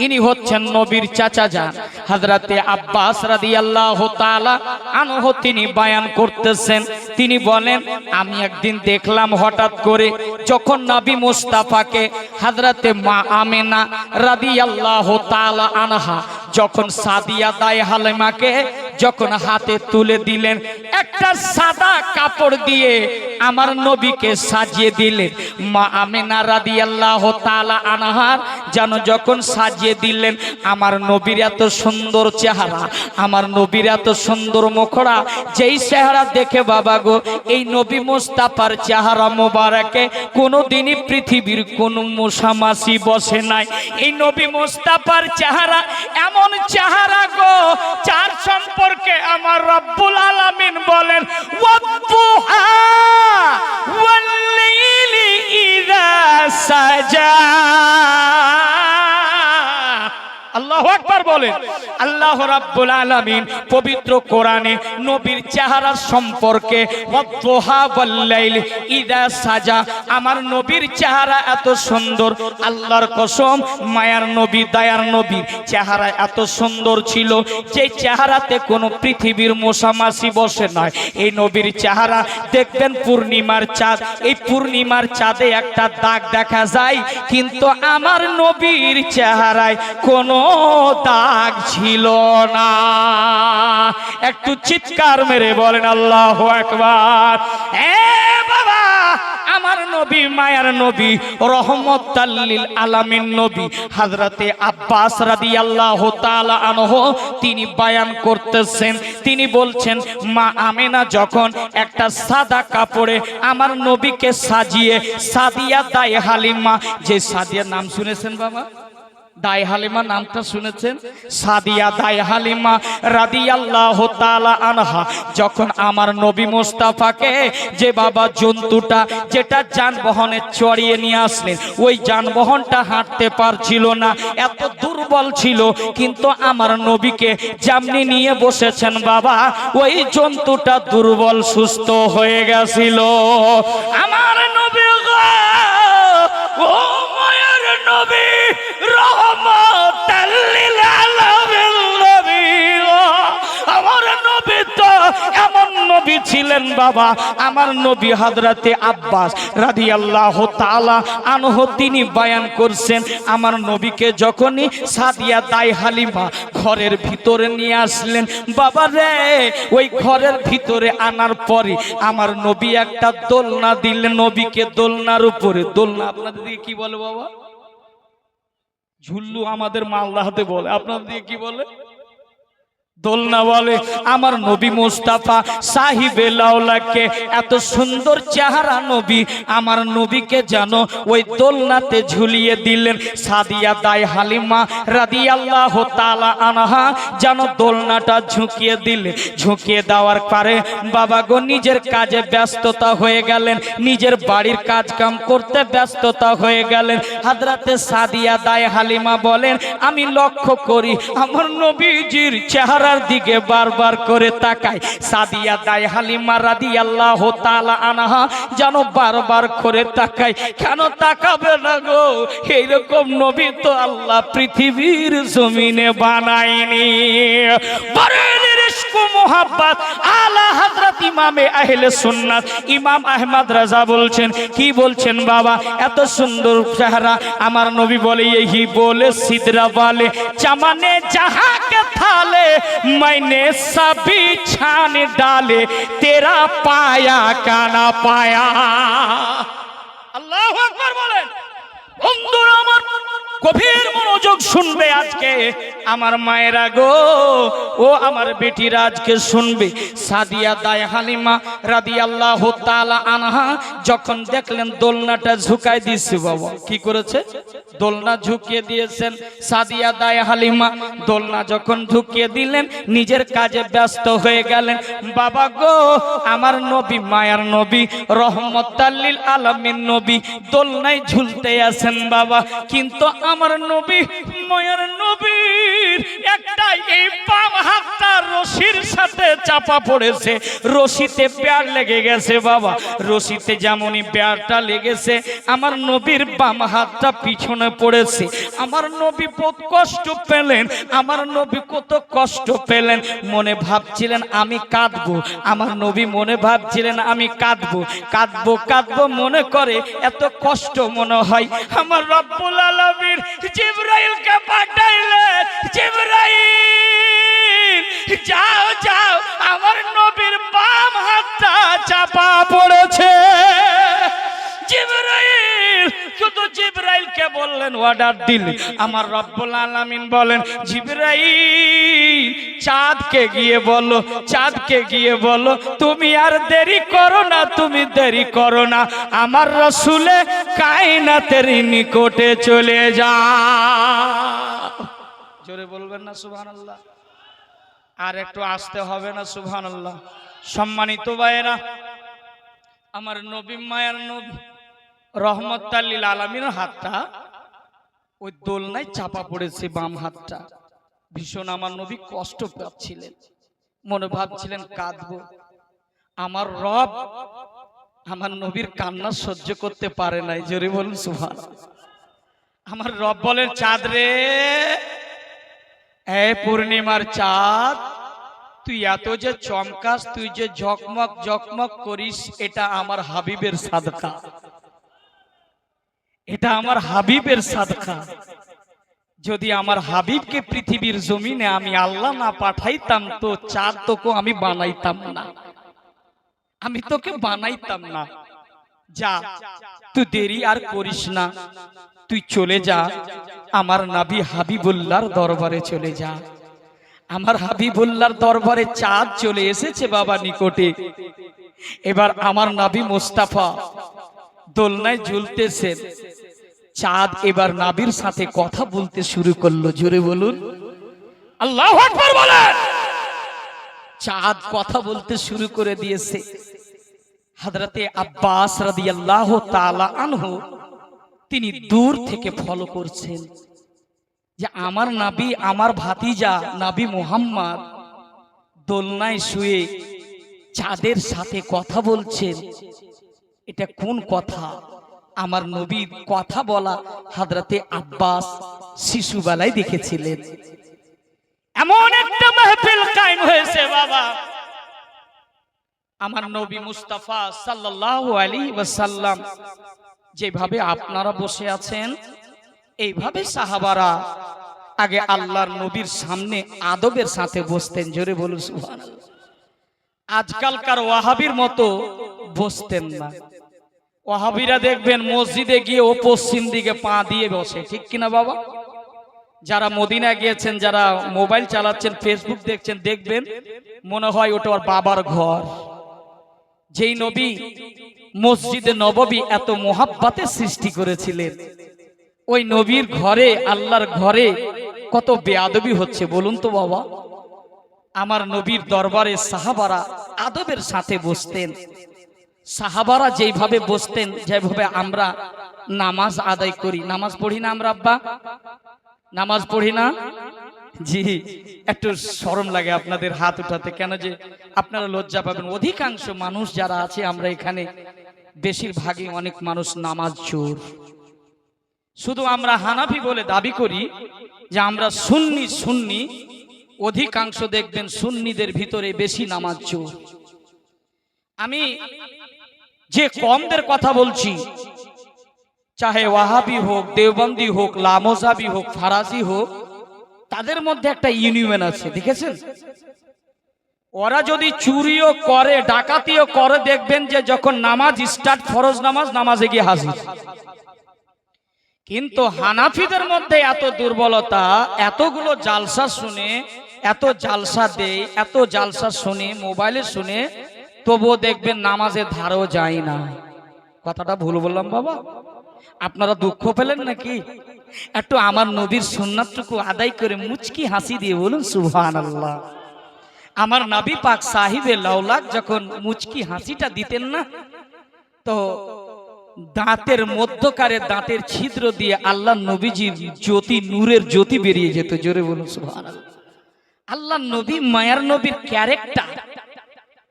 ইনি হচ্ছেন নবীর চাচা যান হযরতে আব্বাস রাদিয়াল্লাহু তাআলা আনহু। তিনি বয়ান করতেছেন, তিনি বলেন আমি একদিন দেখলাম হঠাৎ করে যখন নবী মুস্তাফাকে হযরতে মা আমেনা রাদিয়াল্লাহু তাআলা আনহা যখন সাদিয়া দায়ে হালিমাকে যখন হাতে তুলে দিলেন, একটা সাদা কাপড় দিয়ে আমার নবীকে সাজিয়ে দিলেন। মা আমেনা রাদিয়াল্লাহু তাআলা আনহার যেন যখন সাজিয়ে দিলেন, আমার নবীর এত সুন্দর চেহারা, আমার নবীর এত সুন্দর মুখড়া, যেই চেহারা দেখে বাবা গো এই নবী মুস্তাফার চেহারা মোবারকে কোনোদিনই পৃথিবীর কোনো মুসামাসি বসে নাই। এই নবী মুস্তাফার চেহারা এমন চেহারা গো, চার সম্পর্কে আমার রব্বুল আলামিন বলেন ওয়াদুহা ওয়াল্লাইলি ইযা সাজা। আল্লাহু আকবার বলেন। আল্লাহ রাব্বুল আলামিন পবিত্র কোরআনে নবীর চেহারা সম্পর্কে ওয়াদুহা ওয়াল্লাইল ইযা সাজা, আমার নবীর চেহারা এত সুন্দর, আল্লাহর কসম মায়ার নবী দয়ার নবীর চেহারা এত সুন্দর ছিল যে চেহারাতে কোনো পৃথিবীর মশামাছি বসে নয়। এই নবীর চেহারা দেখবেন পূর্ণিমার চাঁদ, এই পূর্ণিমার চাঁদে একটা দাগ দেখা যায়, কিন্তু আমার নবীর চেহারায় কোনো দাগ ছিল না। একটু চিৎকার মেরে বলেন আল্লাহু আকবার। বাবা, আমার নবী মায়ার নবী রহমতাল লিল আলামিন নবী হযরতে আব্বাস রাদিয়াল্লাহু তাআলা আনহু তিনি বয়ান করতেছেন, তিনি বলছেন মা আমেনা যখন একটা সাদা কাপড়ে আমার নবীকে সাজিয়ে সাদিয়া দায়ে হালিমা, যে সাদিয়ার নাম শুনেছেন বাবা, দায়ে হালিমা নামটা শুনেছেন, সাদিয়া দায়ে হালিমা রাদিয়াল্লাহু তাআলা আনহা যখন আমার নবী মুস্তাফাকে যে বাবা জন্তুটা যেটা যানবাহনে চড়িয়ে নিয়ে আসলেন, ওই যানবাহনটা হাঁটতে পারছিল না, এত দুর্বল ছিল, কিন্তু আমার নবীকে যেমনি নিয়ে বসেছেন বাবা, ওই জন্তুটা দুর্বল সুস্থ হয়ে গেছিল। আমার নবী গো, ও মায়ের নবী রহমতাল লিল আলামিন নবী, আমার নবী তো এমন নবী ছিলেন বাবা, আমার নবী হযরতে আব্বাস রাদিয়াল্লাহু তাআলা আনহু তিনি বয়ান করছেন, আমার নবীকে যখনই সাদিয়া দায়ে হালিমা ঘরের ভিতরে নিয়ে আসলেন বাবা রে, ওই ঘরের ভিতরে আনার পরে আমার নবী একটা দোলনা দিলেন নবীকে, দোলনার উপরে, দোলনা আপনাদের দিকে কি বলে বাবা? ঝুল্লু আমাদের মালদাতে বলে, আপনাদের দিকে কি বলে? দোলনা বলে। আমার নবী মুস্তাফা সাহিবে লাউলাকে এত সুন্দর চেহারা নবী, আমার নবীকে যেন ওই দোলনাতে ঝুলিয়ে দিলেন। সাদিয়া দায়ে হালিমা রাদিয়াল্লাহু তাআলা আনহা যেন দোলনাটা ঝুঁকিয়ে দিলেন, ঝুঁকিয়ে দেওয়ার পরে বাবা গো নিজের কাজে ব্যস্ততা হয়ে গেলেন, নিজের বাড়ির কাজ কাম করতে ব্যস্ততা হয়ে গেলেন। হযরতে সাদিয়া দায়ে হালিমা বলেন আমি লক্ষ্য করি আমার নবীজির চেহারা দিকে বারবার করে তাকাই, সাদিয়া দায়ে হালিমা রাদিয়াল্লাহু তাআলা আনহা যেন বারবার করে তাকাই। কেন তাকাবে না গো, এইরকম নবী তো আল্লাহ পৃথিবীর জমিনে বানায়নি। বরেলির ইশক মোহাব্বত আলা হযরত ইমামে আহলে সুন্নাত ইমাম আহমদ রাজা বলছেন, কি বলছেন বাবা, এত সুন্দর চেহারা আমার নবী বলে यही बोले सिदरा वाले चमने जहां के थाले मैंने सभी छान डाले तेरा पाया का ना पाया। আল্লাহু আকবার বলেন। বন্ধুরা আমার গভীর মনোযোগ শুনবে আজকে আমার মায়েরা গো, ও আমার বেটিরা আজকে শুনবে। সাদিয়া দায়ে হালিমা রাদিয়াল্লাহু তাআলা আনহা যখন দেখলেন দোলনাটা ঝুঁকায় দিয়েছে বাবা, কি করেছে? দোলনা ঝুঁকিয়ে দিয়েছেন সাদিয়া দায়ে হালিমা। দোলনা যখন ঝুঁকিয়ে দিলেন নিজের কাজে ব্যস্ত হয়ে গেলেন বাবা গো, আমার নবী মায়ার নবী রহমতাল লিল আলামিন নবী দোলনায় ঝুলতে আছেন বাবা, কিন্তু আমার নবী মায়ার নবীর একটা এই বাম হাতটা রশির সাথে চাপা পড়েছে, রশিতে পেয়ার লেগে গেছে বাবা। রশিতে যেমনই পেয়ারটা লেগেছে আমার নবীর বাম হাতটা পিছনে পড়েছে। আমার নবী বহুত কষ্ট পেলেন, আমার নবী কত কষ্ট পেলেন। মনে ভাবছিলেন আমি কাঁদবো, আমার নবী মনে ভাবছিলেন আমি কাঁদবো কাঁদবো কাঁদবো মনে করে এত কষ্ট মনে হয়। আমার রব্বুল আলামিন জিবরাইলকে পাঠাইলেন, জিবরাইল যাও যাও, আমার নবীর বাম হাতটা চাপা পড়েছে। জিবরাইল শুধু জিবরাইলকে বললেন, অর্ডার দিলেন। আমার রব্বুল আলামিন বলেন, জিবরাইল চাঁদকে গিয়ে বলো, চাঁদকে গিয়ে বলো তুমি আর দেরি করো না, তুমি দেরি করো না, আমার রাসূলে কায়নাতের নিকটে চলে যাও। জোরে বলবেন না সুবহানাল্লাহ? আর একটু আসতে হবে না সুবহানাল্লাহ? সম্মানিত ভাইয়েরা, আমার নবী মায়ের নবী রহমতুল লিল আলামিনের হাতটা ওই দোলনায় চাপা পড়েছে, বাম হাতটা। ভীষণ আমার নবী কষ্ট পাচ্ছিলেন, মনে ভাবছিলেন কাঁদবো। আমার রব আমার নবীর কান্না সহ্য করতে পারে নাই। জোরে বলুন সুবহানাল্লাহ। আমার রব বলেন, চাঁদ রে, এ পূর্ণিমার চাঁদ, তুই এত যে চমকাস, তুই যে ঝকমক ঝকমক করিস, এটা আমার হাবিবের সাদকা, এটা আমার হাবিবের সাদকা। যদি আমার হাবিবকে পৃথিবীর জমিনে আমি আল্লাহ না পাঠাইতাম তো চাঁদ তোকে আমি বানাইতাম না, আমি তোকে বানাইতাম না। যা, তুই দেরি আর করিস না, তুই চলে যা, আমার নবী হাবিবুল্লাহর দরবারে চলে যা। আমার হাবিবুল্লাহর দরবারে চাঁদ চলে এসেছে বাবা নিকটে। এবার আমার নবী মুস্তাফা দোলনায় ঝুলতেছেন, চাঁদ এবার নবীর সাথে কথা বলতে শুরু করলো। জোরে বলুন আল্লাহু আকবার বলেন। চাঁদ কথা বলতে শুরু করে দিয়েছে। হযরতে আব্বাস রাদিয়াল্লাহু তাআলা আনহু তিনি দূর থেকে ফলো করছেন যে আমার নবী, আমার ভাতিজা নবী মুহাম্মদ দোলনায় শুয়ে চাঁদের সাথে কথা বলছেন। এটা কোন কথা? আমার নবী কথা বলা হযরতে আব্বাস শিশুবেলায় দেখেছিলেন। এমন একটা মাহফিল কায়েম হয়েছে বাবা, আমার নবী মুস্তাফা সাল্লাল্লাহু আলাইহি ওয়াসাল্লাম যেভাবে আপনারা বসে আছেন, এইভাবে সাহাবারা আগে আল্লাহর নবীর সামনে আদবের সাথে বসতেন। জোরে বলুন সুবহানাল্লাহ। আজকালকার ওয়াহাবির মতো বসতেন না। ওয়াহাবিরা দেখবেন মসজিদে গিয়ে ও পশ্চিম দিকে পা দিয়ে বসে, ঠিক কিনা বাবা? যারা মদিনা গিয়েছেন, যারা মোবাইল চালাচ্ছেন, ফেসবুক দেখছেন, দেখবেন মনে হয় ওটা ওর বাবার ঘর। যেই নবী মসজিদে নববী এত মোহাব্বতে সৃষ্টি করেছিলেন, ওই নবীর ঘরে, আল্লাহর ঘরে কত বেয়াদবি হচ্ছে বলুন তো বাবা। আমার নবীর দরবারে সাহাবারা আদবের সাথে বসতেন। সাহাবারা যেইভাবে বসতেন, যেভাবে আমরা নামাজ আদায় করি। নামাজ পড়ি না আমরা আব্বা? নামাজ পড়ি না? জি, একটু শরম লাগে আপনাদের হাত উঠাতে, কেন যে আপনারা লজ্জা পাবেন। অধিকাংশ মানুষ যারা আছে আমরা এখানে, বেশিরভাগই অনেক মানুষ নামাজ চোর। শুধু আমরা হানাফি বলে দাবি করি যে আমরা সুন্নি, সুন্নি অধিকাংশ দেখবেন সুন্নিদের ভিতরে বেশি নামাজ চোর। আমি যে কমদের কথা বলছি, চাহে ওয়াহাবি হোক, দেওবন্দি হোক, লামোজাবি হোক, ফারাজি হোক, তাদের মধ্যে একটা ইউনিয়ন আছে, দেখেছেন? ওরা যদি চুরিও করে, ডাকাতিও করে, দেখবেন যে যখন নামাজ স্টার্ট, ফরজ নামাজ, নামাজে গিয়ে হাজির। কিন্তু হানাফিদের মধ্যে এত দুর্বলতা, এতগুলো জালসা শুনে, এত জালসা দেয়, এত জালসা শুনে, মোবাইলে শুনে, তবুও দেখবেন নামাজে ধারও যায় না। কথাটা ভুল বললাম বাবা? আপনারা দুঃখ পেলেন নাকি? একটু আমার নবীর সুন্নাতটুকু আদায় করে মুচকি হাসি দিয়ে বলুন সুবহানাল্লাহ। আমার নবী পাক সাহিবে লাউলাক যখন মুচকি হাসিটা দিতেন না, তো দাঁতের মধ্যকারে দাঁতের ছিদ্র দিয়ে আল্লাহ নবীজির জ্যোতি, নূরের জ্যোতি বেরিয়ে যেত। জোরে বলুন সুবহানাল্লাহ। আল্লাহ নবী মায়ার নবীর ক্যারেক্টার,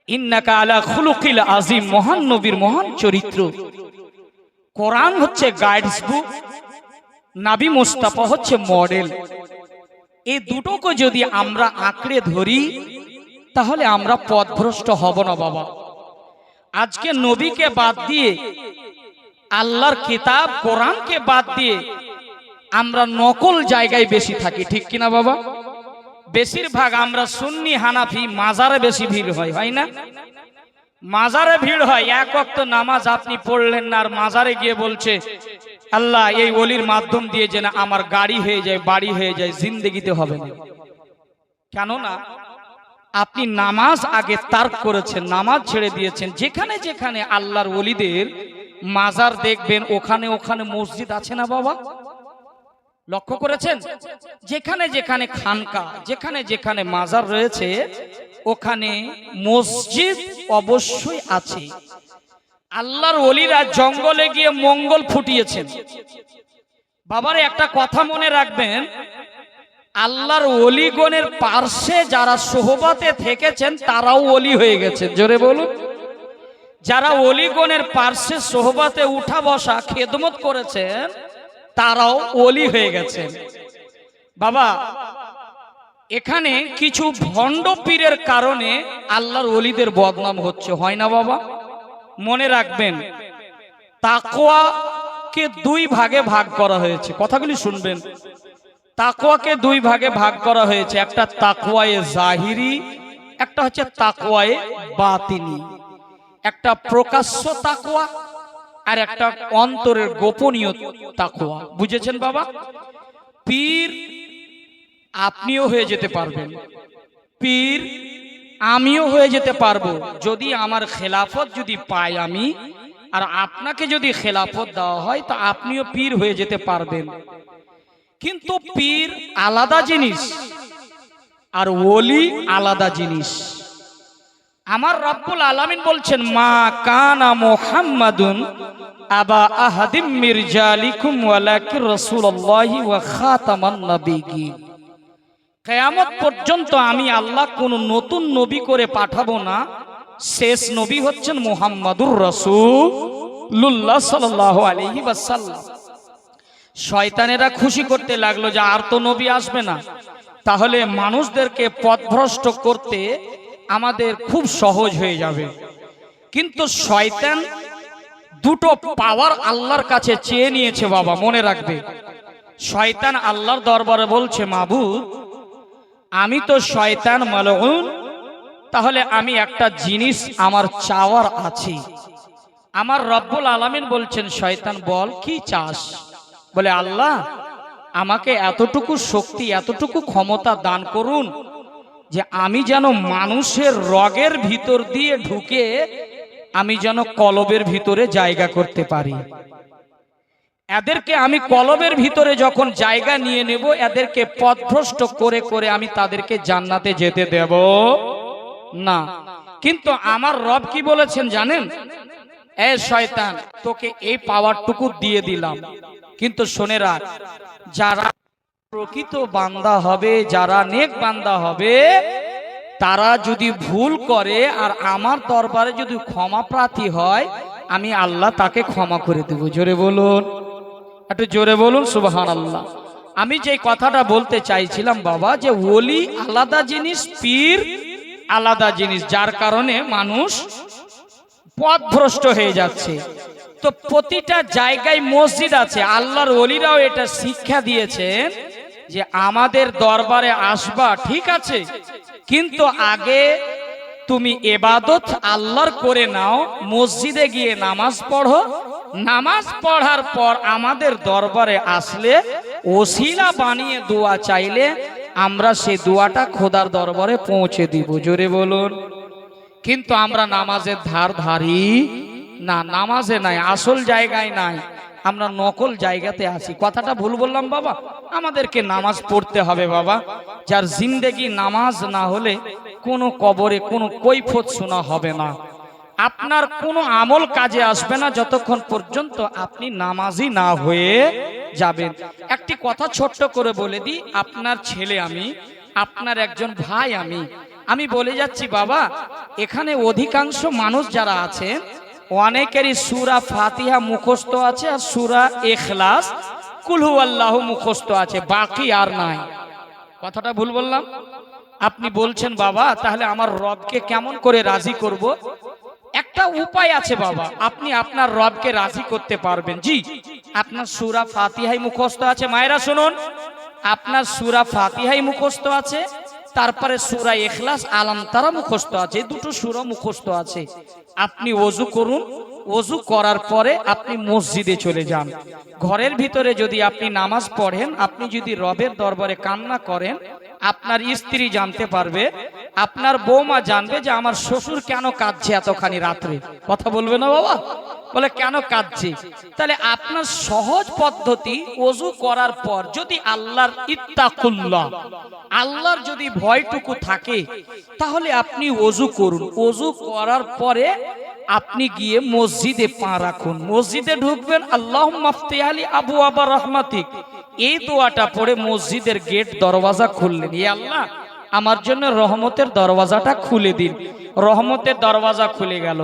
ইন্নাকা আলা খুলুকিল আযীম, মহান নবীর মহান চরিত্র। কোরআন হচ্ছে গাইডস বুক, নবী মুস্তাফা হচ্ছে মডেল। এই দুটোকে যদি আমরা আঁকড়ে ধরি তাহলে আমরা পথভ্রষ্ট হব না বাবা। আজকে নবীকে বাদ দিয়ে, আল্লাহর কিতাব কোরআনকে বাদ দিয়ে আমরা নকল জায়গায় বেশি থাকি, ঠিক কিনা বাবা? বেশিরভাগ আমরা সুন্নি হানাফি মাজারে বেশি ভিড় হয়, হয় না? মাজারে ভিড় হয়, এক ওয়াক্ত নামাজ আপনি পড়লেন না, আর মাজারে গিয়ে বলছে আল্লাহ এই ওলির মাধ্যম দিয়ে যেন আমার গাড়ি হয়ে যায়, বাড়ি হয়ে যায়, জিন্দেগিতে হবে না। কেননা আপনি নামাজ আগে তার্ক করেছেন, নামাজ ছেড়ে দিয়েছেন। যেখানে যেখানে আল্লাহর ওলিদের মাজার দেখবেন ওখানে ওখানে মসজিদ আছে না বাবা? লক্ষ্য করেছেন? যেখানে যেখানে খানকা, যেখানে যেখানে মাজার রয়েছে ওখানে মসজিদ অবশ্যই আছে। আল্লাহর ওলিরা জঙ্গলে গিয়ে মঙ্গল ফুটিয়েছেন। বাবারে একটা কথা মনে রাখবেন, আল্লাহর ওলিগণের পার্শ্বে যারা সোহবাতে থেকেছেন তারাও ওলি হয়ে গেছেন। জোরে বলুন। যারা ওলিগণের পার্শ্বে সোহবাতে উঠা বসা খেদমত করেছেন তারাও ওলি হয়ে গেছেন। বাবা এখানে কিছু ভণ্ড পীরের কারণে আল্লাহর ওলিদের বদনাম হচ্ছে, হয় না বাবা? মনে রাখবেন, তাকওয়াকে দুই ভাগে ভাগ করা হয়েছে। কথাগুলি শুনবেন। তাকওয়াকে দুই ভাগে ভাগ করা হয়েছে, একটা তাকওয়ায়ে জাহিরি, একটা হচ্ছে তাকওয়ায়ে বাতিনি। একটা প্রকাশ্য তাকওয়া আর একটা অন্তরের গোপনীয় তাকওয়া। বুঝেছেন বাবা? পীর আপনিও হয়ে যেতে পারবেন, পীর আমিও হয়ে যেতে পারবো যদি আমার খেলাফত যদি পাই আমি, আর আপনাকে যদি খেলাফত দেওয়া হয় তো আপনিও পীর হয়ে যেতে পারবেন। কিন্তু পীর আলাদা জিনিস আর ওলি আলাদা জিনিস। আমার রব্বুল আলামিন বলছেন, মা কানা মুহাম্মাদুন আবা আহাদিম মির রিজালিকুম ওয়ালাকিন রাসূলুল্লাহি ওয়া খাতামান নাবিয়্যিন। কিয়ামত পর্যন্ত আমি আল্লাহ কোন নতুন নবী করে পাঠাবো না, শেষ নবী হচ্ছেন মুহাম্মাদুর রাসূলুল্লাহ সাল্লাল্লাহু আলাইহি ওয়াসাল্লাম। শয়তানেরা খুশি করতে লাগলো যে আর তো নবী আসবে না, তাহলে মানুষদেরকে পথভ্রষ্ট করতে আমাদের খুব সহজ হয়ে যাবে। কিন্তু শয়তান দুটো পাওয়ার আল্লাহর কাছে চেয়ে নিয়েছে বাবা, মনে রাখবে। শয়তান আল্লাহর দরবারে বলছে, মাবুদ আমি তো শয়তান মালউন, তাহলে আমি একটা জিনিস আমার চাওয়ার আছে। আমার রব্বুল আলামিন বলছেন, শয়তান বল কি চাস? বলে আল্লাহ আমাকে এতটুকু শক্তি, এতটুকু ক্ষমতা দান করুন যে আমি যেন মানুষের রগের ভিতর দিয়ে ঢুকে আমি যেন কলবের ভিতরে জায়গা করতে পারি। এদেরকে আমি কলবের ভিতরে যখন জায়গা নিয়ে নেব, এদেরকে পথভ্রষ্ট করে করে আমি তাদেরকে জান্নাতে যেতে দেব না। কিন্তু আমার রব কি বলেছেন জানেন? এ শয়তান, তোকে এই পাওয়ারটুকু দিয়ে দিলাম, কিন্তু শুনে রাখ, যারা প্রকৃত বান্দা হবে, যারা নেক বান্দা হবে, তারা যদি ভুল করে আর আমার দরবারে যদি ক্ষমা প্রার্থী হয়, আমি আল্লাহ তাকে ক্ষমা করে দেব। জোরে বলুন, একটু জোরে বলুন সুবহানাল্লাহ। আমি যে কথাটা বলতে চাইছিলাম বাবা, যে ওলি আলাদা জিনিস, পীর আলাদা জিনিস, যার কারণে মানুষ পথভ্রষ্ট হয়ে যাচ্ছে। তো প্রতিটা জায়গায় মসজিদ আছে। আল্লাহর ওলিরাও এটা শিক্ষা দিয়েছেন যে আমাদের দরবারে আসবা ঠিক আছে, কিন্তু আগে তুমি ইবাদত আল্লাহর করে নাও, মসজিদে গিয়ে নামাজ পড়ো, নামাজ পড়ার পর আমাদের দরবারে আসলে ওসিলা বানিয়ে দোয়া চাইলে আমরা সেই দোয়াটা খোদার দরবারে পৌঁছে দিব। জোরে বলুন। কিন্তু আমরা নামাজের ধার ধারি না, নামাজে নাই, আসল জায়গায় নাই, আমরা নকল জায়গাতে আছি। কথাটা ভুল বললাম বাবা? আমাদেরকে নামাজ পড়তে হবে বাবা। যার জিন্দেগি নামাজ না হলে কোনো কবরে কোনো কৈফত শোনা হবে না। আপনার কোনো আমল কাজে আসবে না যতক্ষণ পর্যন্ত আপনি নামাজি না হয়ে যাবেন। একটি কথা ছোট্ট করে বলে দিই, আপনার ছেলে আমি, আপনার একজন ভাই। আমি বলে যাচ্ছি বাবা, এখানে অধিকাংশ মানুষ যারা আছেন অনেকেরই সূরা ফাতিহা মুখস্থ আছে আর সূরা ইখলাস কুল হুয়াল্লাহু মুখস্থ আছে, বাকি আর নাই। কথাটা ভুল বললাম? আপনি বলছেন বাবা তাহলে আমার রবকে কেমন করে রাজি করব? একটা উপায় আছে বাবা, আপনি আপনার রবকে রাজি করতে পারবেন। জি, আপনার সূরা ফাতিহাই মুখস্থ আছে। মায়েরা শুনুন, আপনার সূরা ফাতিহাই মুখস্থ আছে, তারপরে সূরা ইখলাস আলাম তারা মুখস্থ আছে, দুটো সূরা মুখস্থ আছে। আপনি ওযু করুন, ওযু করার পরে আপনি মসজিদে চলে যান। ঘরের ভিতরে যদি আপনি নামাজ পড়েন, আপনি যদি রবের দরবারে কান্না করেন, আপনার স্ত্রী জানতে পারবে, আপনার বৌমা জানবে যে আমার শ্বশুর কেন কাঁদছে এতখানি রাত্রে। কথা বলবে না বাবা? বলে কেন কাঁদছে? তাহলে আপনার সহজ পদ্ধতি, ওযু করার পর যদি আল্লাহর ইত্তাকুল্লাহ, আল্লাহর যদি ভয়টুকু থাকে, তাহলে আপনি ওযু করুন। ওযু করার পরে আপনি গিয়ে মসজিদে পা রাখুন, মসজিদে ঢুকবেন, আল্লাহুম্মা আফতিহ আলি আবওয়াবা রাহমাতিক, এই দোয়াটা পড়ে মসজিদের গেট দরওয়াজা খুললেন। হে আল্লাহ, আমার জন্য রহমতের দরওয়াজাটা খুলে দিন। রহমতের দরওয়াজা খুলে গেল।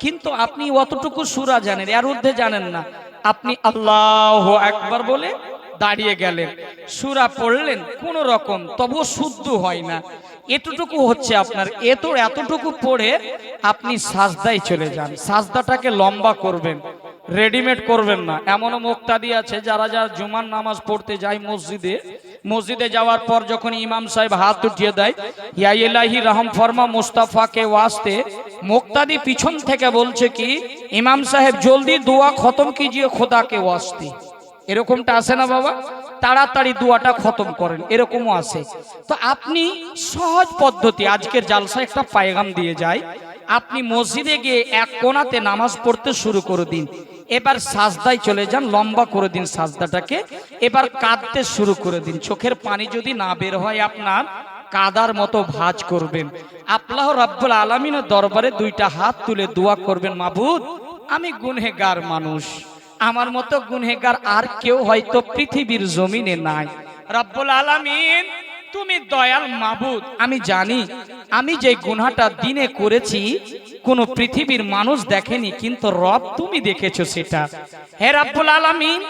কিন্তু আপনি অতটুকু সূরা জানেন, এর ঊর্ধ্বে জানেন না। আপনি আল্লাহু আকবার বলে দাঁড়িয়ে গেলেন, সূরা পড়লেন কোন রকম, তবুও শুদ্ধ হয় না, এতটুকু হচ্ছে আপনার। এতটুকু পড়ে আপনি সাজদায় চলে যান। সাজদাটাকে লম্বা করবেন, রেডিমেড করবেন না। এমনও মুক্তাদি আছে যারা জুমার নামাজ পড়তে যায় মসজিদে যাওয়ার পর যখন ইমাম সাহেব হাত উঠিয়ে দেয়, ইয়া ইলাহি রহম ফরমা মুস্তাফাকে ওয়াস্তে, মুক্তাদি পিছন থেকে বলছে কি, ইমাম সাহেব জলদি দোয়া খতম কিজিয়ে খোদাকে ওয়াস্তে। এরকমটা আছে না বাবা? তাড়াতাড়ি দোয়াটা খতম করেন, এরকমও আছে। তো আপনি সহজ পদ্ধতি, আজকের জালসা একটা পায়গাম দিয়ে যায়। আপনি মসজিদে গিয়ে এক কোণাতে নামাজ পড়তে শুরু করে দিন, এবার সাজদায় চলে যান, লম্বা করে দিন সাজদাটাকে, এবার কাঁদতে শুরু করে দিন। চোখের পানি যদি না বের হয় আপনার, কাদার মতো ভাঁজ করবেন। আল্লাহ রাব্বুল আলামিনের দরবারে দুইটা হাত তুলে দোয়া করবেন, মাবুদ আমি গুনহেগার মানুষ, আমার মতো গুনহেগার আর কেউ হয়তো পৃথিবীর জমিনে নাই। রব্বুল আলামিন তুমি দয়াল মাবুদ, আমি জানি আমি যে গুনাহটা দিনে করেছি কোন পৃথিবীর মানুষ দেখেনি, কিন্তু রব তুমি দেখেছো সেটা। হে রব্বুল আলামিন,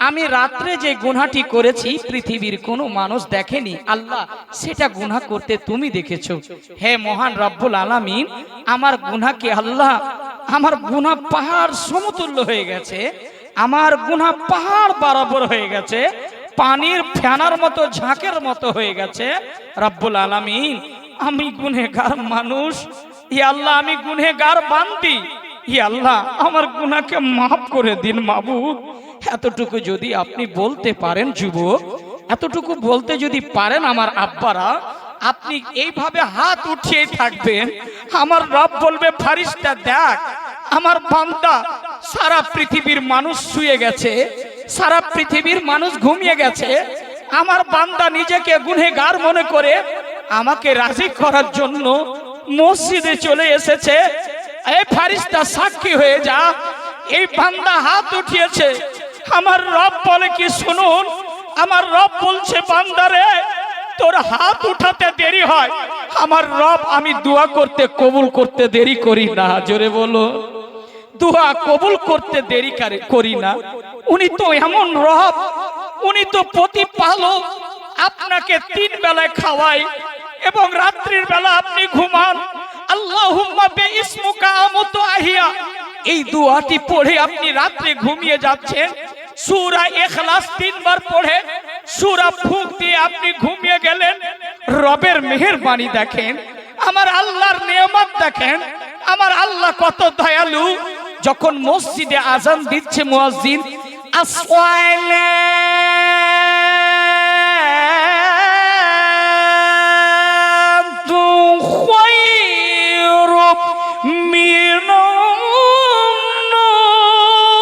আমি রাত্রে যে গুনাহটি করেছি পৃথিবীর কোনো মানুষ দেখেনি, আল্লাহ সেটা গুনাহ করতে তুমি দেখেছো। হে মহান রব্বুল আলামিন, আমার গুনাহকে আল্লাহ, আমার গুনাহ পাহাড় সমতুল্য হয়ে গেছে, আমার গুনাহ পাহাড় বরাবর হয়ে গেছে, পানির ফেনার মতো ঝাঁকের মতো হয়ে গেছে। রব্বুল আলামিন, আমি গুনহেগার মানুষ, ইয়া আল্লাহ আমি গুনহেগার বান্দি, ইয়া আল্লাহ আমার গুনাহকে মাফ করে দিন মাবুদ। এতটুকু যদি আপনি বলতে পারেন যুবক, এতটুকু বলতে যদি পারেন আমার আব্বারা, আপনি এইভাবে হাত উঠিয়ে থাকবেন, আমার রব বলবে ফারিস্তা দেখ আমার বান্দা, সারা পৃথিবীর মানুষ শুয়ে গেছে, সারা পৃথিবীর মানুষ ঘুমিয়ে গেছে, আমার বান্দা নিজেকে গুনহেগার মনে করে আমাকে রাজি করার জন্য মসজিদে চলে এসেছে। এই ফারিস্তা সাক্ষী হয়ে যা, এই বান্দা হাত উঠিয়েছে। আমার রব বলে কি শুনুন, আমার রব বলছে বান্দারে তোর হাত উঠাতে দেরি হয়, আমার রব আমি দোয়া করতে কবুল করতে দেরি করি না। জোরে বলো, দোয়া কবুল করতে দেরি করি না। উনি তো এমন রব, উনি তো প্রতিপালক, আপনাকে 3 বেলায় খাওয়াই এবং রাত্রির বেলা আপনি ঘুমান। আল্লাহুম্মা বিইসমুকা আমুতু আহিয়া, এই দোয়াটি পড়ে আপনি রাত্রে ঘুমিয়ে যাচ্ছেন। সূরা ইখলাস 3 বার পড়ে সূরা ফুক দিয়ে আপনি ঘুমিয়ে গেলেন। রবের মেহেরবানি দেখেন, আমার আল্লাহর নিয়ামত দেখেন, আমার আল্লাহ কত দয়ালু। যখন মসজিদে আজান দিচ্ছে মুয়াজ্জিন, আসসালাতু খায়রুম মিনান নাওম,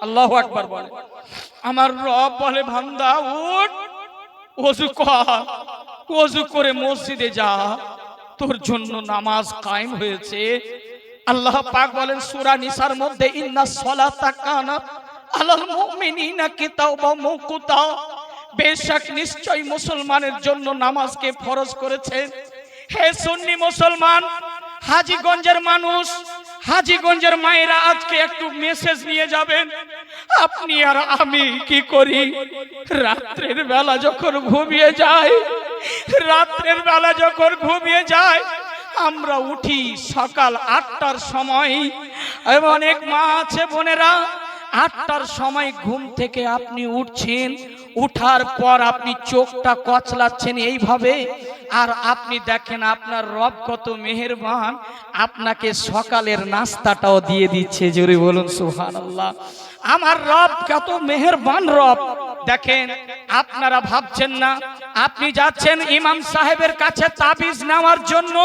আল্লাহু আকবার বলে। আমার রব বলে বান্দা উঠ, ওযু কর, ওযু করে মসজিদে যা, তোর জন্য নামাজ কায়েম হয়েছে। আল্লাহ পাক বলেন সূরা নিসার মধ্যে, ইন্নাস সালাতা কানাত আলাল মুমিনিনা কিতাবা মাওকুতা, বেশক নিশ্চয় মুসলমানের জন্য নামাজকে ফরজ করেছেন। হে সুন্নি মুসলমান, হাজীগঞ্জের মানুষ, হাজীগঞ্জের মায়েরা আজকে একটু মেসেজ নিয়ে যাবেন। আপনি আর আমি কি করি? রাত্রের বেলা যখন ঘুমিয়ে যায়, রাত্রের বেলা যখন ঘুমিয়ে যায়, আমরা উঠি সকাল 8টার সময়। অনেক মা আছে বোনেরা, 8টার সময় ঘুম থেকে আপনি উঠছেন, উঠার পর আপনি চোখটা কচলাচ্ছেন এইভাবে, আর আপনি দেখেন আপনার রব কত মেহেরবান, আপনাকে সকালের নাস্তাটাও দিয়ে দিচ্ছে। জোরে বলুন সুবহানাল্লাহ। আমার রব কত মেহেরবান রব। দেখেন, আপনারা ভাবছেন না, আপনি যাচ্ছেন ইমাম সাহেবের কাছে তাবিজ নেওয়ার জন্য,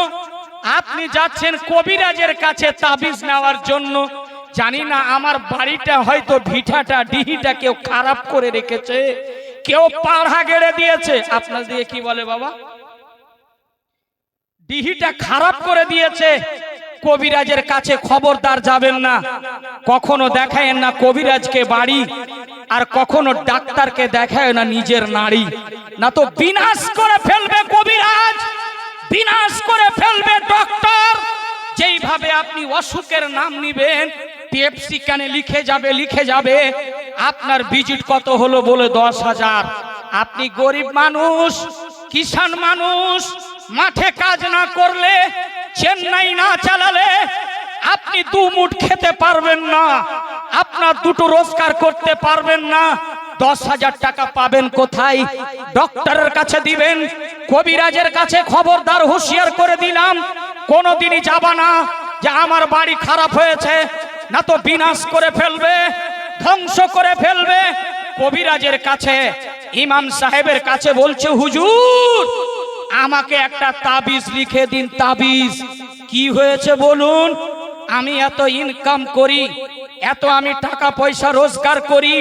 আপনি যাচ্ছেন কবিরাজের কাছে তাবিজ নেওয়ার জন্য। জানি না আমার বাড়িটা হয়তো ভিটাটা ডিহিটা কেউ খারাপ করে রেখেছে, কেউ পাড়া গেড়ে দিয়েছে। আপনার দিয়ে কি বলে বাবা? ডিহিটা খারাপ করে দিয়েছে। কবিরাজের কাছে খবরদার যাবেন না, কখনো দেখায় না কবিরাজকে বাড়ি, আর কখনো ডাক্তারকে দেখায় না নিজের নাড়ি, না তো বিনাশ করে ফেলবে কবিরাজ, বিনাশ করে ফেলবে ডক্টর। যেইভাবে আপনি অসুখের নাম নিবেন, পেপসি কানে লিখে যাবে, লিখে যাবে আপনার ভিজিট কত হলো বলে 10,000। আপনি গরিব মানুষ, কিষান মানুষ, মাঠে কাজ না করলে, চেন্নাই না চালালে আপনি 2 মুঠ খেতে পারবেন না, আপনার 2টো রোজগার করতে পারবেন না। 10,000 টাকা পাবেন কোথায়? ডক্টরের কাছে দিবেন, কবিরাজের কাছে খবরদার হুঁশিয়ার করে দিলাম, কোনোদিনই যাবা না যে আমার বাড়ি খারাপ হয়েছে, না তো বিনাশ করে ফেলবে, ধ্বংস করে ফেলবে। কবিরাজের কাছে, ইমাম সাহেবের কাছে বলছে, হুজুর আমাকে একটা তাবিজ লিখে দিন। তাবিজ কি হয়েছে বলুন? আমি এত ইনকাম করি, এত আমি টাকা পয়সা রোজগার করি,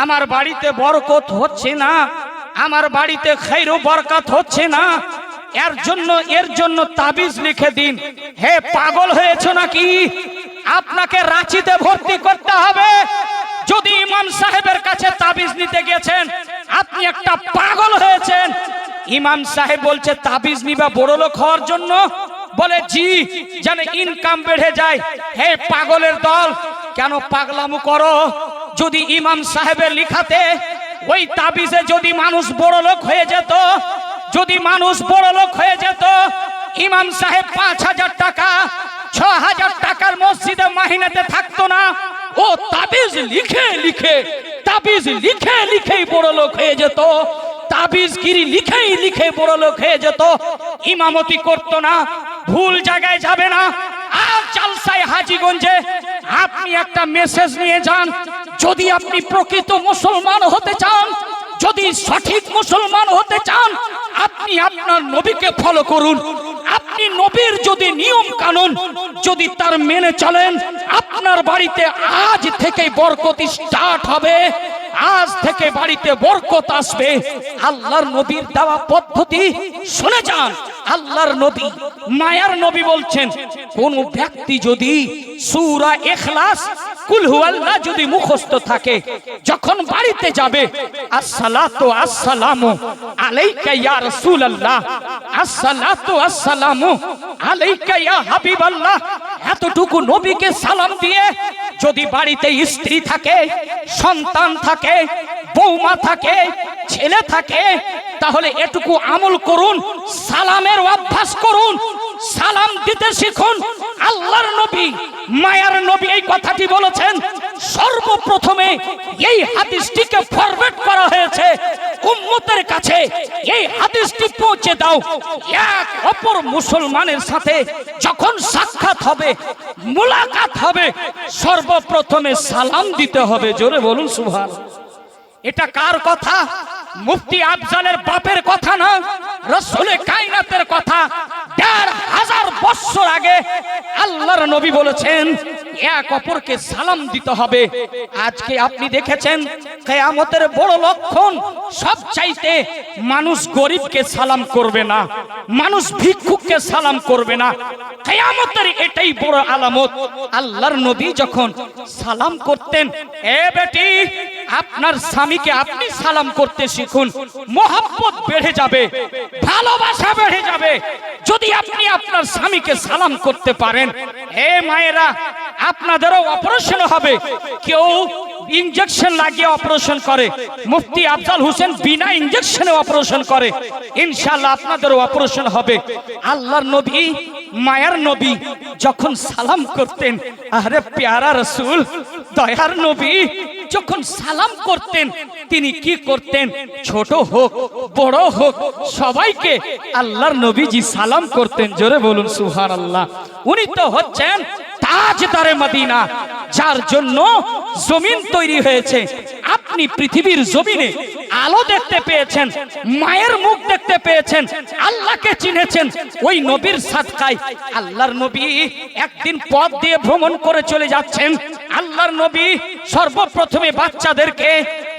আমার বাড়িতে বরকত হচ্ছে না, আমার বাড়িতে খাইর বরকত হচ্ছে না, এর জন্য তাবিজ লিখে দিন। হে পাগল হয়েছে নাকি? আপনাকে রাঁচিতে ভর্তি করতে হবে। যদি ইমাম সাহেবের কাছে তাবিজ নিতে গেছেন, আপনি একটা পাগল হয়েছেন। ইমাম সাহেব বলছে তাবিজ নিবা বড় লোক হওয়ার জন্য? বলে জি, যেন ইনকাম বেড়ে যায়। হে পাগলের দল, কেন পাগলামো করো? যদি ইমাম সাহেবের লিখাতে ওই তাবিজে যদি মানুষ বড় লোক হয়ে যেত, যদি মানুষ বড় লোক হয়ে যেত, ইমাম সাহেব 5,000 টাকা 6,000 টাকার মসজিদে মাহিনাতে থাকতো না। ও তাবিজ লিখে লিখে, তাবিজ লিখে লিখেই বড় লোক হয়ে যেত, তাবিজগিরি লিখেই লিখে বড় লোক হয়ে যেত, ইমামতি করতো না, ভুল জায়গায় যাবে না। আর জালসায় হাজীগঞ্জে আপনি একটা মেসেজ নিয়ে যান। যদি আপনি প্রকৃত মুসলমান হতে চান, যদি সঠিক মুসলমান হতে চান, আপনি আপনার নবীকে ফলো করুন। আপনি নবীর যদি নিয়ম কানুন যদি তার মেনে চলেন, আপনার বাড়িতে আজ থেকে বরকত স্টার্ট হবে, আজ থেকে বাড়িতে বরকত আসবে। আল্লাহর নবীর দেওয়া পদ্ধতি শুনে যান। আল্লাহর নবী, মায়ার নবী বলছেন, কোন ব্যক্তি যদি সূরা ইখলাস, কুল হুয়াল্লাহ যদি মুখস্থ থাকে, যখন বাড়িতে যাবে, আসসালাতু আসসালামু আলাইকা ইয়া রাসূলুল্লাহ, আসসালাতু আসসালামু আলাইকা ইয়া হাবিবাল্লাহ, এতটুকু নবীকে সালাম দিয়ে যদি বাড়িতে স্ত্রী থাকে, সন্তান থাকে, বৌমা থাকে, ছেলে থাকে, তাহলে এটুকু আমল করুন, সালামের অভ্যাস করুন, সালাম দিতে শিখুন। আল্লাহর নবী, মায়ার নবী এই কথাটি বলেছেন। সর্বপ্রথমে এই হাদিসটিকে ফরওয়ার্ড করা হয়েছে উম্মতের কাছে। এই হাদিসটি পৌঁছে দাও। এক অপর মুসলমানের সাথে যখন সাক্ষাৎ হবে, মুলাকাত হবে, সর্বপ্রথমে সালাম দিতে হবে। জোরে বলুন সুবহানাল্লাহ। এটা কার কথা? মুফতি আফজালের বাপের কথা না, রাসূলে কায়নাতের কথা। ১৫০০ বছর আগে আল্লাহর নবী বলেছেন, এক অপরকে সালাম দিতে হবে। আজকে আপনি দেখেছেন কিয়ামতের বড় লক্ষণ, সব চাইতে মানুষ গরিবকে সালাম করবে না, মানুষ ভিক্ষুককে সালাম করবে না। কিয়ামতের এটাই বড় আলামত। আল্লাহর নবী যখন সালাম করতেন, এ বেটি আপনার স্বামীকে আপনি সালাম করতে শিখুন, মহব্বত বেড়ে যাবে, ভালোবাসা বেড়ে যাবে যদি আপনি আপনার স্বামীকে সালাম করতে পারেন। হে মায়েরা, আপনাদেরও অপারেশন হবে, কেউ ইনজেকশন লাগিয়ে অপারেশন করে, মুফতি আফজাল হোসেন বিনা ইনজেকশনে অপারেশন করে, ইনশাআল্লাহ আপনাদেরও অপারেশন হবে। আল্লাহর নবী, মায়ার নবী যখন সালাম করতেন, আরে প্যারা রাসূল দয়ার নবী যখন সালাম করতেন, তিনি কি করতেন? ছোট হোক বড় হোক সবাইকে আল্লাহর নবীজি সালাম করতেন। জোরে বলুন সুবহানাল্লাহ। উনি তো হচ্ছেন তাজদারে মদিনা, যার জন্য জমিন তৈরি হয়েছে। আপনি পৃথিবীর জমিনে আলো দেখতে পেয়েছেন, মায়ের মুখ দেখতে পেয়েছেন, আল্লাহকে চিনেছেন ওই নবীর সাদকায়। আল্লাহর নবী একদিন পথ দিয়ে ভ্রমণ করে চলে যাচ্ছেন। আল্লাহর নবী সর্বপ্রথমে বাচ্চাদেরকে,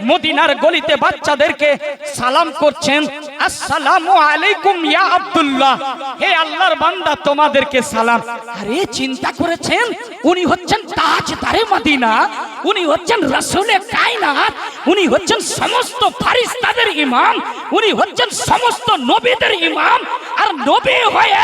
মদিনার গলিতে বাচ্চাদেরকে সালাম করছেন, আসসালামু আলাইকুম ইয়া আব্দুল্লাহ, হে আল্লাহর বান্দা তোমাদেরকে সালাম। আরে চিন্তা করেছেন, উনি হচ্ছেন তাজদারে মদিনা, উনি হচ্ছেন রাসূলে কায়নাত, উনি হচ্ছেন সমস্ত ফেরেশতাদের ইমাম, উনি হচ্ছেন সমস্ত নবীদের ইমাম, আর নবী হয়ে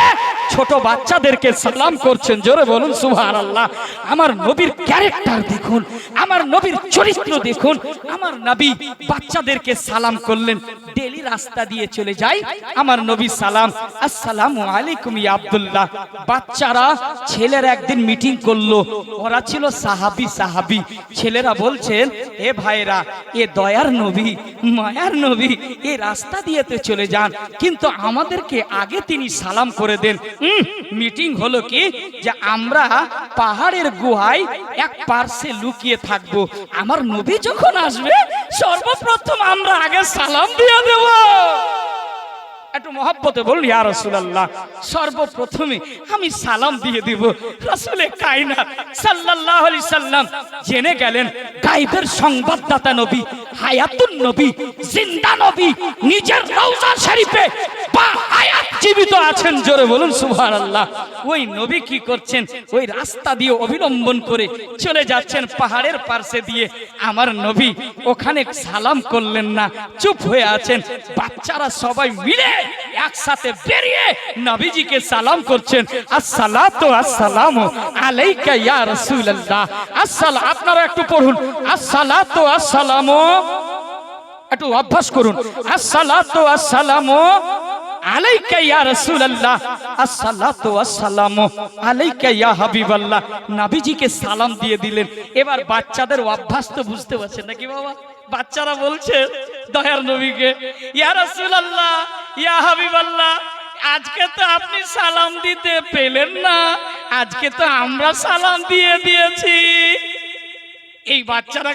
ছোট বাচ্চাদেরকে সালাম করছেন। জোরে বলুন সুবহানাল্লাহ। আমার নবীর ক্যারেক্টার দেখুন, আমার নবীর চরিত্র দেখুন। আমার নবী বাচ্চাদেরকে সালাম করলেন, ডেলি রাস্তা দিয়ে চলে যায় আমার নবী সালাম, আসসালামু আলাইকুম ইয়া আব্দুল্লাহ। বাচ্চারা, ছেলেরা একদিন মিটিং করলো, ওরা ছিল সাহাবী সাহাবী। ছেলেরা বলছেন, এ ভাইরা, এ দয়ার নবী, মায়ার নবী, এই রাস্তা দিয়ে তো চলে যান, কিন্তু আমাদেরকে আগে তিনি সালাম করে দেন। মিটিং হলো কি, যে আমরা পাহাড়ের গুহায় এক পার্শ্বে লুকিয়ে থাকবো, আমার নবী যখন আসবে সর্বপ্রথম আমরা আগে সালাম দিয়ে দেব। একটু মহব্বতে বলুন ইয়া রাসূলুল্লাহ, সর্বপ্রথমে আমি সালাম দিয়ে দিব। রাসূলে কায়নাত সাল্লাল্লাহু আলাইহি সাল্লাম জেনে গেলেন, গায়বের সংবাদদাতা নবী, হায়াতুন নবী, জিন্দা নবী, নিজের রওজা শরীফে বা হায়াত জীবিত আছেন। জোরে বলুন সুবহানাল্লাহ। ওই নবী কি করছেন? ওই রাস্তা দিয়ে অবিলম্বন করে চলে যাচ্ছেন পাহাড়ের পাশে দিয়ে। আমার নবী ওখানে সালাম করলেন না, চুপ হয়ে আছেন। বাচ্চারা সবাই মিলে একসাথে বেরিয়ে নবীজিকে সালাম করছেন, আসসালাতু আসসালামু আলাইকা ইয়া রাসূলুল্লাহ। আসসালাম, আপনারা একটু পড়ুন, আসসালাতু আসসালামু, একটু অভ্যাস করুন, আসসালাতু আসসালামু আলাইকা ইয়া রাসূলুল্লাহ, আসসালাতু আসসালামু আলাইকা ইয়া হাবিবাল্লাহ। নবীজিকে সালাম দিয়ে দিলেন। এবার বাচ্চাদের অভ্যাস তো বুঝতে পারছেন নাকি বাবা? বাচ্চারা বলছে দয়ার নবীকে, ইয়া রাসূলুল্লাহ, ইয়া হাবিবাল্লাহ, আজকে তো আপনি সালাম দিতে পেলেন না, আজকে তো আমরা সালাম দিয়ে দিয়েছি। এই বাচ্চারা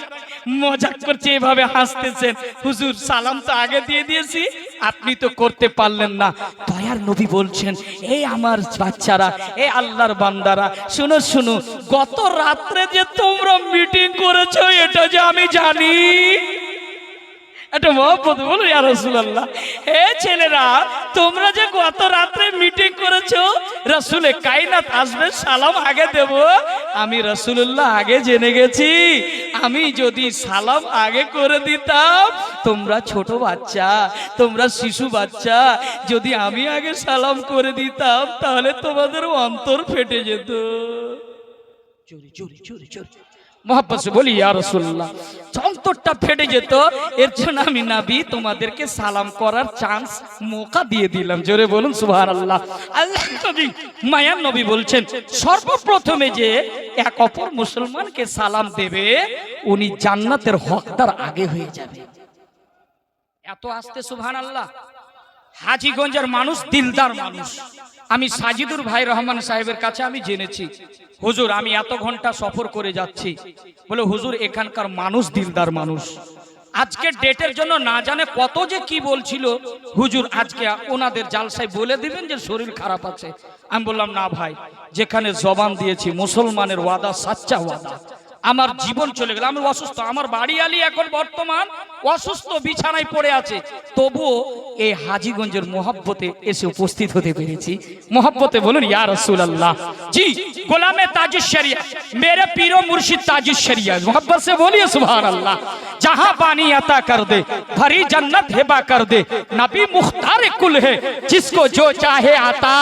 মজাক করছে, এভাবে হাসতেছেন, হুজুর সালাম তো আগে দিয়ে দিয়েছি, আপনি তো করতে পারলেন না। দয়ার নবী বলছেন, এই আমার বাচ্চারা, এই আল্লাহর বান্দারা, শুনো শুনো, গত রাত্রে যে তোমরা মিটিং করেছো এটা যে আমি জানি। এটা মহব্বত বলো ইয়া রাসূলুল্লাহ। হে ছেলেরা, তোমরা যে গত রাত্রে মিটিং করেছো রাসূলে কায়নাত আসবে, সালাম আগে দেব, আমি রাসূলুল্লাহ আগে জেনে গেছি। আমি যদি সালাম আগে করে দিতাম, তোমরা ছোট বাচ্চা, তোমরা শিশু বাচ্চা, যদি আমি আগে সালাম করে দিতাম তাহলে তোমাদের অন্তর ফেটে যেত। চুরি চুরি চুরি চুরি মোহাব্বত সে বলি ইয়া রাসূলুল্লাহ, অন্তরটা ফেটে যেত। এর জন্য আমি নবী তোমাদেরকে সালাম করার চান্স, মৌকা দিয়ে দিলাম। জোরে বলুন সুবহানাল্লাহ। আল্লাহ নবী, মায়ার নবী বলছেন, সর্বপ্রথমে যে এক অপর মুসলমানকে সালাম দেবে উনি জান্নাতের হকদার আগে হয়ে যাবে। এত আস্তে সুবহানাল্লাহ। হাজীগঞ্জের মানুষ দিলদার মানুষ। আমি সাজিদুর ভাই রহমান সাহেবের কাছে আমি জেনেছি, হুজুর আমি এত ঘন্টা সফর করে যাচ্ছি, বলে হুজুর এখানকার মানুষ দিলদার মানুষ, আজকে ডেটের জন্য না জানে কত যে কি বলছিল হুজুর, আজকে ওনাদের জালসায় বলে দিবেন যে শরীর খারাপ আছে। আমি বললাম না ভাই, যেখানে জবান দিয়েছি মুসলমানের ওয়াদা সাচ্চা ওয়াদা। আমার জীবন চলে গেল, আমি অসুস্থ, আমার বাড়ি আলী এখন বর্তমান অসুস্থ, বিছানায় পড়ে আছে, তবুও এই হাজীগঞ্জের মোহাব্বতে এসে উপস্থিত হতে পেরেছি। মোহাব্বতে বলুন ইয়া রাসূলুল্লাহ। জি, গোলামে তাজুশ শরিয়া, मेरे पीरो मुर्शिद ताजुश शरिया, मोहब्बत से बोलिए सुभान अल्लाह। जहां पानी अता कर दे, भरी जन्नत हिबा कर दे, नबी मुख्तार कुल है, जिसको जो चाहे आता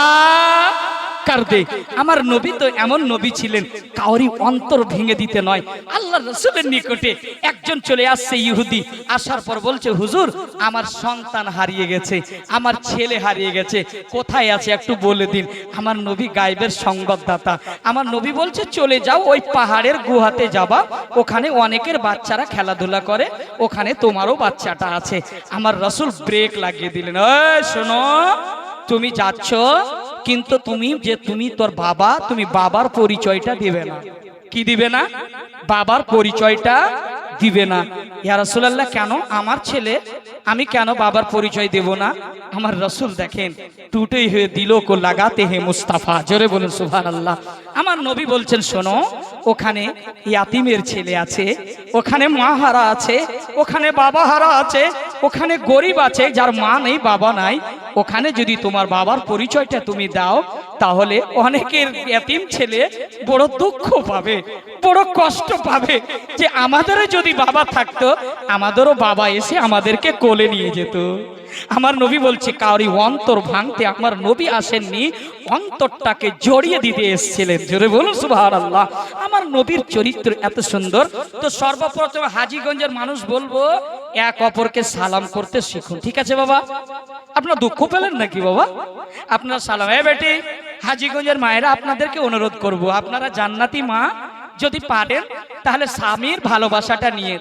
कर दे। আমার নবী তো এমন নবী ছিলেন, কাউরি অন্তর ভেঙে দিতে নয়। আল্লাহর রাসূলের নিকটে একজন চলে আসছে ইহুদি, আসার পর বলছে হুজুর আমার সন্তান হারিয়ে গেছে, আমার ছেলে হারিয়ে গেছে, কোথায় আছে একটু বলে দিন। আমার নবী গায়েবের সংবাদদাতা, আমার নবী বলছে চলে যাও ওই পাহাড়ের গুহাতে যাবা, ওখানে অনেকের বাচ্চারা খেলাধুলা করে, ওখানে তোমারও বাচ্চাটা আছে। আমার রাসূল ব্রেক লাগিয়ে দিলেন, এই শোনো তুমি যাচ্ছ, কিন্তু তুমি তোর বাবা, তুমি বাবার পরিচয়টা দিবে না। কি দিবে না? বাবার পরিচয়টা দিবে না। ইয়া রাসূলুল্লাহ, কেন? আমার ছেলে, আমি কেন বাবার পরিচয় দেব না? আমার রাসূল দেখেন টুটেই হয়ে দিল কো লাগাতে হে মুস্তাফা, জোরে বলুন সুবহানাল্লাহ। আমার নবী বলছেন শোনো, ওখানে ইয়াতিমের ছেলে আছে, ওখানে মা হারা আছে, ওখানে বাবা হারা আছে, ওখানে গরিব আছে যার মা নেই বাবা নাই। ওখানে যদি তোমার বাবার পরিচয়টা তুমি দাও, তাহলে অনেকের ইয়াতিম ছেলে বড় দুঃখ পাবে, বড় কষ্ট পাবে যে আমাদেরও যদি বাবা থাকতো, আমাদেরও বাবা এসে আমাদেরকে কোলে নিয়ে যেত। আমার নবী বলছে কাউরি অন্তর ভাঙতে আমার নবী আসেননি, অন্তরটাকে জড়িয়ে দিতে এসেছিলেন। জোরে বলুন সুবহানাল্লাহ। আমার নবীর চরিত্র এত সুন্দর। তো সর্বপ্রথম হাজীগঞ্জের মানুষ বলবো এক অপরকে সালাম করতে শিখুন। ঠিক আছে বাবা? আপনারা দুঃখ পেলেন নাকি বাবা? আপনারা সালাম। এ বেটি, হাজীগঞ্জের মায়েরা আপনাদেরকে অনুরোধ করব, আপনারা জান্নাতি মা যদি পারেন তাহলে স্বামীর ভালোবাসাটা নিয়ে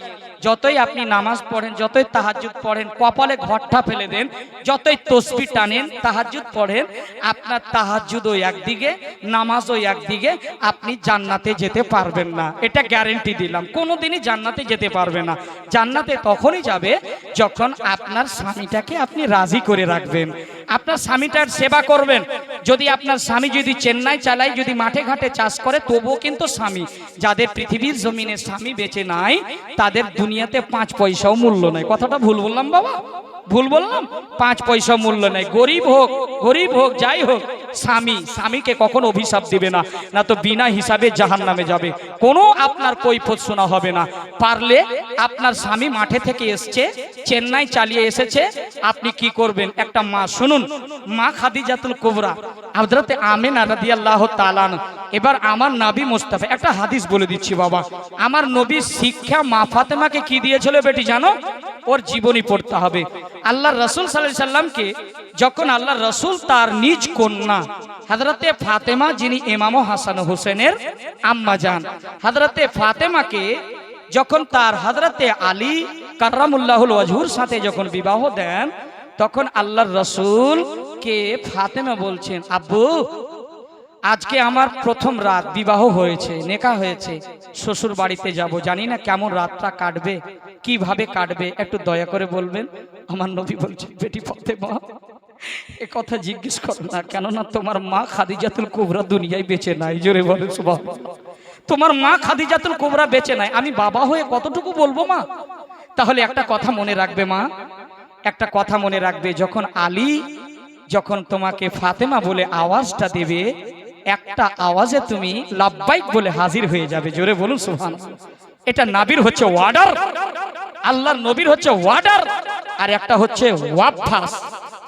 যতই আপনি নামাজ পড়েন, যতই তাহাজ্জুদ পড়েন, কপালে ঘরটা ফেলে দেন, যতই তসবিহ টানেন, তাহাজ্জুদ পড়েন, আপনার তাহাজ্জুদও একদিকে, নামাজও একদিকে, আপনি জান্নাতে যেতে পারবেন না। এটা গ্যারান্টি দিলাম, কোনোদিনই জান্নাতে যেতে পারবে না। জান্নাতে তখনই যাবে যখন আপনার স্বামীটাকে আপনি রাজি করে রাখবেন, আপনার স্বামীটার সেবা করবেন। যদি আপনার স্বামী যদি চেন্নাই চালায়, যদি মাঠে ঘাটে চাষ করে, তবুও কিন্তু স্বামী। যাদের পৃথিবীর জমিনে স্বামী বেঁচে নাই, তাদের দুনিয়াতে 5 পয়সাও মূল্য নাই। কথাটা ভুল বললাম বাবা? ভুল বললাম? 5 পয়সা মূল্য নাই। গরিব হোক যাই হোক, স্বামীকে কখনো অভিশাপ দিবে না, না তো বিনা হিসাবে জাহান্নামে যাবে। কোনো আপনার কৈফিয়ত শোনা হবে না। পারলে আপনার স্বামী মাঠে থেকে এসছে, চেন্নাই চালিয়ে এসেছে, আপনি কি করবেন? একটা মা, শুনুন, মা খাদিজাতুল কুবরা হযরতে আমিনা রাদিয়াল্লাহু তাআলা। এবার আমার নবী মুস্তাফা একটা হাদিস বলে দিচ্ছি বাবা। আমার নবীর শিক্ষা মা ফাতেমাকে কি দিয়েছিল বেটি জানো? ওর জীবনী পড়তে হবে। আল্লাহর রাসূল সাল্লাল্লাহু আলাইহি সাল্লামকে যখন আল্লাহর রাসূল তার নিজ কন্যা হযরতে ফাতেমা, যিনি ইমাম হাসান ও হোসেনের আম্মা জান, হযরতে ফাতেমাকে যখন তার হযরতে আলী কাররামুল্লাহুল ওয়াজহুর সাথে যখন বিবাহ দেন, তখন আল্লাহর রাসূল কে ফাতেমা বলছেন, আব্বু আজকে আমার প্রথম রাত, বিবাহ হয়েছে, নেকাহ হয়েছে, শ্বশুর বাড়িতে যাব, জানি না কেমন রাতটা কাটবে, কিভাবে কাটবে, একটু দয়া করে বলবেন। আমার নবী বলছেন, বেটি ফাতেমা এ কথা জিজ্ঞেস করো না, কেননা তোমার মা খাদিজাতুল কুবরা দুনিয়ায় বেঁচে নাই। জোরে বলেন সুবহানাল্লাহ। তোমার মা খাদিজাতুল কুবরা বেঁচে নাই, আমি বাবা হয়ে কতটুকু বলবো মা? তাহলে একটা কথা মনে রাখবে মা, একটা কথা মনে রাখবে, যখন আলী যখন তোমাকে ফাতেমা বলে আওয়াজটা দেবে, একটা আওয়াজে তুমি লাব্বাইক বলে হাজির হয়ে যাবে। জোরে বলুন সুবহানাল্লাহ। এটা নবীর হচ্ছে ওয়ার্ডার, আল্লাহর নবীর হচ্ছে ওয়ার্ডার, আর একটা হচ্ছে ওয়াফাস।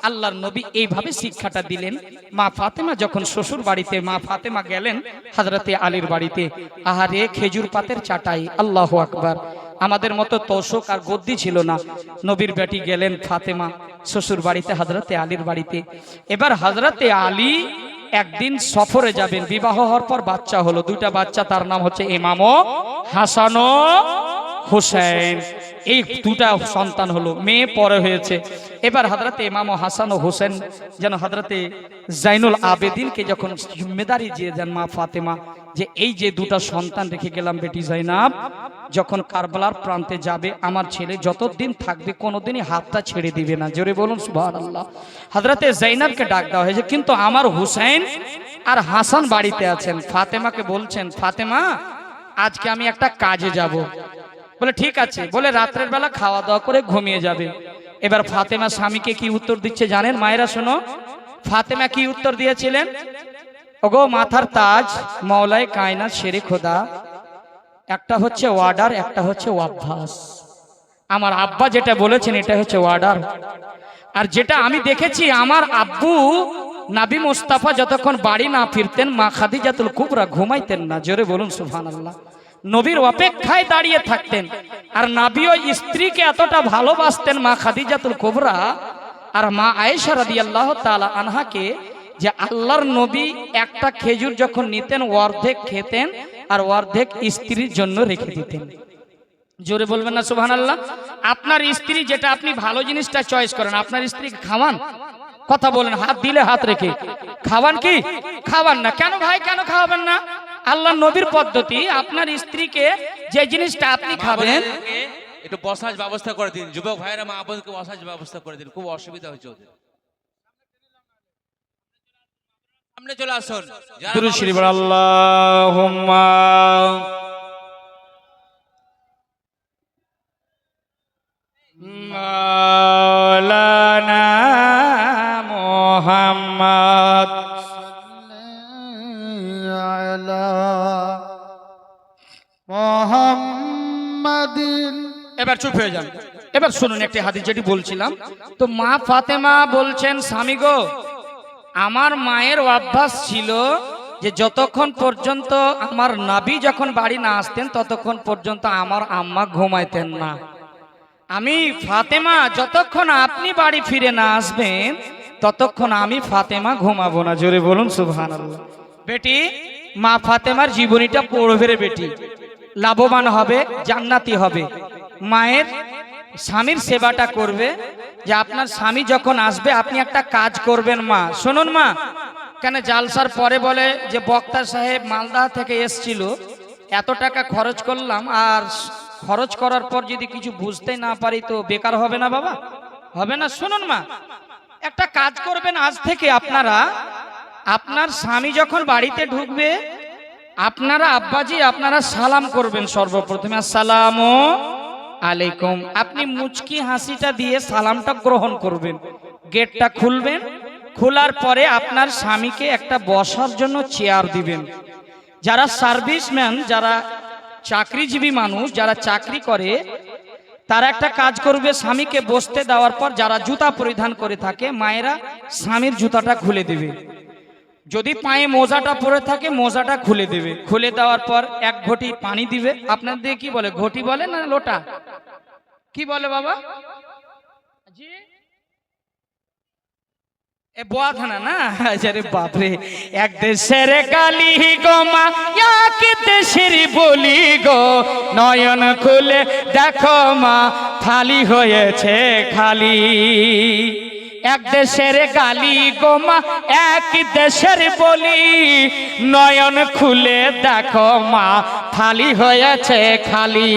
আল্লাহর নবী এইভাবে শিক্ষাটা দিলেন। মা ফাতেমা যখন শ্বশুর বাড়িতে, মা ফাতেমা গেলেন হযরতে আলীর বাড়িতে, আহারে খেজুর পাতের চাটাই, আল্লাহু আকবার। আমাদের মতো তোষক আর গদ্দি ছিল না। নবীর বেটি গেলেন ফাতেমা শ্বশুর বাড়িতে, হযরতে আলীর বাড়িতে। এবার হযরতে আলী একদিন সফরে যাবেন, বিবাহ হওয়ার পর বাচ্চা হলো, 2টা বাচ্চা, তার নাম হচ্ছে ইমাম হাসান ও হোসেন। এই 2টা সন্তান হলো, মেয়ে পরে হয়েছে। এবার হযরতে ইমাম হাসান ও হোসেন যেন হযরতে জাইনুল আবেদিনকে যখন জিম্মেদারি দিয়ে দেন মা ফাতেমা, যে এই যে দুটা সন্তান রেখে গেলাম বেটি জাইনাব, যখন কারবালার প্রান্তে যাবে আমার ছেলে যতদিন থাকবে কোনোদিনই হাতটা ছেড়ে দিবে না। জোরে বলুন সুবহানাল্লাহ। হযরতে জাইনাবকে ডাক দেওয়া হয়েছে, কিন্তু আমার হুসাইন আর হাসান বাড়িতে আছেন। ফাতেমাকে বলছেন, ফাতেমা আজকে আমি একটা কাজে যাব। বলে ঠিক আছে, বলে রাত্রের বেলা খাওয়া দাওয়া করে ঘুমিয়ে যাবে। এবার ফাতেমা স্বামীকে কি উত্তর দিচ্ছে জানেন? মায়েরা শোনো, ফাতেমা কি উত্তর দিয়েছিলেন? ওগো মাথার তাজ, মওলায়ে কায়নাত শেরে খোদা, একটা হচ্ছে ওয়ার্ডার, একটা হচ্ছে অভ্যাস। আমার আব্বা যেটা বলেছেন এটা হচ্ছে ওয়ার্ডার, আর যেটা আমি দেখেছি আমার আব্বু নবী মুস্তাফা যতক্ষণ বাড়ি না ফিরতেন মা খাদিজাতুল কুবরা ঘুমাইতেন না। জোরে বলুন সুবহানাল্লাহ। নবীর অপেক্ষায় দাঁড়িয়ে থাকতেন, আর নবীও স্ত্রীকে এতটা ভালোবাসতেন মা খাদিজাতুল কুবরা আর মা আয়েশা রাদিয়াল্লাহু তাআলা আনহাকে, যে আল্লাহর নবী একটা খেজুর যখন নিতেন অর্ধেক খেতেন আর অর্ধেক স্ত্রীর জন্য রেখে দিতেন। জোরে বলবেন না সুবহানাল্লাহ। আপনার স্ত্রী যেটা আপনি ভালো জিনিসটা চয়েস করেন, আপনার স্ত্রীকে খাওয়ান? কথা বলেন, হাত দিলে হাত রেখে খাওয়ান কি? খাওয়ান না। কেন ভাই, কেন খাওয়াবেন না? আল্লাহর নবীর পদ্ধতি, আপনার স্ত্রীকে যে জিনিসটা আপনি খাবেন, একটু বসার ব্যবস্থা করে দিন। যুবক ভাইরা মা বোনকে বসার ব্যবস্থা করে দিন, খুব অসুবিধা হচ্ছে ওদের। সামনে চলে আসুন। দুরূদ শরীফ আল্লাহুম্মা মাওলানা মুহাম্মদ আলা মুহাম্মাদিন। এবার চুপ হয়ে যান। এবার শুনুন একটি হাদিস যেটি বলছিলাম। তো মা ফাতেমা বলছেন, স্বামী গো, আমার মায়ের অভ্যাস ছিল যে যতক্ষণ পর্যন্ত আমার নবী যখন বাড়ি না আসতেন ততক্ষণ পর্যন্ত আমার আম্মা ঘুমাইতেন না। আমি ফাতেমা যতক্ষণ আপনি বাড়ি ফিরে না আসবেন ততক্ষণ আমি ফাতেমা ঘুমাবো না। জোরে বলুন সুবহানাল্লাহ। বেটি, মা ফাতেমার জীবনীটা পড়বে রে বেটি, লাভবান হবে, জান্নাতি হবে। মায়ের স্বামীর সেবাটা করবে, যে আপনার স্বামী যখন আসবে আপনি একটা কাজ করবেন। মা শুনুন, মা কেন জালসার পরে বলে যে বক্তা সাহেব মালদা থেকে এসছিল, এত টাকা খরচ করলাম, আর খরচ করার পর যদি কিছু বুঝতে না পারি তো বেকার হবে না বাবা? হবে না। শুনুন মা, একটা কাজ করবেন আজ থেকে আপনারা, আপনার স্বামী যখন বাড়িতে ঢুকবে আপনারা আব্বাজি আপনারা সালাম করবেন সর্বপ্রথমে, আসসালামু আলাইকুম। আপনি মুচকি হাসিটা দিয়ে সালামটা গ্রহণ করবেন, গেটটা খুলবেন, খোলার পরে আপনার স্বামীকে একটা বসার জন্য চেয়ার দিবেন। যারা সার্ভিসম্যান, যারা চাকরিজীবী মানুষ, যারা চাকরি করে, তারা একটা কাজ করবে, স্বামীকে বসতে দেওয়ার পর যারা জুতা পরিধান করে থাকে মায়েরা স্বামীর জুতাটা খুলে দেবে। যদি পায়ে মোজাটা পরে থাকে মোজাটা খুলে দেবে। খুলে দেওয়ার পর এক ঘটি পানি দিবে। আপনার দিকে কি বলে, ঘটি বলে না লোটা? কি বলে বাবা? জি এ বোয়াখানা না? আরে বাপরে, এক দেশের গালি গো মা, এক দেশের বলি গো, নয়ন খুলে দেখো মা থালি হয়েছে খালি। এক দেশের গালি গো মা, এক দেশের বলি, নয়ন খুলে দেখো মা থালি হয়েছে খালি।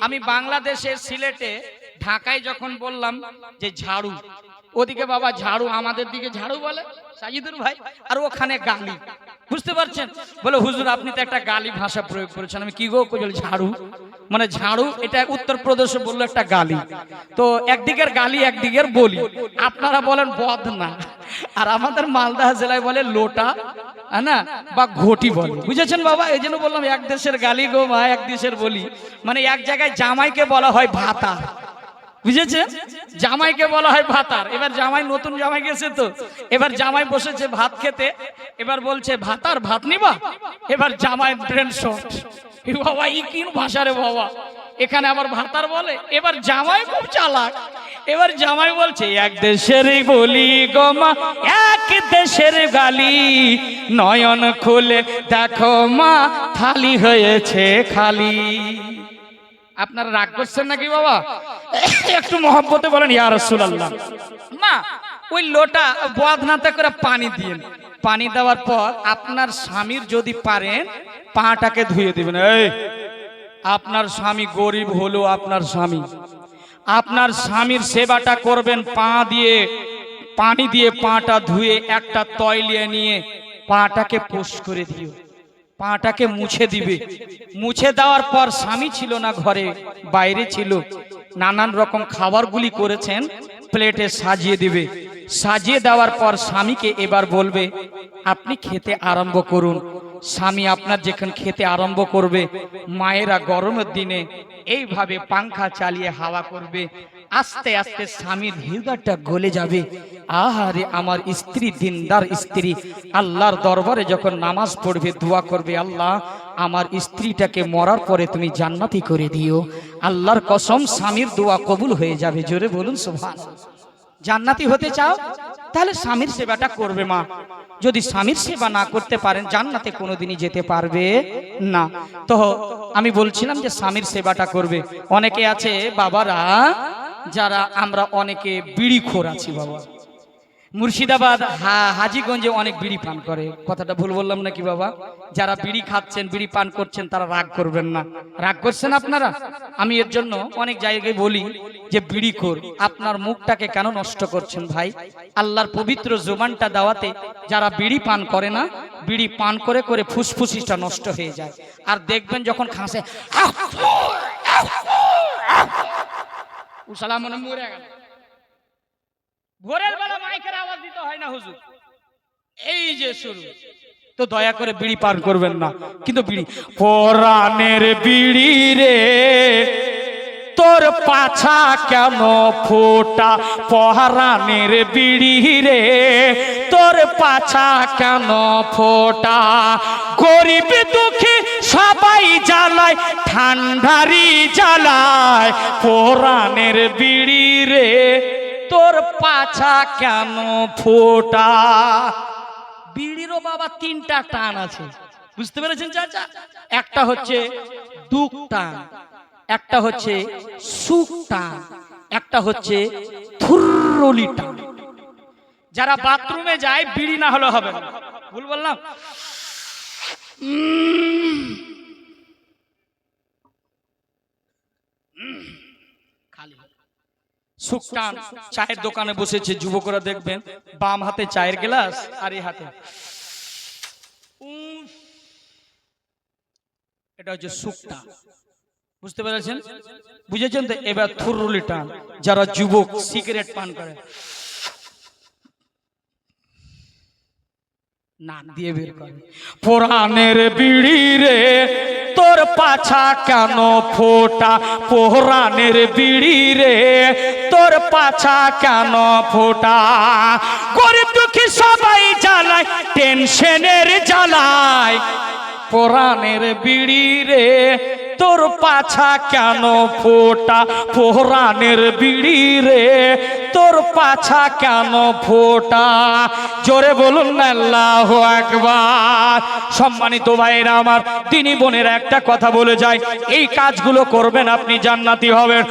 আমি বাংলাদেশের সিলেটে ঢাকায় যখন বললাম যে ঝাড়ু, ওদিকে বাবা ঝাড়ু, আমাদের দিকে ঝাড়ু বলে সাজিদুর ভাই, আর ওখানে গালি। বুঝতে পারছেন? বলে হুজুর আপনি তো একটা গালি ভাষা প্রয়োগ করেছেন। আমি কি গো? ঝাড়ু মানে ঝাড়ু, এটা উত্তরপ্রদেশে বললো একটা গালি। তো একদিকের গালি একদিকের বলি, আপনারা বলেন বদনা, আর আমাদের মালদা জেলায় বলে লোটা না বা ঘটি বলে। বুঝেছেন বাবা? এই জন্য বললাম এক দেশের গালি গো মা, এক দেশের বলি। মানে এক জায়গায় জামাইকে বলা হয় ভাতা, বুঝেছেন? জামাইকে বলা হয় ভাতার। এবার জামাই, নতুন জামাই গেছে তো, এবার জামাই বসেছে ভাত খেতে, এবার বলছে ভাতার ভাত নিবা। এবার জামাই ব্রেন শর্ট, বাবা ই কি ভাষা রে বাবা, এখানে আবার ভাতার বলে। এবার জামাই খুব চালাক, এবার জামাই বলছে এক দেশের বলি গো মা, এক দেশের গালি, নয়ন খুলে দেখো মা থালি হয়েছে খালি। আপনারা রাগ করছেন নাকি বাবা? একটু মহব্বতে বলেন ইয়া রাসূলুল্লাহ। মা ওই লোটা বদনাতে করে পানি দিয়েন, পানি দেওয়ার পর আপনার স্বামীর যদি পারেন পাটাকে ধুয়ে দিবেন। এই আপনার স্বামী গরিব হলো আপনার স্বামীর সেবাটা করবেন, পা দিয়ে পানি দিয়ে পাটা ধুয়ে একটা তৈলিয়ে নিয়ে পাটাকে পোষ করে দিও, পাটাকে মুছে দিবে। মুছে দেওয়ার পর স্বামী ছিল না ঘরে, বাইরে ছিল, নানান রকম খাবারগুলি করেছেন, প্লেটে সাজিয়ে দিবে। সাজিয়ে দেওয়ার পর স্বামীকে এবার বলবে আপনি খেতে আরম্ভ করুন। স্বামী আপনার যেখানে খেতে আরম্ভ করবে, মায়েরা গরমের দিনে এইভাবে পাংখা চালিয়ে হাওয়া করবে, আস্তে আস্তে স্বামীর হৃদয়টা গলে যাবে। আহারে আমার স্ত্রী, দিনদার স্ত্রী, আল্লাহর দরবারে যখন নামাজ পড়বে, দোয়া করবে, আল্লাহ আমার স্ত্রীটাকে মরার পরে তুমি জান্নাতি করে দিও। আল্লাহর কসম স্বামীর দোয়া কবুল হয়ে যাবে। জোরে বলুন সুবহানাল্লাহ। জান্নাতি হতে চাও তাহলে স্বামীর সেবাটা করবে মা। যদি স্বামীর সেবা না করতে পারেন জান্নাতে কোনোদিনই যেতে পারবে না। তো আমি বলছিলাম যে স্বামীর সেবাটা করবে। অনেকে আছে বাবারা, যারা আমরা অনেকে বিড়িখোর আছি বাবা। মুর্শিদাবাদ হাজীগঞ্জে অনেক বিড়ি পান করে, কথাটা ভুল বললাম নাকি বাবা? যারা বিড়ি খাচ্ছেন, বিড়ি পান করছেন, তারা রাগ করবেন না। রাগ করছেন আপনারা? আমি এর জন্য অনেক জায়গায় বলি যে বিড়িখোর, আপনার মুখটাকে কেন নষ্ট করছেন ভাই? আল্লাহর পবিত্র জুবানটা দাওয়াতে যারা বিড়ি পান করে না, বিড়ি পান করে করে ফুসফুসিটা নষ্ট হয়ে যায়। আর দেখবেন যখন খাসে মরে গেল, ভোরের বেলা মাইকের আওয়াজ দিতে হয় না হুজুর, এই যে শুরু। তো দয়া করে বিড়ি পান করবেন না। কিন্তু বিড়ি, পরাণের বিড়ি রে তোর পাছা কেন ফোটা, পরাণের বিড়ি রে তোর পাছা কেন ফোটা, গরিব দুঃখী সবাই জ্বালায়, ঠান্ডারি জ্বালায়, পরাণের বিড়ি রে তোর পাছা কেন ফোটা। বিড়িরও বাবা তিনটা টান আছে, বুঝতে পেরেছেন চাচা? একটা হচ্ছে দুঃখ টান, একটা হচ্ছে সুখ টান, একটা হচ্ছে থুরলি টান। যারা বাথরুমে যায় বিড়ি না হলে হবে না, ভুল বললাম? খালি সুকটান। চায়ের দোকানে বসেছে যুবকরা, দেখবেন বাম হাতে চায়ের গ্লাস আর এই হাতে, এটা হচ্ছে সুকটা। বুঝতে পেরেছেন? বুঝেছেন তো? এবার থুরুলি টান, যারা যুবক সিগারেট পান করে, নাক দিয়ে বের করে, পরাণের বিড়ি রে তোর পাছা কেন ফোটা, পরাণের বিড়ি রে তোর পাছা কেন ফোটা, গরিব দুঃখী সবাই জ্বালায়, টেনশনের জ্বালায়, পরাণের বিড়ি রে তোর পাছা কেন ফোটা, পরাণের বিড়ি রে তোর পাছা কেন ফোটা। জোরে বলুন না আল্লাহু আকবার। সম্মানিত ভাইরা আমার, দিনী বোনের একটা কথা বলে যায়, এই কাজগুলো করবেন আপনি জান্নাতি হবেন।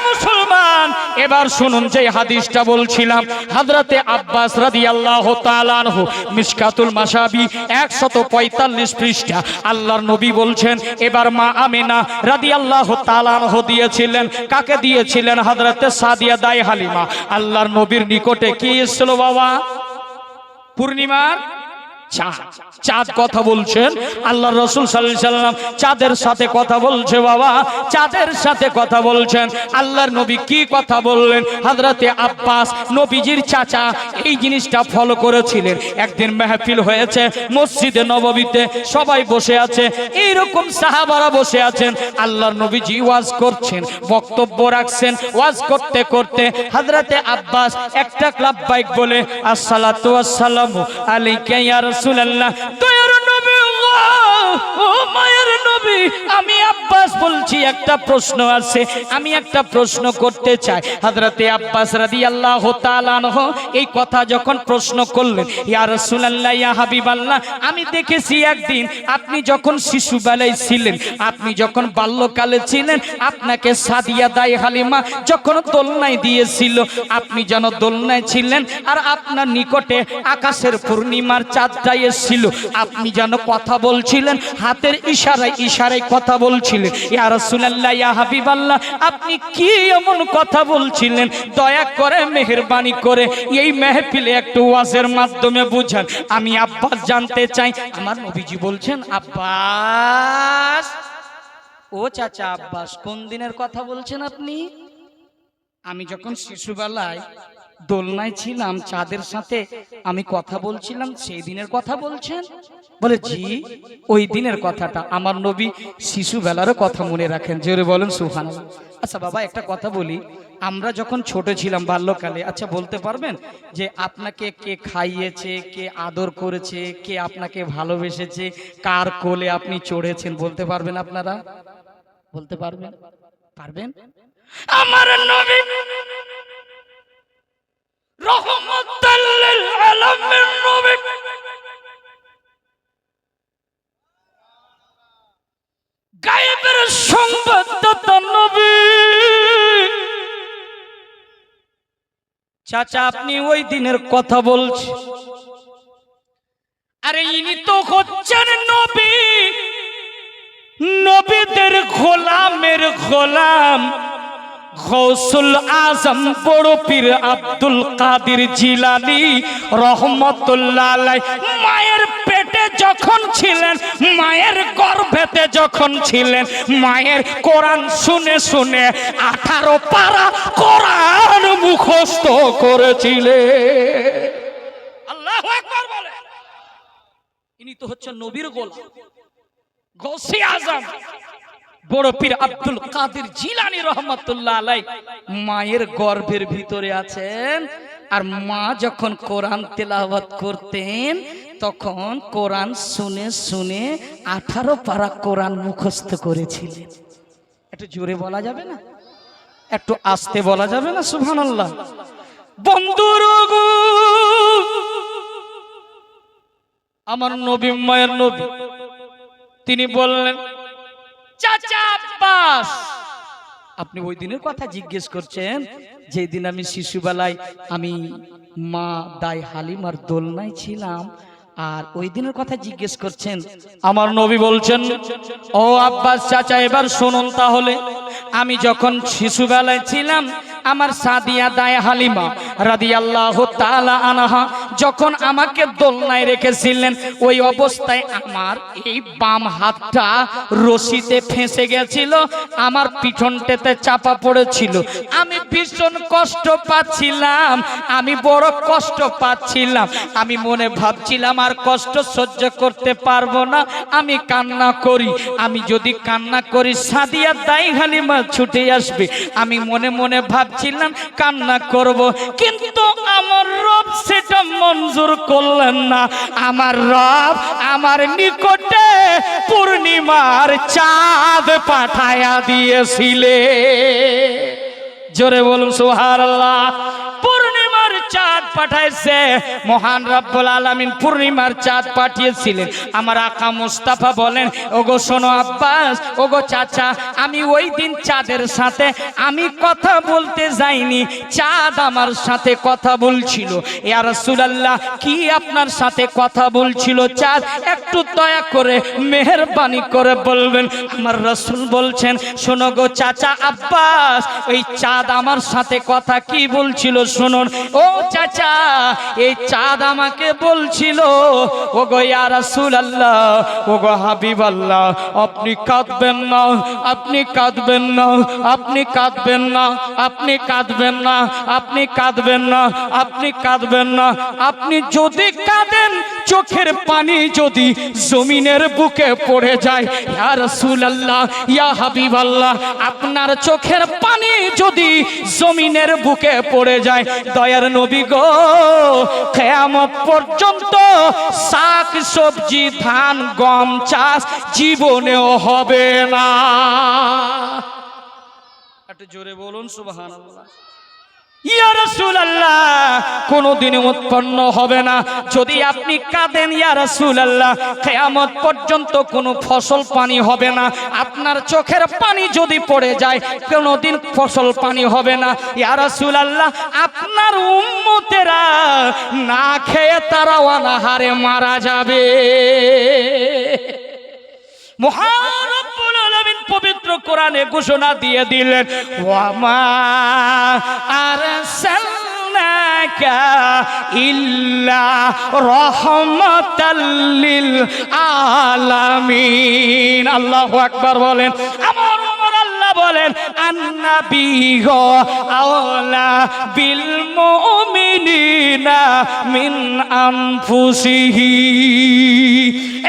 মুসলমান, এবার শুনুন যে হাদিসটা বলছিলাম, হযরতে আব্বাস রাদিয়াল্লাহু তাআলা আনহু, মিশকাতুল মাসাবি 145 পৃষ্ঠা। আল্লাহর নবী বলছেন, এবার মা আমিনা রাদিয়াল্লাহু তাআলা আনহু দিয়েছিলেন, কাকে দিয়েছিলেন? হযরতে সাদিয়া দাই হালিমা। আল্লাহর নবীর নিকটে কি এসেছিল বাবা? পূর্ণিমার চাঁদ কথা বলছেন। আল্লাহ রাসূল সাল্লাল্লাহু আলাইহি সাল্লাম চাঁদের সাথে কথা বলছে বাবা, চাঁদের সাথে কথা বলছেন। আল্লাহর নবী কি কথা বললেন? হযরতে আব্বাস নবীজির চাচা এই জিনিসটা ফলো করেছিলেন। একদিন মাহফিল হয়েছে মসজিদে নববীতে, সবাই বসে আছে, এইরকম সাহাবারা বসে আছেন। আল্লাহর নবীজি ওয়াজ করছেন, বক্তব্য রাখছেন। ওয়াজ করতে করতে হযরতে আব্বাস একটা লাব্বাইক বলে, আসসালাতু ওয়াসসালামু আলাইকা ইয়া রাসূলুল্লাহ, দয়ার নবী, ও মায়ের নবী, আমি আব্বাস আব্বাস বলছি একটা প্রশ্ন আছে, আমি একটা প্রশ্ন করতে চাই। হযরতে আব্বাস রাদিয়াল্লাহু তাআলা আনহু এই কথা যখন প্রশ্ন করলেন, ইয়া রাসূলুল্লাহ ইয়া হাবিবাল্লাহ, আমি দেখেছি একদিন আপনি যখন শিশুবেলায় ছিলেন, আপনি যখন বাল্যকালে ছিলেন, আপনাকে সাদিয়া দাই হালিমা যখন দোলনায় দিয়েছিল, আপনি যেন দোলনায় ছিলেন আর আপনার নিকটে আকাশের পূর্ণিমার চাঁদটা এসেছিল, আপনি যেন কথা বলছিলেন, হাতের ইশারায় ইশারায় কথা বলছিলেন। ইয়া রাসূলুল্লাহ ইয়া হাবিবাল্লাহ, আপনি কি এমন কথা বলছিলেন? দয়া করে মেহেরবানি করে এই মেহফিলে একটু ওয়াজের মাধ্যমে বুঝান। আমি আব্বাস জানতে চাই। আমার নবীজি বলছেন, আব্বাস, ও চাচা আব্বাস, কোন দিনের কথা বলছেন আপনি? আমি যখন শিশুবেলায় দোলনায় ছিলাম, চাঁদের সাথে আমি কথা বলছিলাম, সেই দিনের কথা বলছেন? বলে জি, ওই দিনের কথাটা। আমার নবী শিশুবেলারও কথা মনে রাখেন, জোরে বলেন সুবহানাল্লাহ। আচ্ছা বাবা, একটা কথা বলি, আমরা যখন ছোট ছিলাম বাল্যকালে, আচ্ছা বলতে পারবেন যে আপনাকে কে খাইয়েছে, কে আদর করেছে, কে আপনাকে ভালোবেসেছে, কার কোলে আপনি চড়েছেন? বলতে পারবেন আপনারা? বলতে পারবেন? পারবেন? আমার নবী রহমাতুল লিল আলামিন নবী, গায়েবের সংবাদদাতা নবী। চাচা আপনি ওই দিনের কথা বলছেন, আরে ইনি তো হচ্ছেন নবী, নবীদের গোলামের গোলাম, গৌসুল আজম বড় পীর আব্দুল কাদের জিলানী রহমাতুল্লাহ আলাইহি। মায়ের পেটে যখন ছিলেন, মায়ের গর্ভেতে যখন ছিলেন, মায়ের কোরআন শুনে শুনে 18 পারা কোরআন মুখস্থ করেছিলেন। আল্লাহু আকবার বলে। ইনি তো হচ্ছে নবীর গোলাম, গৌসে আজম বড় পীর আব্দুল কাদের জিলানী রহমাতুল্লাহ আলাইহি। মায়ের গর্ভের ভিতরে আছেন, আর মা যখন কোরআন তেলাওয়াত করতেন, তখন কোরআন শুনে শুনে 18 পারা কোরআন মুখস্থ করেছিলেন। একটু জোরে বলা যাবে না? একটু আস্তে বলা যাবে না? সুবহানাল্লাহ। বন্ধুরা গো, আমার নবী, মায়ের নবী, তিনি বললেন, চাচা আব্বাস, আপনি ওই দিনের কথা জিজ্ঞেস করছেন, যেই দিন আমি শিশুবেলায় আমি মা দাই হালিমার দোলনায় ছিলাম, আর ওই দিনের কথা জিজ্ঞেস করছেন। আমার নবী বলছেন, ও আব্বাস চাচা, এবার শুনুন তাহলে। আমি যখন শিশুবেলায় ছিলাম, আমার সাদিয়া দাই হালিমা রাদিয়াল্লাহু তাআলা আনহা যখন আমাকে দোলনায় রেখেছিলেন, ওই অবস্থায় আমার এই বাম হাতটা রশিতে ফেঁসে গেছিল, আমার পিছনটাতে চাপা পড়েছিল। আমি ভীষণ কষ্ট পাচ্ছিলাম, আমি বড় কষ্ট পাচ্ছিলাম। আমি মনে ভাবছিলাম আর কষ্ট সহ্য করতে পারবো না, আমি কান্না করি। আমি যদি কান্না করি, সাদিয়া দাই হালিমা ছুটে আসবে। আমি মনে মনে ভাবছিলাম কান্না করব, কিন্তু আমার রব সেটা মঞ্জুর করলেন না। আমার রব আমার নিকটে পূর্ণিমার চাঁদ পাঠায়া দিয়েছিলে। জোরে বলুন সুবহানাল্লাহ। পূর্ণিমার চাঁদ পাঠাইছে মহান রব্বুল আলামিন, পূর্ণিমার চাঁদ পাঠিয়েছিলেন। আমার আকা মুস্তাফা বলেন, ওগো শোনো আব্বাস, ওগো চাচা, আমি ওই দিন চাঁদের সাথে আমি কথা বলতে যাইনি, চাঁদ আমার সাথে কথা বলছিল। ইয়া রাসূলুল্লাহ, কি আপনার সাথে কথা বলছিল চাঁদ? একটু দয়া করে মেহেরবানি করে বলবেন। আমার রাসূল বলছেন, শোনো গো চাচা আব্বাস, ওই চাঁদ আমার সাথে কথা কি বলছিল শুনুন। ও চাচা, এই চাঁদ আমাকে বলছিল, ওগো ইয়া রাসূলুল্লাহ, ওগো হাবিবাল্লাহ, আপনি কাঁদবেন না, আপনি কাঁদবেন না, আপনি কাঁদবেন না, আপনি কাঁদবেন না, আপনি কাঁদবেন না, আপনি কাঁদবেন না। আপনি যদি কাঁদেন চোখের পানি যদি জমিনের বুকে পড়ে যায়, ইয়া রাসূলুল্লাহ, ইয়া হাবিবাল্লাহ, আপনার চোখের পানি যদি জমিনের বুকে পড়ে যায়, দয়ার নবী গো, কিয়ামত পর্যন্ত শাক সবজি ধান গম চাষ জীবনেও হবে না। একটু জোরে বলুন সুবহানাল্লাহ। ইয়া রাসূলুল্লাহ, কোনদিন উৎপন্ন হবে না। যদি আপনি কাঁদেন ইয়া রাসূলুল্লাহ, কিয়ামত পর্যন্ত কোনো ফসল পানি হবে না। আপনার চোখের পানি যদি পড়ে যায়, কোনদিন ফসল পানি হবে না। ইয়া রাসূলুল্লাহ, আপনার উম্মতেরা না খেয়ে তারা অনাহারে মারা যাবে। মহান রব্বুল আলামিন পবিত্র কোরআনে ঘোষণা দিয়ে দিলেন, ওয়ামা আরসালনাকা ইল্লা রাহমাতাল লিল আলামিন। আল্লাহু আকবার বলেন। আমার আল্লাহ বলেন, আন্নাবিয়্যু আওলা বিল মুমিনিনা মিন আনফুসিহি।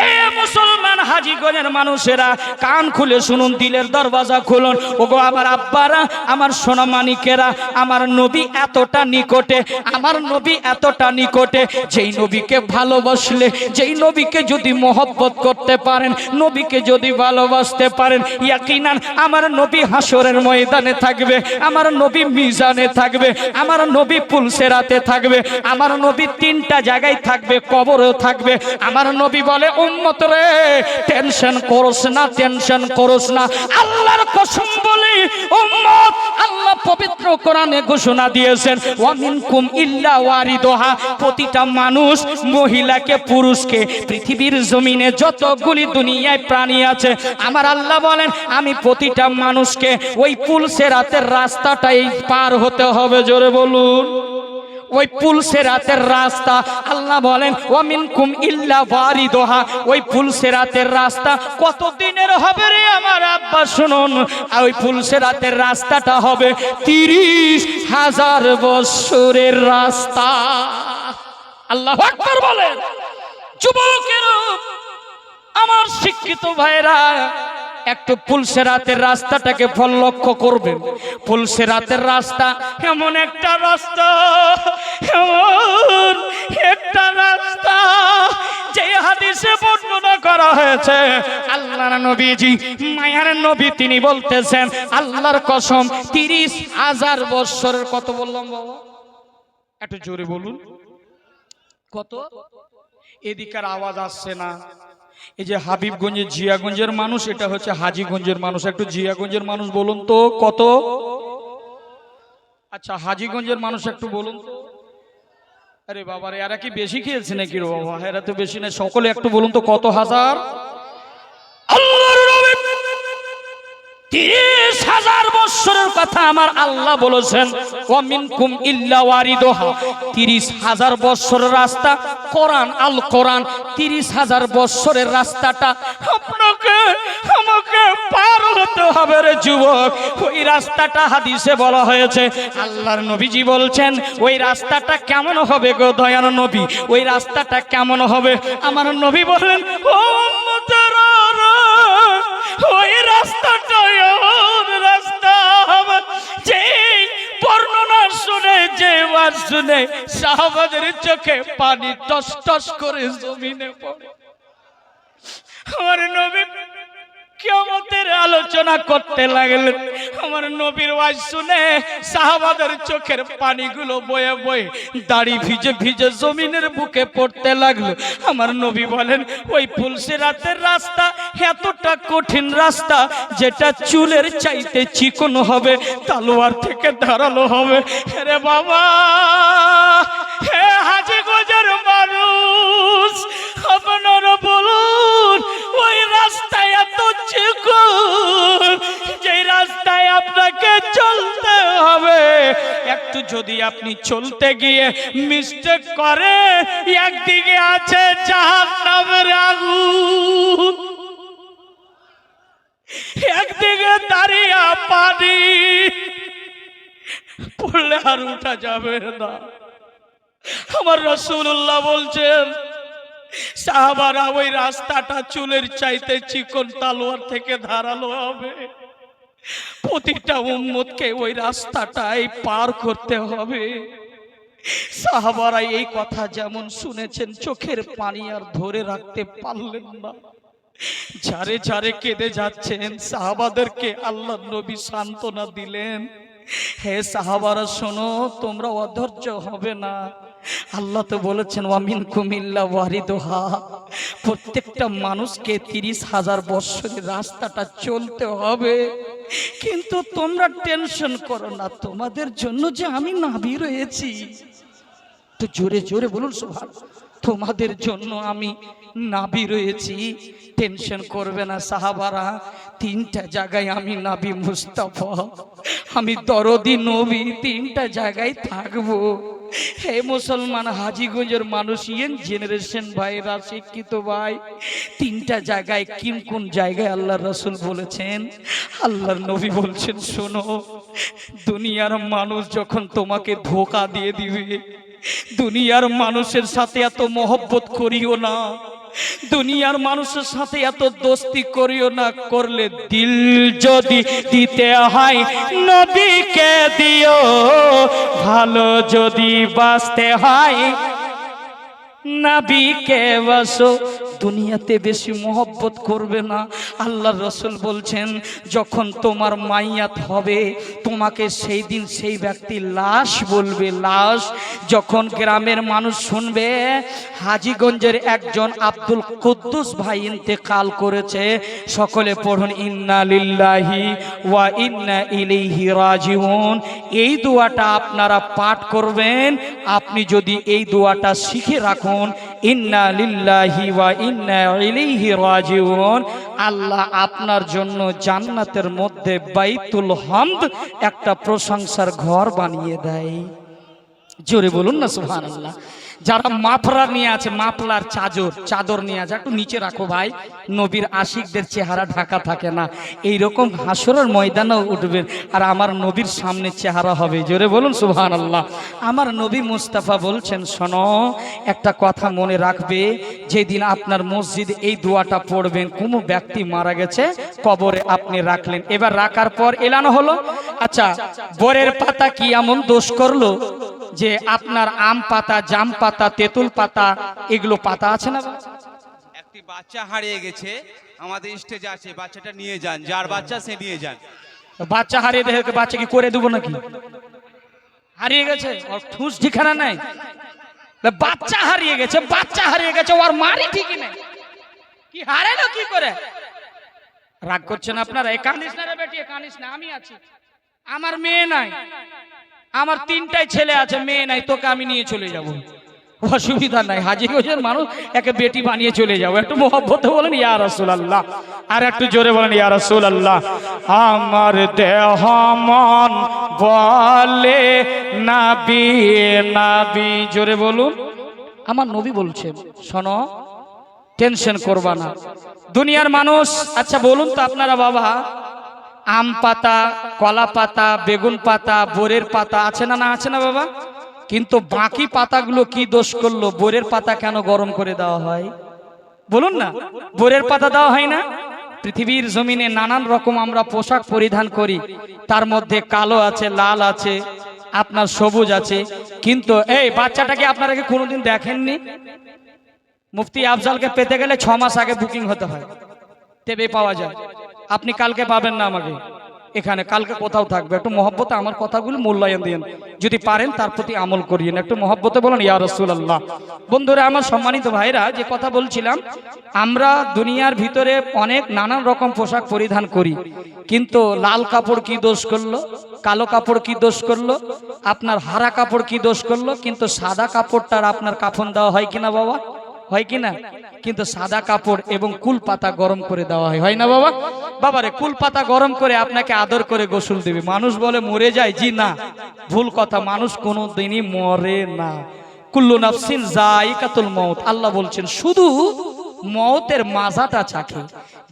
এ মুসলমান হাজীগণের মানুষেরা, কান খুলে শুনুন, দিলের দরওয়াজা খুলুন। ওগো আমার আব্বারা, আমার সোনা মানিকেরা, আমার নবী এতটা নিকটে, আমার নবী এতটা নিকটে, যেই নবীকে ভালোবাসলে, যেই নবীকে যদি মহব্বত করতে পারেন, নবীকে যদি ভালোবাসতে পারেন, ইয়াকিনান আমার নবী হাসরের ময়দানে থাকবে, আমার নবী মিজানে থাকবে, আমার নবী পুলসেরাতে থাকবে, আমার নবী তিনটা জায়গায় থাকবে, কবরেও থাকবে। আমার নবী বলে, উম্মত রে, টেনশন করোস না, টেনশন করোস না। আল্লাহর কসম বলি উম্মত, আল্লাহ পবিত্র কোরআনে ঘোষণা দিয়েছেন, ওয়া মিনকুম ইল্লা ওয়ারিদুহা। প্রতিটা মানুষ, মহিলাকে পুরুষকে, পৃথিবীর জমিনে যতগুলি দুনিয়ায় প্রাণী আছে, আমার আল্লাহ বলেন, আমি প্রতিটা মানুষকে ওই পুলসেরাতের রাস্তাটাই পার হতে হবে। জোরে বলুন, ওই পুলসেরাতের রাস্তা। আল্লাহ বলেন, ওয়া মিনকুম ইল্লা ওয়ারিদুহা। ওই পুলসেরাতের রাস্তা কত দিনের হবে রে আমার আব্বা? শুনুন, ওই পুলসেরাতের রাস্তাটা হবে 30,000 বছরের রাস্তা। আল্লাহু আকবার বলেন। যুবকেরা, আমার শিক্ষিত ভাইরা, একটু পুলসেরাতের রাস্তাটাকে ফল লক্ষ্য করবেন। পুলসেরাতের রাস্তা এমন একটা রাস্তা, এমন একটা রাস্তা, যে হাদিসে বর্ণনা করা হয়েছে, আল্লাহর নবীজি, মায়ার নবী, তিনি বলতেছেন, আল্লাহর কসম, 30,000 বছরের, কত বললাম বাবা? একটু জোরে বলুন, কত? এদিকার আওয়াজ আসছে না। এই যে হাবিবগঞ্জের জিয়াগঞ্জের মানুষ, এটা হচ্ছে হাজীগঞ্জের মানুষ। একটু জিয়াগঞ্জের মানুষ বলুন তো কত? আচ্ছা, হাজীগঞ্জের মানুষ একটু বলুন তো। আরে বাবারে, এরা কি বেশি খেয়েছে নাকি রে বাবা? এরা তো বেশি না, সকলে একটু বলুন তো কত হাজার? আল্লাহর নবী 30,000 বছরের কথা আমার আল্লাহ বলেছেন, ওয়া মিনকুম ইল্লা ওয়ারিদুহা। 30,000 বছরের রাস্তা, কোরআন, আল কোরআন। 30,000 বছরের রাস্তাটা আপনাকে আমাকে পার হতে হবে রে যুবক। ওই রাস্তাটা হাদিসে বলা হয়েছে, আল্লাহর নবীজি বলছেন, ওই রাস্তাটা কেমন হবে গো দয়ার নবী? ওই রাস্তাটা কেমন হবে? আমার নবী বলেন, ও উম্মতেরা, ওই রাস্তাটা এমন রাস্তা হবে, যে বর্ণনা শুনে, যে ওয়াজ শুনে, সাহাবাদের চোখে পানি টস টস করে জমিনে পড়ে। আমার নবী কিয়ামতের আলোচনা করতে লাগলেন। আমার নবীর ওয়াজ শুনে সাহাবাদের চোখের পানিগুলো বয়ে বয়ে, দাড়ি ভিজে ভিজে জমিনের বুকে পড়তে লাগলো। আমার নবী বলেন, ওই পুলসিরাতের রাস্তা এতটা কঠিন রাস্তা, যেটা চুলের চাইতে চিকন হবে, তালোয়ার থেকে ধারালো হবে। রে বাবা, হে হাজীগঞ্জের মানুষ, আপনারা বলুন, ওই রাস্তায় এত চিকন, যে রাস্তায় আপনাকে চলতে হবে, একটু যদি আপনি চলতে গিয়ে মিস্টেক করে, একদিকে আছে জাহান্নামের আগুন, একদিকে দাঁড়িয়ে পানি, পড়লে আর উঠা যাবে না। আমার রাসূলুল্লাহ বলছেন, সাহাবারা ওই রাস্তাটা চুলের চাইতে চিকন তালোয়ার থেকে ধারালো হবে। প্রতিটা উম্মতকে ওই রাস্তাটাই পার করতে হবে। সাহাবারা এই কথা যেমন শুনেছেন, চোখের পানি আর ধরে রাখতে পারলেন না। ঝাড়ে ঝাড়ে কেঁদে যাচ্ছেন। সাহাবাদেরকে আল্লাহ নবী সান্ত্বনা দিলেন, হে সাহাবারা শোনো, তোমরা অধৈর্য হবে না। আল্লাহ তো বলেছেন ওয়ামিনকুম ইল্লা ওয়ারিদুহা, প্রত্যেকটা মানুষকে 30,000 বছরের রাস্তাটা চলতে হবে। কিন্তু তোমরা টেনশন করো না, তোমাদের জন্য যে আমি নাবি রয়েছি। তো জোরে জোরে বলুন সুবহানাল্লাহ। তোমাদের জন্য আমি নাবি রয়েছি, টেনশন করবে না। সাহাবারা, 3টা জায়গায় আমি নাবি মুস্তাফা, আমি দরদি নবী 3টা জায়গায় থাকবো। হে মুসলমান হাজীগঞ্জের মানুষ, ইয়ং জেনারেশন ভাইরা, শিক্ষিত ভাই, 3টা জায়গায় কোন জায়গায় আল্লাহ রাসূল বলেছেন? আল্লাহর নবী বলছেন শোনো, দুনিয়ার মানুষ যখন তোমাকে ধোঁকা দিয়ে দিবে, দুনিয়ার মানুষের সাথে এত মহব্বত করিও না, দুনিয়ার মানুষের সাথে এত দোস্তি করিও না। করলে দিল যদি দিতে হয় নবীকে দিও, ভালো যদি বাঁচতে হয় নবীকে বাসো। দুনিয়াতে বেশি মহব্বত করবে না। আল্লাহর রাসূল বলছেন যখন তোমার মাইয়াত হবে, তোমাকে সেই দিন সেই ব্যক্তি লাশ বলবে, লাশ। যখন গ্রামের মানুষ শুনবে হাজীগঞ্জের একজন আব্দুল কুদ্দুস ভাই ইন্তেকাল করেছে, সকলে পড়ুন ইন্না লিল্লাহি ওয়া ইন্না ইলাইহি রাজিউন। এই দোয়াটা আপনারা পাঠ করবেন। আপনি যদি এই দোয়াটা শিখে রাখুন, ইন্না লিল্লাহি ওয়া ইন্না ইলাইহি রাজিউন, আল্লাহ আপনার জন্য জান্নাতের মধ্যে বাইতুল হামদ, একটা প্রশংসার ঘর বানিয়ে দেয়। জোরে বলুন না সুবহানাল্লাহ। যারা মাফলার নিয়ে আছে, মাফলার চাদর নিয়ে আছে, একটু নিচে রাখো ভাই, নবীর আশিকদের চেহারা ঢাকা থাকে না। এইরকম হাসরের ময়দানেও উঠবেন আর আমার নবীর সামনে চেহারা হবে। জোরে বলুন সুবহানাল্লাহ। আমার নবী মুস্তাফা বলছেন শোনো, একটা কথা মনে রাখবে, যেদিন আপনার মসজিদে এই দোয়াটা পড়বেন, কোনো ব্যক্তি মারা গেছে, কবরে আপনি রাখলেন, এবার রাখার পর এলানো হলো, আচ্ছা বরের পাতা কি এমন দোষ করলো যে আপনার আম পাতা, জাম পাতা, তেঁতুল পাতা, এগুলো পাতা আছে না? একটি বাচ্চা হারিয়ে গেছে, আমাদের স্টেজ আছে, বাচ্চাটা নিয়ে যান, যার বাচ্চা সে নিয়ে যান। বাচ্চা হারিয়ে দেখে বাচ্চা কি করে দেবো নাকি? হারিয়ে গেছে ওর ঠুস ঠিকানা নাই। বাচ্চা হারিয়ে গেছে, বাচ্চা হারিয়ে গেছে, ওর মারি ঠিকই নেই, কি হারালো কি করে? রাগ করছেন আপনারা? এই কানিস না রে বেটি, কানিস না, আমি আছি, আমার মেয়ে নাই, আমার 3টাই ছেলে আছে, মেয়ে নাই, তোকে আমি নিয়ে চলে যাব, অসুবিধা নাই। হাজীগঞ্জের মানুষ একে বেটি বানিয়ে চলে যাবো। একটু মহব্বতে বলেন ইয়া রাসূলুল্লাহ, আর একটু জোরে বলেন ইয়া রাসূলুল্লাহ। আমার দেহ মন বলে নবী নবী, জোরে বলুন। আমার নবী বলছেন শোনো, টেনশন করবা না। দুনিয়ার মানুষ, আচ্ছা বলুন তো আপনারা বাবা, আম পাতা, কলা পাতা, বেগুন পাতা, বোরের পাতা আছে না? না আছে না বাবা? কিন্তু বাকি পাতাগুলো কি দোষ করলো? বোরের পাতা কেন গরম করে দেওয়া হয় বলুন না? বোরের পাতা দেওয়া হয় না? পৃথিবীর জমিনে নানান রকম আমরা পোশাক পরিধান করি, তার মধ্যে কালো আছে, লাল আছে, আপনার সবুজ আছে, কিন্তু এই বাচ্চাটাকে আপনারা কি কোনোদিন দেখেননি? মুফতি আফজালকে পেতে গেলে 6 মাস আগে বুকিং হতে হয়, তবে পাওয়া যায়। আপনি কালকে পাবেন না আমাকে এখানে, কালকে কোথাও থাকবে। একটু মহব্বতে আমার কথাগুলো মূল্যায়ন দিন, যদি পারেন তার প্রতি আমল করিয়েন। একটু মহব্বতে বলেন ইয়া রাসূলুল্লাহ। বন্ধুরা আমার, সম্মানিত ভাইরা, যে কথা বলছিলাম, আমরা দুনিয়ার ভিতরে অনেক নানান রকম পোশাক পরিধান করি, কিন্তু লাল কাপড় কি দোষ করলো? কালো কাপড় কি দোষ করলো? আপনার হারা কাপড় কি দোষ করলো? কিন্তু সাদা কাপড়টার আপনার কাফন দেওয়া হয় কিনা বাবা? হয় কিনা? কিন্তু সাদা কাপড় এবং কুল পাতা গরম করে দেওয়া হয়, হয় না বাবা? বাবারে, কুল পাতা গরম করে আপনাকে আদর করে গোসল দেবে। মানুষ বলে মরে যায়, জি না, ভুল কথা, মানুষ কোনোদিনই মরে না। কুল্লু নাফসিন যায়িকাতুল মউত, আল্লাহ বলছেন শুধু মওতের মাজাটা চাখে।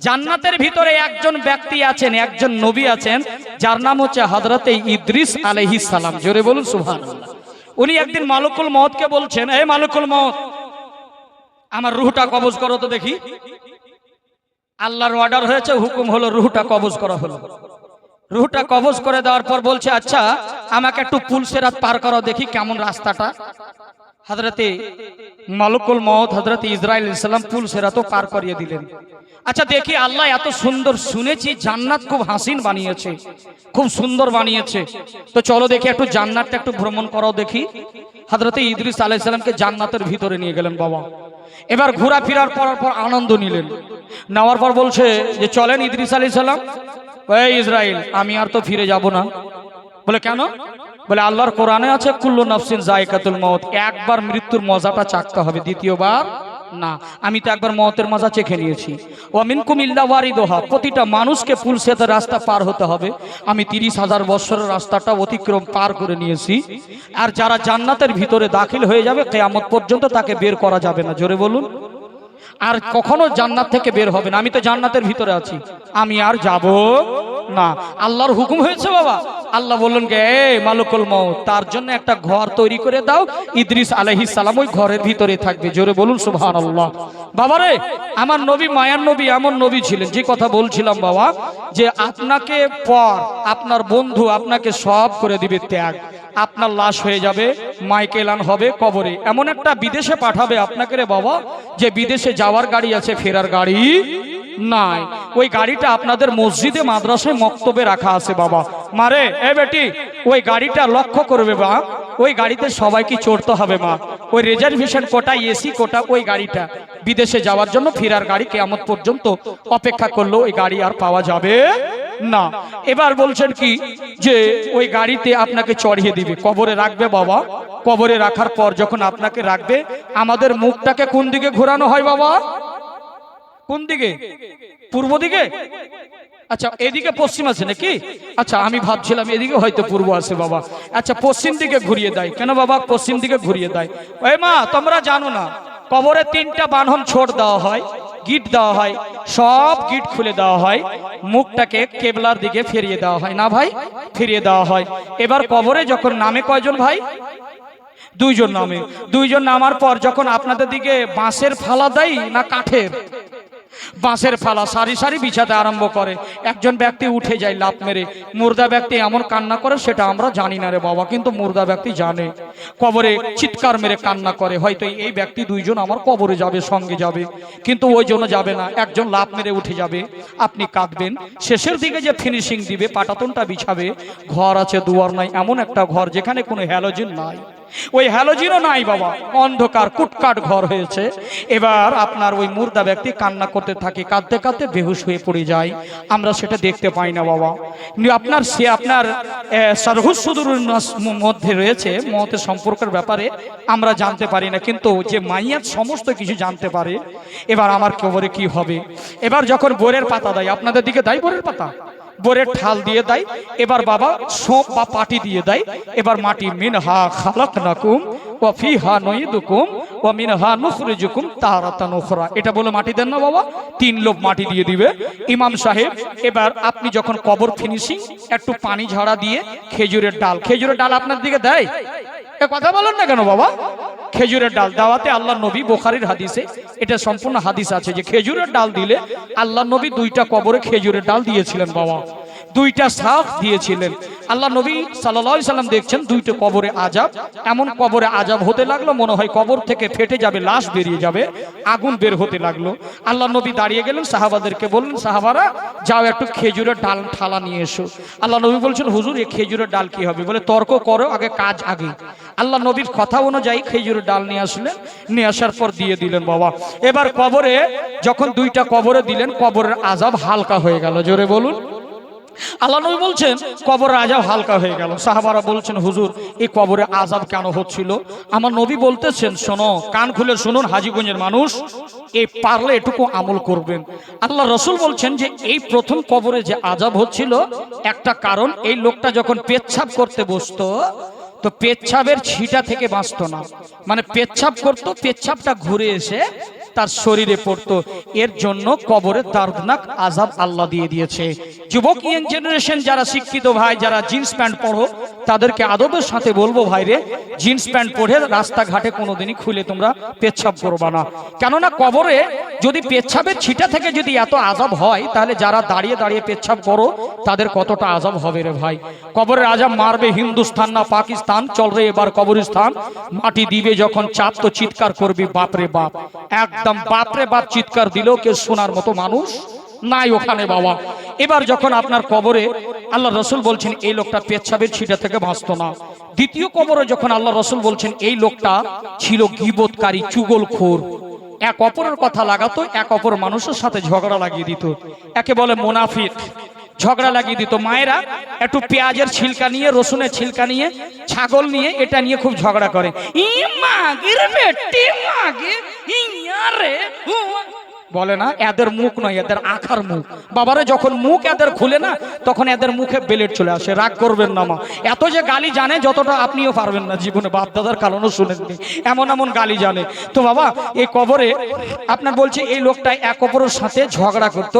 জান্নাতের ভিতরে একজন ব্যক্তি আছেন, একজন নবী আছেন, যার নাম হচ্ছে হযরতে ইদ্রিস আলাইহিস সালাম। জোরে বলুন সুবহানাল্লাহ। উনি একদিন মালিকুল মউতকে বলছেন, হে মালিকুল মউত, আমার রুহটা কবজ করো তো দেখি। আল্লাহর অর্ডার হয়েছে, হুকুম হলো, রুহটা কবজ করা হলো। রুহটা কবজ করে দেওয়ার পর বলছে, আচ্ছা আমাকে একটু পুলসেরাত পার করাও দেখি কেমন রাস্তাটা। হযরতে মালাকুল মউত হযরত ইসরাইল আলাইহিস সালাম পুলসেরাতও পার করিয়ে দিলেন। আচ্ছা দেখি, আল্লাহ এত সুন্দর, শুনেছি জান্নাত খুব হাসিন বানিয়েছে, খুব সুন্দর বানিয়েছে, তো চলো দেখি একটু জান্নাতটা একটু ভ্রমণ করাও দেখি। হযরতে ইদ্রিস আলাইহিস সালামকে জান্নাতের ভিতরে নিয়ে গেলেন বাবা। এবার ঘোরাফেরার পর আনন্দ নিলেন। নেওয়ার পর বলছে যে চলেন ইদ্রিস আলাইহিস সালাম। এই ইসরাইল, আমি আর তো ফিরে যাব না। বলে কেন? বলে আল্লাহর কোরআনে আছে কুল্লু নাফসিন যায়কাতুল মউত, একবার মৃত্যুর মজাটা চাখতে হবে, দ্বিতীয়বার না। আমি তো একবার মওতের মজা চেখে নিয়েছি। ওয়া মিনকুম ইল্লা ওয়ারিদুহা, প্রতিটা মানুষকে পুলসেরাতের রাস্তা পার হতে হবে। আমি 30,000 বছরের রাস্তাটা অতিক্রম পার করে নিয়েছি। আর যারা জান্নাতের ভিতরে দাখিল হয়ে যাবে কিয়ামত পর্যন্ত তাকে বের করা যাবে না। জোরে বলুন। আর কখনো জান্নাত থেকে বের হবে না। আমি তো জান্নাতের ভিতরে আছি, আমি আর যাব না। আল্লাহর হুকুম হয়েছে বাবা। আল্লাহ বললেন কে মালাকুল মউত, তার জন্য একটা ঘর তৈরি করে দাও। ইদ্রিস আলাইহিস সালাম ওই ঘরের ভিতরে থাকবে। জোরে বলুন সুবহানাল্লাহ। বাবারে, আমার নবী মায়ার নবী এমন নবী ছিলেন, যে কথা বলছিলাম বাবা, যে আপনাকে পর আপনার বন্ধু আপনাকে সব করে দিবে ত্যাগ। আপনার লাশ হয়ে যাবে, মাইকেলান হবে কবরে, এমন একটা বিদেশে পাঠাবে আপনাকে রে বাবা, যে বিদেশে যাওয়ার গাড়ি আছে, ফেরার গাড়ি নাই। ওই গাড়িটা আপনাদের মসজিদে মাদ্রাসায় মক্তবে রাখা আছে বাবা। মারে এ বেটি, ওই গাড়িটা লক্ষ্য করবে বা, ওই গাড়িতে সবাইকে চড়তে হবে মা। ওই রিজার্ভেশন কোটা, এসি কোটা, ওই গাড়িটা বিদেশে যাওয়ার জন্য ফেরার গাড়ি কিয়ামত পর্যন্ত অপেক্ষা করলেও ওই গাড়ি আর পাওয়া যাবে না। এবার বলছেন কি, যে ওই গাড়িতে আপনাকে চড়িয়ে দিবে, কবরে রাখবে বাবা। কবরে রাখার পর যখন আপনাকে রাখবে, আমাদের মুখটাকে কোন দিকে ঘোরানো হয় বাবা? কোন দিকে? পূর্ব দিকে? আচ্ছা এদিকে পশ্চিম আছে নাকি? আচ্ছা আমি ভাবছিলাম এদিকে হয়তো পূর্ব আছে বাবা। আচ্ছা পশ্চিম দিকে ঘুরিয়ে দেয় কেন বাবা? পশ্চিম দিকে ঘুরিয়ে দেয়, ওই মা তোমরা জানো না, কবরে 3টা বাঁধন ছোট দেওয়া হয়, গিট দেওয়া হয়, সব গিট খুলে দেওয়া হয়, মুখটাকে কেবলার দিকে ফিরিয়ে দেওয়া হয় না ভাই? ফিরিয়ে দেওয়া হয়। এবার কবরে যখন নামে কয়জন ভাই? 2 জন নামে। 2 জন নামার পর যখন আপনাদের দিকে বাঁশের ফালা দেয় না কাঠের? বাঁশের ফালা সারি সারি বিছাতে আরম্ভ করে। একজন ব্যক্তি উঠে যায় লাফ মেরে, মুর্দা ব্যক্তি এমন কান্না করে সেটা আমরা জানি না রে বাবা, কিন্তু মুর্দা ব্যক্তি জানে। কবরে চিৎকার মেরে কান্না করে, হয়তো এই ব্যক্তি 2 জন আমার কবরে যাবে, সঙ্গে যাবে, কিন্তু ওই জন্য যাবে না, একজন লাফ মেরে উঠে যাবে। আপনি কাঁদবেন। শেষের দিকে যে ফিনিশিং দিবে, পাটাতনটা বিছাবে, ঘর আছে দুয়ার নাই, এমন একটা ঘর যেখানে কোনো হ্যালোজেন নাই, ওই হ্যালোজিনও নাই বাবা, অন্ধকার কুটকাট ঘর হয়েছে। এবার আপনার ওই মুর্দা ব্যক্তি কান্না করতে থাকে, কাঁদতে কাঁদতে বেহুশ হয়ে পড়ে যায়। আমরা সেটা দেখতে পাই না বাবা। আপনার সে আপনার সরহুস সুদূরের মধ্যে রয়েছে, মওতের সম্পর্কের ব্যাপারে আমরা জানতে পারি না, কিন্তু যে মাইয়াত সমস্ত কিছু জানতে পারে। এবার আমার কবরে কি হবে? এবার যখন বোরের পাতা দেয়, আপনাদের দিকে দেয় বোরের পাতা, বোরের ঠাল দিয়ে দেয়। এবার বাবা সোপ বা পাটি দিয়ে দেয়। এবার মাটি, মিনহা খালাকনাকুম ওয়া ফিহা নুইদুকুম ওয়া মিনহা নুখরিজুকুম তারাতান উখরা, এটা বলে মাটি দেন না বাবা। 3 লোক মাটি দিয়ে দিবে ইমাম সাহেব। এবার আপনি যখন কবর ফিনিশিং, একটু পানি ঝাড়া দিয়ে খেজুরের ডাল, খেজুরের ডাল আপনার দিকে দেয়? এ কথা বলেন না কেন বাবা? খেজুরের ডাল দাওয়াতে আল্লাহ নবী, বুখারীর হাদিসে এটা সম্পূর্ণ হাদিস আছে, যে খেজুরের ডাল দিলে আল্লাহ নবী 2টা কবরে খেজুরের ডাল দিয়েছিলেন বাবা, 2টা শাখ দিয়েছিলেন। আল্লাহ নবী সাল্লাল্লাহু আলাইহি সাল্লাম দেখছেন 2টা কবরে আযাব, এমন কবরে আযাব হতে লাগলো, মনে হয় কবর থেকে ফেটে যাবে, লাশ বেরিয়ে যাবে, আগুন বের হতে লাগলো। আল্লাহ নবী দাঁড়িয়ে গেলেন, সাহাবাদেরকে বললেন, সাহাবারা যাও একটু খেজুরের ডাল ঠালা নিয়ে এসো। আল্লাহ নবী বলছেন, হুজুর এই খেজুরের ডাল কি হবে? বলে তর্ক করো, আগে কাজ আগে। আল্লাহ নবীর কথা অনুযায়ী খেজুরের ডাল নিয়ে আসলেন, নিয়ে আসার পর দিয়ে দিলেন বাবা। এবার কবরে যখন 2টা কবরে দিলেন, কবরের আযাব হালকা হয়ে গেল। জোরে বলুন। আল্লাহ নবী বলছেন কবরের আযাব হালকা হয়ে গেল। সাহাবারা বলছেন, হুজুর এই কবরে আযাব কেন হচ্ছিল? আমার নবী বলতেছেন, শোনো, কান খুলে শুনুন হাজীগঞ্জের মানুষ, এই পারলে এটুকু আমল করবেন। আল্লাহ রাসূল বলছেন যে এই প্রথম কবরে যে আযাব হচ্ছিল, একটা কারণ, এই লোকটা যখন পেচ্ছাব করতে বসতো, তো পেচ্ছাবের ছিটা থেকে বাঁচতো না, মানে পেচ্ছাব করতো, পেচ্ছাবটা ঘুরে এসে তার শরীরে পড়তো। এর জন্য কবরে দর্দনাক আযাব আল্লাহ দিয়ে দিয়েছে। যুবক ইয়াং জেনারেশন যারা শিক্ষিত ভাই, যারা জিন্স প্যান্ট পরো, তাদেরকে আদবের সাথে বলবো, ভাইরে জিন্স প্যান্ট পরে রাস্তাঘাটে কোনোদিনই খুলে তোমরা পেচ্ছাপ করবা না। কেননা কবরে যদি পেচ্ছাপের ছিটা থেকে যদি এত আযাব হয়, তাহলে যারা দাঁড়িয়ে দাঁড়িয়ে পেচ্ছাপ করো তাদের কতটা আযাব হবে রে ভাই। কবরের আযাব মারবে হিন্দুস্তান না পাকিস্তান, চল রে এবার কবরস্থান। মাটি দিবে যখন চাপ তো চিৎকার করবি বাপরে বাপ, একদম বাপরে বাপ চিৎকার দিলেও কেউ শোনার মতো মানুষ নাই ওখানে বাবা। এবার যখন আপনার কবরে আল্লাহ রসুল বলছেন এই লোকটা পেচ্ছাবের ছিটা থেকে বাঁচতো না। দ্বিতীয় কবরে যখন আল্লাহ রসুল বলছেন এই লোকটা ছিল গীবতকারী, চুগলখোর, এক অপরের কথা লাগাতো, এক অপর মানুষের সাথে ঝগড়া লাগিয়ে দিত, একে বলে মুনাফিক। ঝগড়া লাগিয়ে দিত। মায়েরা একটু পেঁয়াজের ছিলকা নিয়ে, রসুনের ছিলকা নিয়ে, ছাগল নিয়ে, এটা নিয়ে খুব ঝগড়া করে। বলে না এদের মুখ নয়, এদের আখার মুখ। বাবারে যখন মুখ এদের খুলে না, তখন এদের মুখে বেলেট চলে আসে। রাগ করবেন না মা, এত যে গালি জানে যতটা আপনিও পারবেন না জীবনে, বাপ দাদার কারণও শুনেননি, এমন এমন গালি জানে। তো বাবা এই কবরে আপনার বলছে এই লোকটা এক অপরের সাথে ঝগড়া করতো,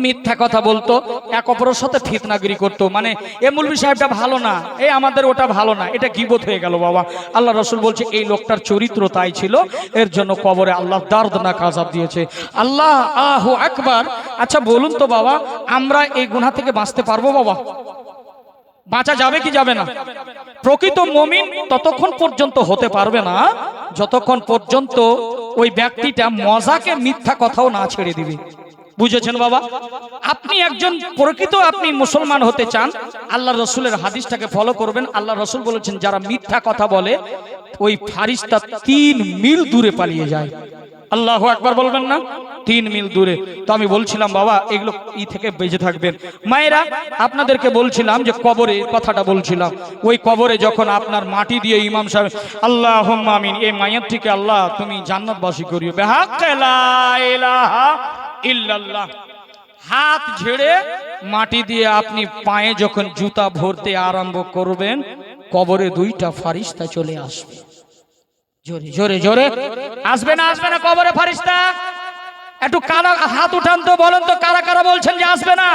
মিথ্যা কথা বলতো, এক অপরের সাথে ফিতনাগিরি করতো। মানে এ মৌলভী সাহেবটা ভালো না, এই আমাদের ওটা ভালো না, এটা গীবত হয়ে গেল বাবা। আল্লাহ রসুল বলছে এই লোকটার চরিত্র তাই ছিল, এর জন্য কবরে আল্লাহ দর্দনাক আযাব দিয়েছে। আল্লাহ আহু আকবার। আচ্ছা বলুন তো বাবা, আমরা এই গুনাহ থেকে বাঁচতে পারবো বাবা? বাঁচা যাবে কি যাবে না? প্রকৃত মুমিন ততক্ষণ পর্যন্ত হতে পারবে না যতক্ষণ পর্যন্ত ওই ব্যক্তিটা মজাকে মিথ্যা কথাও না ছেড়ে দিবে। বুঝেছেন বাবা? আপনি একজন প্রকৃত আপনি মুসলমান হতে চান, আল্লাহ রসুলের হাদিসটাকে ফলো করবেন। আল্লাহ রসুল বলেছেন যারা মিথ্যা কথা বলে ওই ফারিস্তা 3 মিল দূরে পালিয়ে যায়। আল্লাহু আকবার বলবেন না? 3 মিল দূরে। তো আমি বলছিলাম বাবা এগুলো ই থেকে বেঁচে থাকবেন। মায়েরা আপনাদেরকে বলছিলাম যে কবরে কথাটা বলছিলাম, ওই কবরে যখন আপনার মাটি দিয়ে ইমাম সাহেব আল্লাহুম্মা আমিন, এই মায়ের থেকে আল্লাহ তুমি জান্নাতবাসী করিও বিহাক্কে লা ইলাহা ইল্লাল্লাহ, হাত ঝেড়ে মাটি দিয়ে আপনি পায়ে যখন জুতা ভরতে আরম্ভ করবেন, কবরে 2টা ফারিস্তা চলে আসবে। জোরে জোরে জোরে আসবে না? আসবে না কবরে ফারিস্তা? একটু কারা হাত উঠান তো, বলেন তো কারা কারা বলছেন যে আসবে না?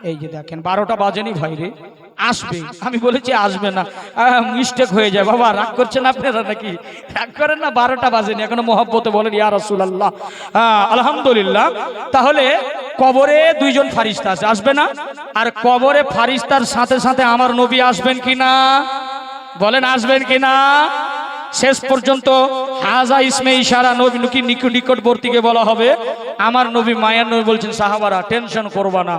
এই যে দেখেন 12টা বাজেনি ভাই রে, আসবে। আমি বলেছি আসবে না, মিস্টেক হয়ে যায় বাবা। রাগ করছেন আপনারা নাকি? রাগ করেন না, 12টা বাজেনি এখনো মহব্বতে বলেন ইয়া রাসূলুল্লাহ। আলহামদুলিল্লাহ। তাহলে কবরে 2 জন ফারিস্তা আছে, আসবে না? আর কবরে ফারিস্তার সাথে সাথে আমার নবী আসবেন কিনা? বলেন আসবেন কিনা? শেষ পর্যন্ত হাজা ইসমে ইশারা নবী নিকটবর্তীকে বলা হবে। আমার নবী মায়ার নবী বলছেন সাহাবারা টেনশন করবা না,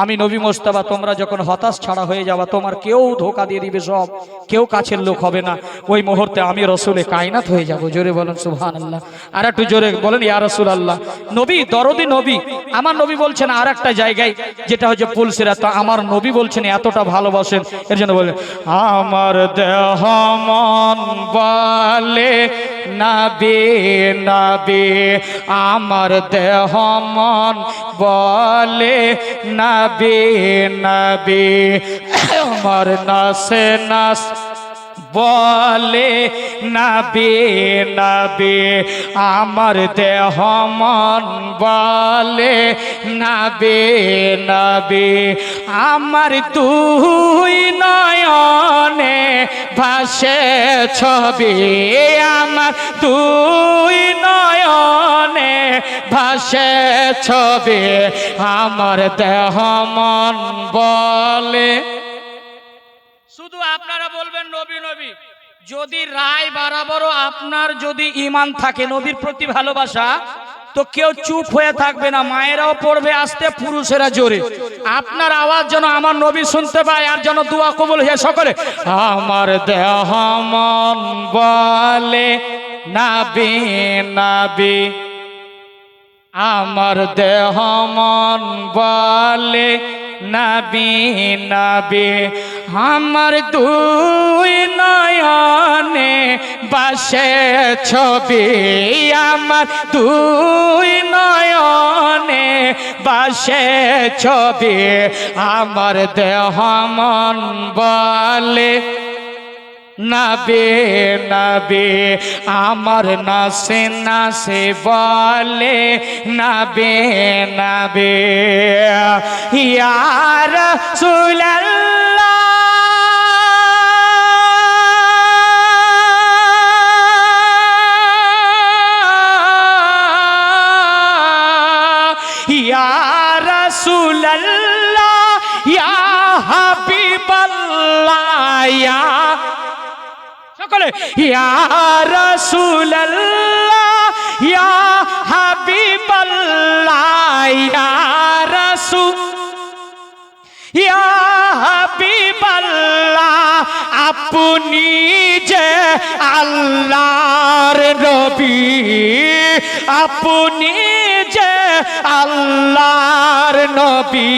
আমি নবী মোস্তফা, তোমরা যখন হতাশ ছাড়া হয়ে যাবা, তোমার কেউ ধোকা দিয়ে দিবে, সব কেউ কাছের লোক হবে না, ওই মুহূর্তে আমি রসুলে কায়নাত হয়ে যাব। জোরে বলেন সুবহানাল্লাহ। আর একটু জোরে বলেন ইয়া রাসূলুল্লাহ। নবী দরদি নবী, আমার নবী বলছেন আর একটা জায়গায় যেটা হচ্ছে পুলসিরাত, আমার নবী বলছেন এতটা ভালোবাসেন, এর জন্য বলেন আমার দেহ মন বলে নবী নবী, আমার দেহ মন বলে নবী নবী, আমার নাসে নাস বলে নবী নবী, আমার দেহ মন বলে নবী নবী, আমার 2 নয়নে ভাসে ছবি, আমার 2 নয়নে ভাসে ছবি, আমার দেহ মন বলে। শুধু আপনারা বলবেন নবী নবী, যদি রায় বরাবরও আপনার যদি ঈমান থাকে নবীর প্রতি ভালোবাসা, তো কেউ চুপ হয়ে থাকবে না, মায়েরাও পড়বে আস্তে, পুরুষেরা জোরে। আপনার আওয়াজ যেন আমার নবী শুনতে পায়, আর যেন দোয়া কবুল হয়ে সকলে আমার দেহ মন বলে নবী নবী, আমার দেহ মন বলে নবী নবী, আমার 2 নয়নে বাসে ছবি, আমার 2 নয়নে বাসে ছবি, আমার দেহ মন বলে নবী নবী, আমার নাসে নাসে বলে নবী নবী, ইয়া রাসূলুল্লাহ বলে ইয়া রাসূলুল্লাহ ইয়া হাবিবাল্লাহ ইয়া রাসূল ইয়া হাবিবাল্লাহ আপনি যে আল্লাহর নবী আপনি যে আল্লাহর নবী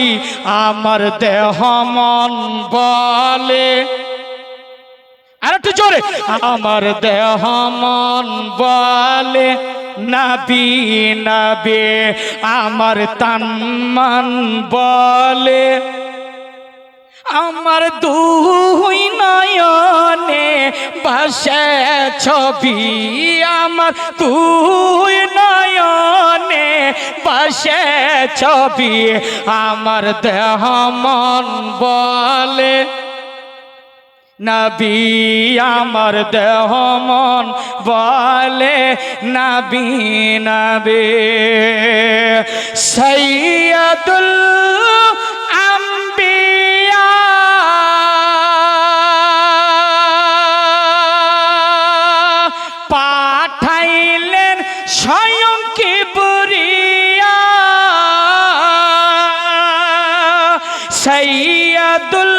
আমার দেহ মন বলে আর একটু জোরে আমার দেহ মন বলে নবী নবী আমার তন মন বলে আমার দুই নয়নে ভাসে ছবি আমার দুই নয়নে ভাসে ছবি আমার দেহ মন বলে নবী আমার দেহ মন বলে নবী নবী সাইয়্যিদুল আম্বিয়া পাঠাইলেন স্বয়ং কিবরিয়া সাইয়্যিদুল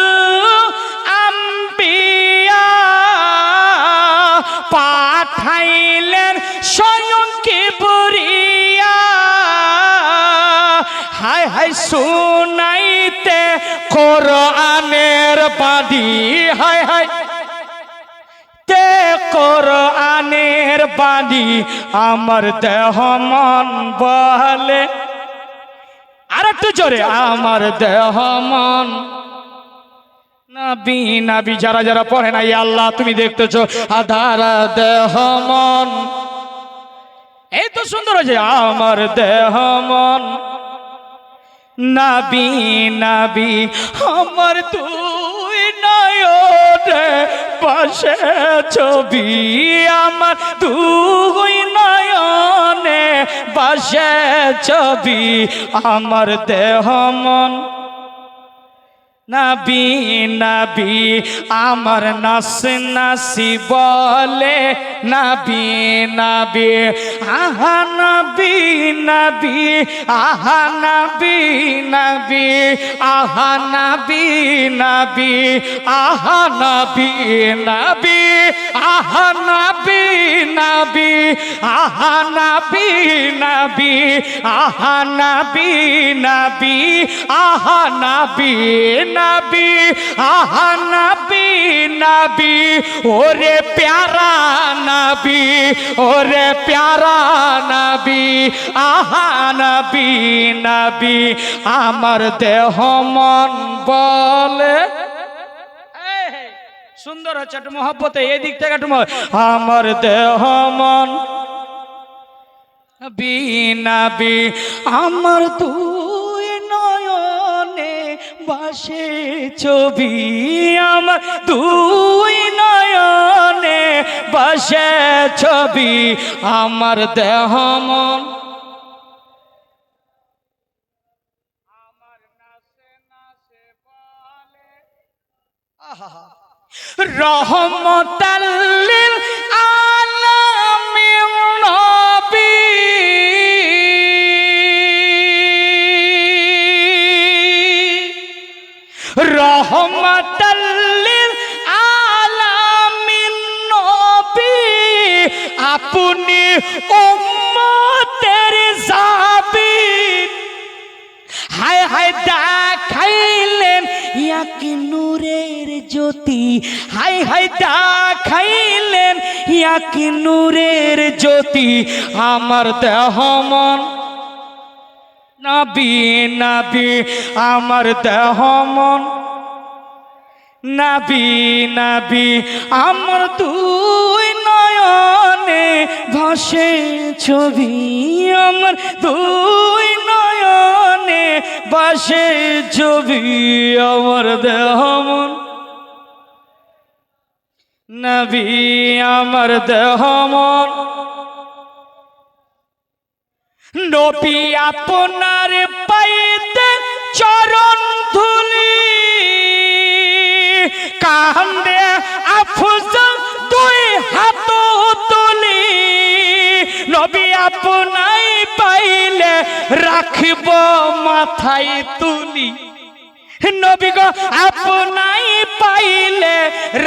পাঠাইলেন স্বয়ং কিবরিয়া হায় হায় শুনাইতে কোরআনের বাণী হায় হায় তে কোরআনের বাণী আমার দেহ মন বলে আর একটু জোরে আমার দেহ মন নবী নবী যারা যারা পড়ে না ইয়া আল্লাহ তুমি দেখতেছো আধার দেহ মন এই তো সুন্দর হয়েছে আমার দেহ মন নবী নবী আমার দুই নয়নে বসে ছবি আমার দুই নয়নে বসে ছবি আমার দেহ মন নবী নবী আমার নাস নাসি বলে নবী নবী আহা নবী নবী আহা নবী নবী আহা নবী নবী আহা নবী নবী আহা নবী নবী আহা নবী নবী আহা নবী নবী আহা নবী নবী আহা নবী নবী ওরে প্যারা নবী ওরে প্যারা নবী আহা নবী নবী আমার দেহ মন বলে সুন্দর হচ্ছে একটু মহব্বতে এই দিক থেকে একটু আমার দেহ মন নবী নবী আমার দুই নয়নে বাসে ছবি আমার দুই নয়নে বাসে ছবি আমার দেহ মন আমার নাচে নাচে বলে আহা রহমতাল লিল আলামিন নবী রহমতাল লিল আলামিন নবী আপনি উম্মতের জাবিন হায় হায় দেখাইলেন ইয়াকি নূরের জ্যোতি হায় হায় দেখাইলেন ইয়াকি নূরের জ্যোতি আমার দেহ মন নবী নবী আমার দেহ মন নবী নবী আমার দুই নয়নে ভাসে ছবি আমার দুই নয়নে ভাসে ছবি আমার দেহ মন নবী আমার দেহ মন নবী আপনার পাইতে চরণ ধুলি কান্দে আফজল দুই রাখিব মাথায় তুলি, নবী গো আপনাই পাইলে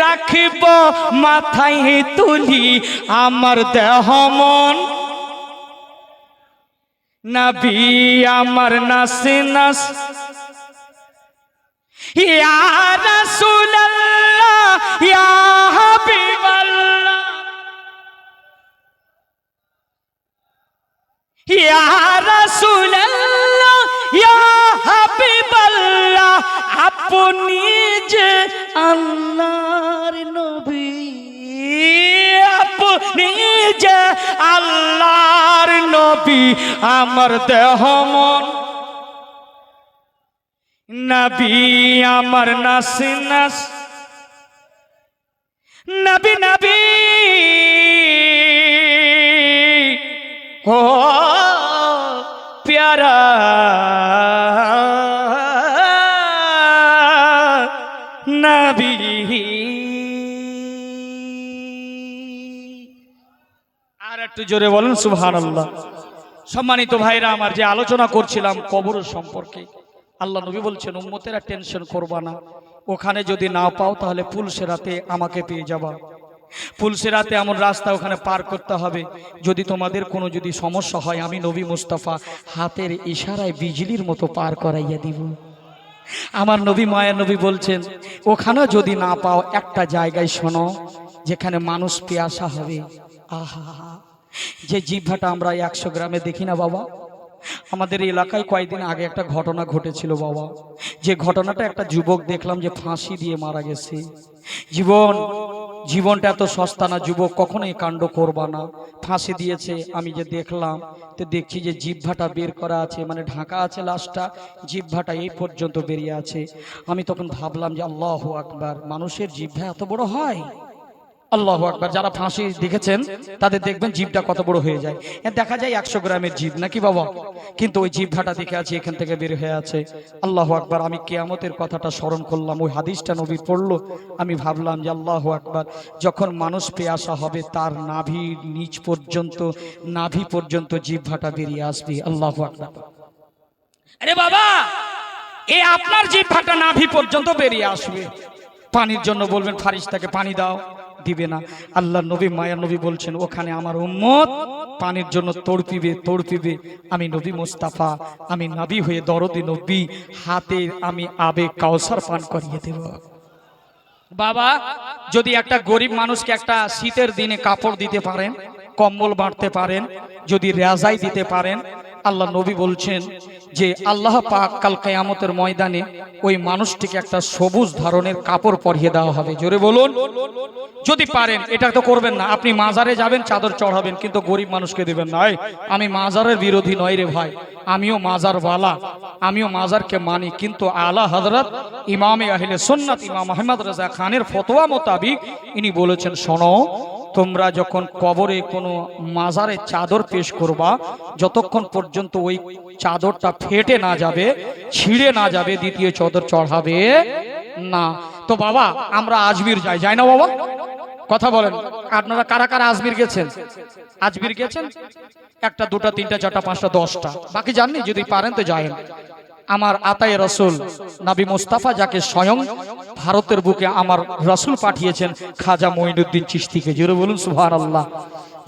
রাখিব মাথায় তুলি, আমার দেহ মন নবী আমার নাসে নাস, ইয়া রাসূলুল্লাহ ইয়া হাবিবাল্লাহ, ইয়া রাসূলুল্লাহ ইয়া হাবিবাল্লাহ, আপনি যে আল্লাহর নবী, আপনি যে আল্লাহর নবী, আমার দেহ মন নবী আমার নাস নাস, নবী নবী ও প্যারা নবী। আর একটু জোরে বলেন সুবহানাল্লাহ। সম্মানিত ভাইরা আমার, যে আলোচনা করছিলাম কবর সম্পর্কে, আল্লাহ নবী বলছেন উম্মতেরা টেনশন করবা না, ওখানে যদি না পাও তাহলে পুলসেরাতে আমাকে পেয়ে যাবা। পুলসেরাতে এমন রাস্তা ওখানে পার করতে হবে, যদি তোমাদের কোনো যদি সমস্যা হয় আমি নবী মুস্তাফা হাতের ইশারায় বিজলির মতো পার করাইয়া দিব। আমার নবী মায়ের নবী বলছেন ওখানে যদি না পাও একটা জায়গায় শোনো যেখানে মানুষ পেয়াসা হবে। আহা, যে জিহ্বাটা আমরা 100 গ্রামে দেখি না বাবা, আমাদের এলাকায় কয়েকদিন আগে একটা ঘটনা ঘটেছিল বাবা, যে ঘটনাটা একটা যুবক দেখলাম যে ফাঁসি দিয়ে মারা গেছে। জীবনটা এত সস্তা না, যুবক কখনোই কাণ্ড করবা না। ফাঁসি দিয়েছে, আমি যে দেখলাম তো দেখছি যে জিহ্বাটা বের করা আছে, মানে ঢাকা আছে লাশটা, জিহ্বাটা এই পর্যন্ত বেরিয়ে আছে। আমি তখন ভাবলাম যে আল্লাহু আকবার, মানুষের জিহ্বা এত বড় হয়? আল্লাহু আকবার। যারা ফাঁসি দেখেছেন তাদের দেখবেন জিভটা কত বড় হয়ে যায়, দেখা যায় 100 গ্রামের জিভ নাকি বাবা, কিন্তু ওই জিহ্বাটা দেখে আছে এখান থেকে বের হয়ে আছে। আল্লাহু আকবার। আমি কিয়ামতের কথাটা স্মরণ করলাম, ওই হাদিসটা নবী পড়লো, আমি ভাবলাম যে আল্লাহু আকবার, যখন মানুষ পেয়াসা হবে তার নাভির নিচ পর্যন্ত, নাভি পর্যন্ত জিহ্বাটা বেরিয়ে আসবে। আল্লাহু আকবার। আরে বাবা, এই আপনার জিহ্বাটা নাভি পর্যন্ত বেরিয়ে আসবে। পানির জন্য বলবেন ফারিস্তাকে পানি দাও, দিবে না। আল্লাহ নবী মায়া নবী বলছেন ওখানে আমার উম্মত পানির জন্য তড়পিবে। আমি নবী মুস্তাফা, আমি নবী হয়ে দরদি নবী হাতে আমি আবে কাউসার পান করিয়ে দেব। বাবা, যদি একটা গরিব মানুষকে একটা শীতের দিনে কাপড় দিতে পারেন, কম্বল বাঁধতে পারেন, যদি রেজাই দিতে পারেন, আল্লাহ নবী বলছেন যে আল্লাহ পাক কাল কিয়ামতের ময়দানে ওই মানুষটিকে একটা সবুজ ধরনের কাপড় পরিয়ে দেওয়া হবে। জোরে বলুন যদি পারেন। এটা তো করবেন না, আপনি মাজারে যাবেন চাদর চড়াবেন কিন্তু গরিব মানুষকে দেবেন না। আমি মাজারের বিরোধী নয় রে ভাই, আমিও মাজারওয়ালা, আমিও মাজারকে মানি, কিন্তু আলা হযরত ইমামে আহলে সুন্নাত ইমাম আহমদ রাজা খানের ফতোয়া মোতাবিক ইনি বলেছেন, শোনো তোমরা যখন কবরে কোনো মাজারে চাদর পেশ করবা, যতক্ষণ পর্যন্ত ওই চাদরটা ফেটে না যাবে, ছিঁড়ে না যাবে, দ্বিতীয় চাদর চড়াবে না। তো বাবা আমরা আজমির যাই না বাবা? কথা বলেন, আপনারা কারা কারা আজমির গেছেন? আজমির গেছেন? একটা, দুটা, তিনটা, চারটা, পাঁচটা, 10টা, বাকি জাননি, যদি পারেন তো যায়েন। আমার আতায়ে রসুল নবী মুস্তাফা, যাকে স্বয়ং ভারতের বুকে আমার রসুল পাঠিয়েছেন, খাজা মঈনুদ্দিন চিশতিকে। জোরে বলুন সুবহানাল্লাহ।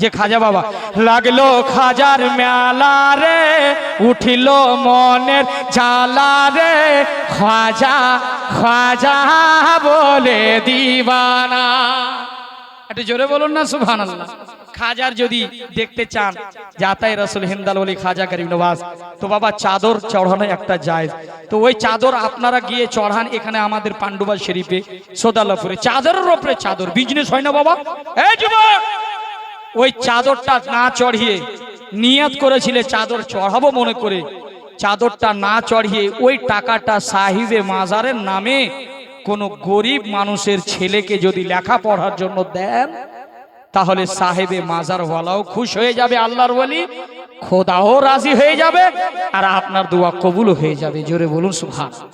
যে খাজা বাবা, লাগলো খাজার মেলা রে, উঠিল মনের জ্বালা রে, খাজা খাজা বলে দিবানা। একটু জোরে বলুন না সুবহানাল্লাহ। খাজার যদি দেখতে চান, জাতাই রসুল হিন্দাল ওলি খাজা গরিব নওয়াজ, তো বাবা চাদর চড়ানো একটা জায়েজ। তো ওই চাদর আপনারা গিয়ে চড়ান এখানে আমাদের পান্ডুবা শরীফে সোদালাপুরে, চাদরের উপরে চাদর, বিজনেস হয় না বাবা? এই যুবক, ওই চাদরটা না চড়িয়ে নিয়ত করেছিলে চাদর চড়াবো মনে করে, চাদরটা না চড়িয়ে ওই টাকাটা সাহিবে মাজারের নামে কোন গরিব মানুষের ছেলেকে যদি লেখাপড়ার জন্য দেন, তাহলে সাহেবে মাজারওয়ালাও খুশ হয়ে যাবে, আল্লাহর ওলি খোদাও রাজি হয়ে যাবে, আর আপনার দোয়া কবুল হয়ে যাবে। জোরে বলুন সুবহানাল্লাহ।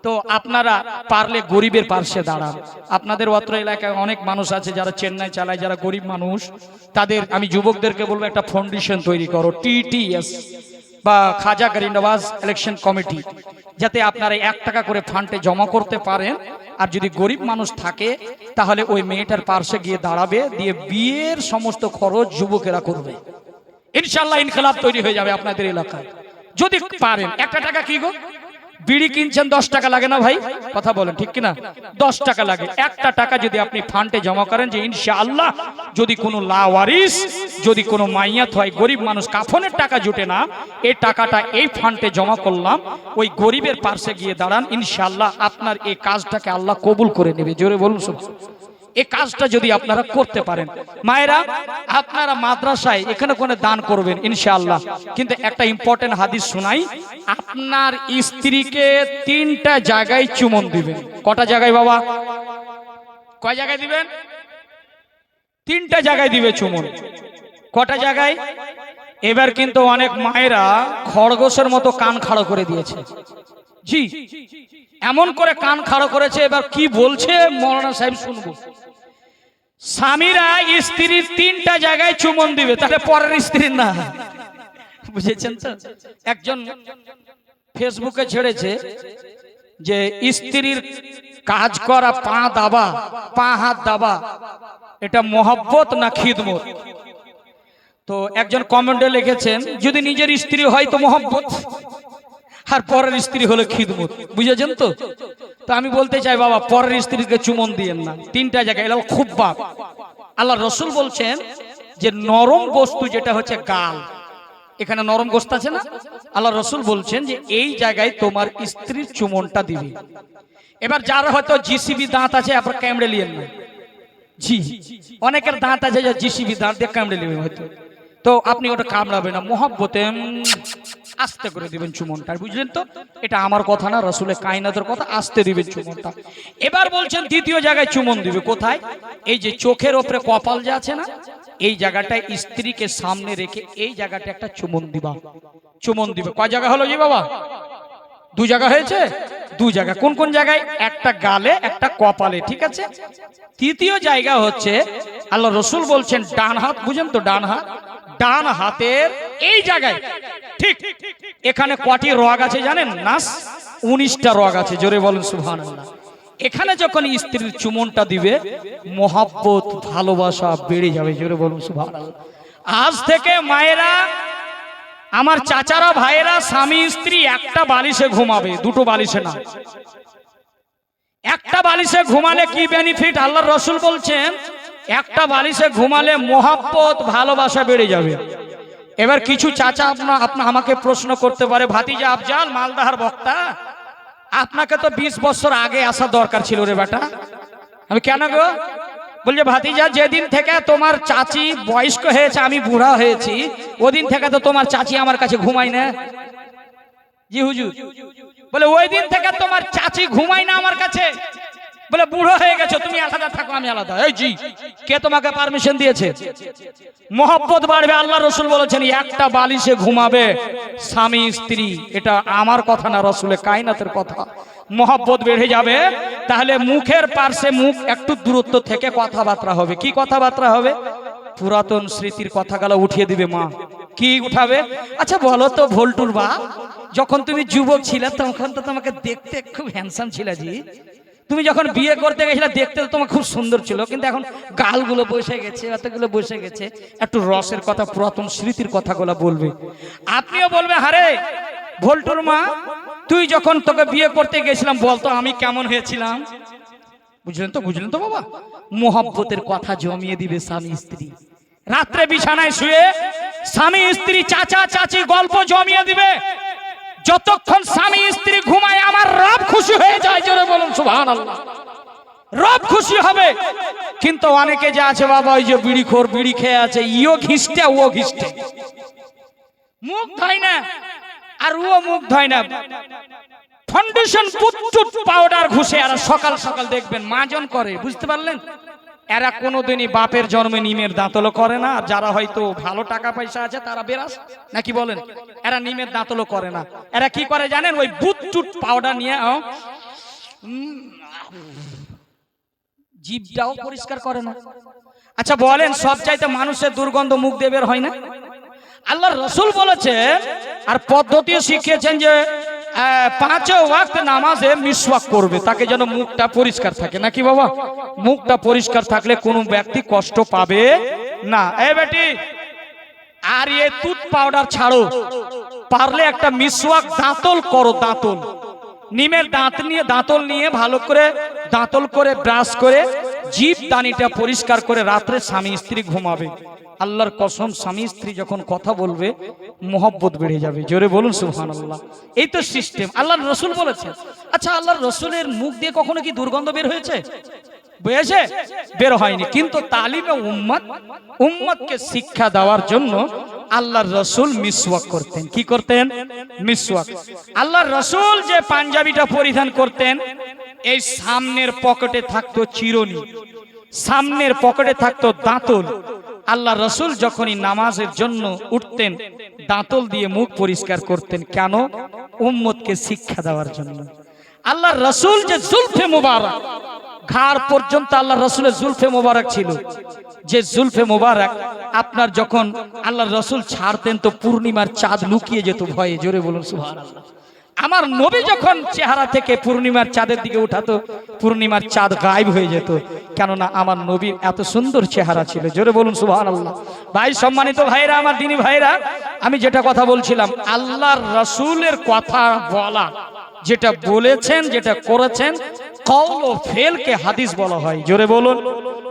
তো আপনারা পারলে গরিবের পাশে দাঁড়ান। আপনাদের অত্র এলাকায় অনেক মানুষ আছে যারা চেন্নাই চালায়, যারা গরিব মানুষ, তাদের আমি যুবকদেরকে বলবো একটা ফাউন্ডেশন তৈরি করো, TTS, বা খাজা গরিব নওয়াজ ইলেকশন কমিটি, যাতে আপনারা 1 টাকা করে ফান্ডে জমা করতে পারেন। আর যদি গরিব মানুষ থাকে তাহলে ওই মেয়েটার পাশে গিয়ে দাঁড়াবে, দিয়ে বিয়ের সমস্ত খরচ যুবকেরা করবে। ইনশাআল্লাহ ইনকিলাব তৈরি হয়ে যাবে আপনাদের এলাকায় যদি পারেন। 1 টাকা কি গো, বিড়ি কিনছেন 10 টাকা লাগে না ভাই? কথা বলেন ঠিক কিনা? 10 টাকা লাগে। 1 টাকা যদি আপনি ফান্ডে জমা করেন, যে ইনশাআল্লাহ যদি কোনো লাওয়ারিস, যদি কোনো মাইয়াত হয়, গরিব মানুষ কাফনের টাকা জুটে না, এই টাকাটা এই ফান্ডে জমা করলাম, ওই গরিবের পাশে গিয়ে দাঁড়ান, ইনশাআল্লাহ আপনার এই কাজটাকে আল্লাহ কবুল করে নেবে। জোরে বলুন। এই কাজটা যদি আপনারা করতে পারেন, মায়েরা আপনারা মাদ্রাসায় এখানে কোনে দান করবেন ইনশাআল্লাহ। কিন্তু একটা ইম্পর্টেন্ট হাদিস শোনাই, আপনার স্ত্রীকে 3টা জায়গায় চুমন দিবেন। কটা জায়গায় বাবা? কয় জায়গায় দিবেন? 3টা জায়গায় দিবে চুমন। কটা জায়গায়? এবার কিন্তু অনেক মায়েরা খরগোশের মতো কান খাড়ো করে দিয়েছে। জি, এমন করে কান খাড়ো করেছে, এবার কি বলছে মৌলানা সাহেব শুনবো। স্বামীরা স্ত্রীর 3টা জায়গায় চুমন দিবে, তাহলে পরের স্ত্রীর না, বুঝেছেন তো? একজন ফেসবুকে ছেড়েছে যে স্ত্রীর কাজ করা পা দাবা, পা হাত দাবা, এটা মহব্বত না খিদমত? তো একজন কমেন্টে লিখেছেন, যদি নিজের স্ত্রী হয় তো মহব্বত, আর পরের স্ত্রী হলো খিদমত। বুঝেছেন তো? তো আমি বলতে চাই বাবা, পরের স্ত্রীকে চুমন দিয়েন না 3টা জায়গায়, এটা খুব পাপ। আল্লাহ রসুল বলছেন যে নরম বস্তু যেটা হচ্ছে গাল, এখানে নরম গোস্ত আছে না, আল্লাহ রসুল বলছেন যে এই জায়গায় তোমার স্ত্রীর চুমনটা দিবে। এবার যার হয়তো জিসিবি দাঁত আছে, আপনার কামড়ে লিয়েন না। জি, অনেকের দাঁত আছে যে জিসিবি দাঁত দিয়ে কামড়ে নেবে হয়তো, তো আপনি ওটা কামড়াবেন না, মহব্বতে আস্তে করে দিবেন চুমনটা। বুঝলেন তো? এটা আমার কথা না, রাসূলের কায়নাতের কথা, আস্তে দিবেন চুমনটা। এবার বলছেন দ্বিতীয় জায়গায় চুমন দিবে কোথায়? এই যে চোখের ওপরে কপাল যে আছে না, এই জায়গাটায় স্ত্রীকে সামনে রেখে এই জায়গাটা একটা চুমন দিবা। চুমন দিবে। কয় জায়গা হলো জি বাবা? 2 জায়গা হয়েছে? 2 জায়গা। কোন কোন জায়গায়? একটা গালে, একটা কপালে, ঠিক আছে। তৃতীয় জায়গা হচ্ছে আল্লাহ রসুল বলছেন ডান হাত, বুঝেন তো? ডান হাত, ডান হাতের এই জায়গায়, ঠিক এখানে কটি রগ আছে জানেন? নাস 19টা রগ আছে। জোরে বলেন সুবহানাল্লাহ। এখানে যখন স্ত্রীর চুমনটা দিবে, মহব্বত ভালোবাসা বেড়ে যাবে। জোরে বলুন সুবহানাল্লাহ। আজ থেকে মায়েরা, আমার চাচারা, ভাইয়েরা, স্বামী স্ত্রী একটা বালিশে ঘুমাবে, 2টো বালিশে না। একটা বালিশে ঘুমালে কি বেনিফিট? আল্লাহর রাসূল বলছেন একটা বালিশে ঘুমালে মহব্বত ভালোবাসা বেড়ে যাবে। এবার কিছু চাচা আপনা আমাকে প্রশ্ন করতে পারে, ভাতিজা আফজাল মালদাহার বক্তা, আপনাকে তো 20 বছর আগে আসা দরকার ছিল রে বেটা। আমি কেন গো? বলছে ভাতিজা, যেদিন থেকে তোমার চাচি বয়স্ক হয়েছে, আমি বুড়া হয়েছি, ওদিন থেকে তো তোমার চাচি আমার কাছে ঘুমায় না। জি হুজুর। বলে ওই দিন থেকে তোমার চাচি ঘুমায় না আমার কাছে। বলে বুড়ো হয়ে গেছো, তুমি আলাদা থাকো, আমি আলাদা। এই জি, কে তোমাকে পারমিশন দিয়েছে? মহব্বত বাড়বে। আল্লাহ রসুল বলেছেন একটা বালিশে ঘুমাবে স্বামী স্ত্রী, এটা আমার কথা না, রসুলের কায়নাতের কথা। মহব্বত বেড়ে যাবে। তাহলে মুখের পাশে মুখ একটু দূরত্ব থেকে কথাবার্তা হবে। কি কথাবার্তা হবে? পুরাতন স্মৃতির কথাগুলো উঠিয়ে দিবে মা। কি উঠাবে? আচ্ছা বলো তো ভোল্টুর বা, যখন তুমি যুবক ছিলে তখন তো তোমাকে দেখতে খুব হ্যান্ডসাম ছিল জি। তুমি যখন বিয়ে করতে গেছিলে দেখতে তো তোমার খুব সুন্দর ছিল, কিন্তু এখন গালগুলো বসে গেছে, এতগুলো বসে গেছে। একটু রসের কথা, পুরাতন স্মৃতির কথাগুলো বলবে। আপনিও বলবে, হারে ভোল্টুর মা, তুই যখন তোকে বিয়ে করতে গেছিলাম বলতো আমি কেমন হয়েছিলাম। বুঝলেন তো? বুঝলেন তো বাবা? মোহব্বতের কথা জমিয়ে দিবে স্বামী স্ত্রী। রাত্রে বিছানায় শুয়ে স্বামী স্ত্রী, চাচা চাচি গল্প জমিয়ে দিবে। যতক্ষণ স্বামী স্ত্রী ঘুমায় আমার রব খুশি হয়ে যায়। জোরে বলুন সুবহানাল্লাহ। রব খুশি হবে। কিন্তু অনেকে যে আছে বাবা, ওই যে বিড়িখোর, বিড়ি খেয়ে আছে, ইও ঘিষ্টে ও ঘিষ্টে, মুখ ধয় না আর ও মুখ ধয় না, ফাউন্ডেশন পুটচুট পাউডার ঘুষে আর সকাল সকাল দেখবেন মাজন করে। বুঝতে পারলেন? এরা কোনোদিনই বাপের জন্মে নিমের দাঁতলো করে না। আর যারা হয়তো ভালো টাকা পয়সা আছে তারা বেরাস নাকি বলেন, এরা নিমের দাঁতলো করে না। এরা কি করে জানেন? ওই বুটচুট পাউডার নিয়ে জিভটাও পরিষ্কার করে না। আচ্ছা বলেন, সব চাইতে মানুষের দুর্গন্ধ মুখ দিয়ে বের হয় না? আল্লাহর রাসূল বলেছে আর পদ্ধতিও শিখিয়েছেন যে 5 ওয়াক্ত নামাজে মিসওয়াক করবে, তাকে যেন মুখটা পরিষ্কার থাকে, নাকি বাবা? মুখটা পরিষ্কার থাকলে কোনো ব্যক্তি কষ্ট পাবে না। এই বেটি, আর এই টুথ পাউডার ছাড়ো, পারলে একটা মিসওয়াক দাঁতল করো, দাঁতল নিমের দাঁতল নিয়ে ভালো করে দাঁতল করে ব্রাশ করে জিভ দানিটা পরিষ্কার করে রাত্রে স্বামী স্ত্রী ঘুমাবে। আল্লাহর কসম, স্বামী স্ত্রী যখন কথা বলবে মোহব্বত বেড়ে যাবে। জোরে বলুন সুবহানাল্লাহ। এই তো সিস্টেম, আল্লাহর রাসূল বলেছেন। আচ্ছা, আল্লাহর রাসূলের মুখ দিয়ে কখনো কি দুর্গন্ধ বের হয়েছে? বুঝেছে? বের হয়নি। কিন্তু তালিমে উম্মতকে শিক্ষা দেওয়ার জন্য আল্লাহর রাসূল মিসওয়াক করতেন। কি করতেন? মিসওয়াক। আল্লাহর রাসূল যে পাঞ্জাবিটা পরিধান করতেন, এই সামনের পকেটে থাকতো চিরুনি, সামনের পকেটে থাকতো দাঁতল। আল্লাহ রাসূল যখনই নামাজের জন্য উঠতেন দাঁতল দিয়ে মুখ পরিষ্কার করতেন। কেন? উম্মতকে শিক্ষা দেওয়ার জন্য। আল্লাহর রাসূল যে জুলফে মুবারক, ঘাড় পর্যন্ত আল্লাহ রাসূলের জুলফে মুবারক ছিল, যে জুলফে মুবারক আপনার যখন আল্লাহর রাসূল ছাড়তেন তো পূর্ণিমার চাঁদ লুকিয়ে যেত ভয়ে। জোরে বলুন সুবহানাল্লাহ। আমার নবী যখন চেহারা থেকে পূর্ণিমার চাঁদের দিকে উঠাতো, পূর্ণিমার চাঁদ গায়েব হয়ে যেত, কেননা আমার নবীর এত সুন্দর চেহারা ছিল। জোরে বলুন সুবহানাল্লাহ। ভাই, সম্মানিত ভাইরা, আমার দিনী ভাইরা, আমি যেটা কথা বলছিলাম, আল্লাহর রাসূলের কথা বলা, যেটা বলেছেন, যেটা করেছেন, কওল ও ফেলকে হাদিস বলা হয়। জোরে বলুন।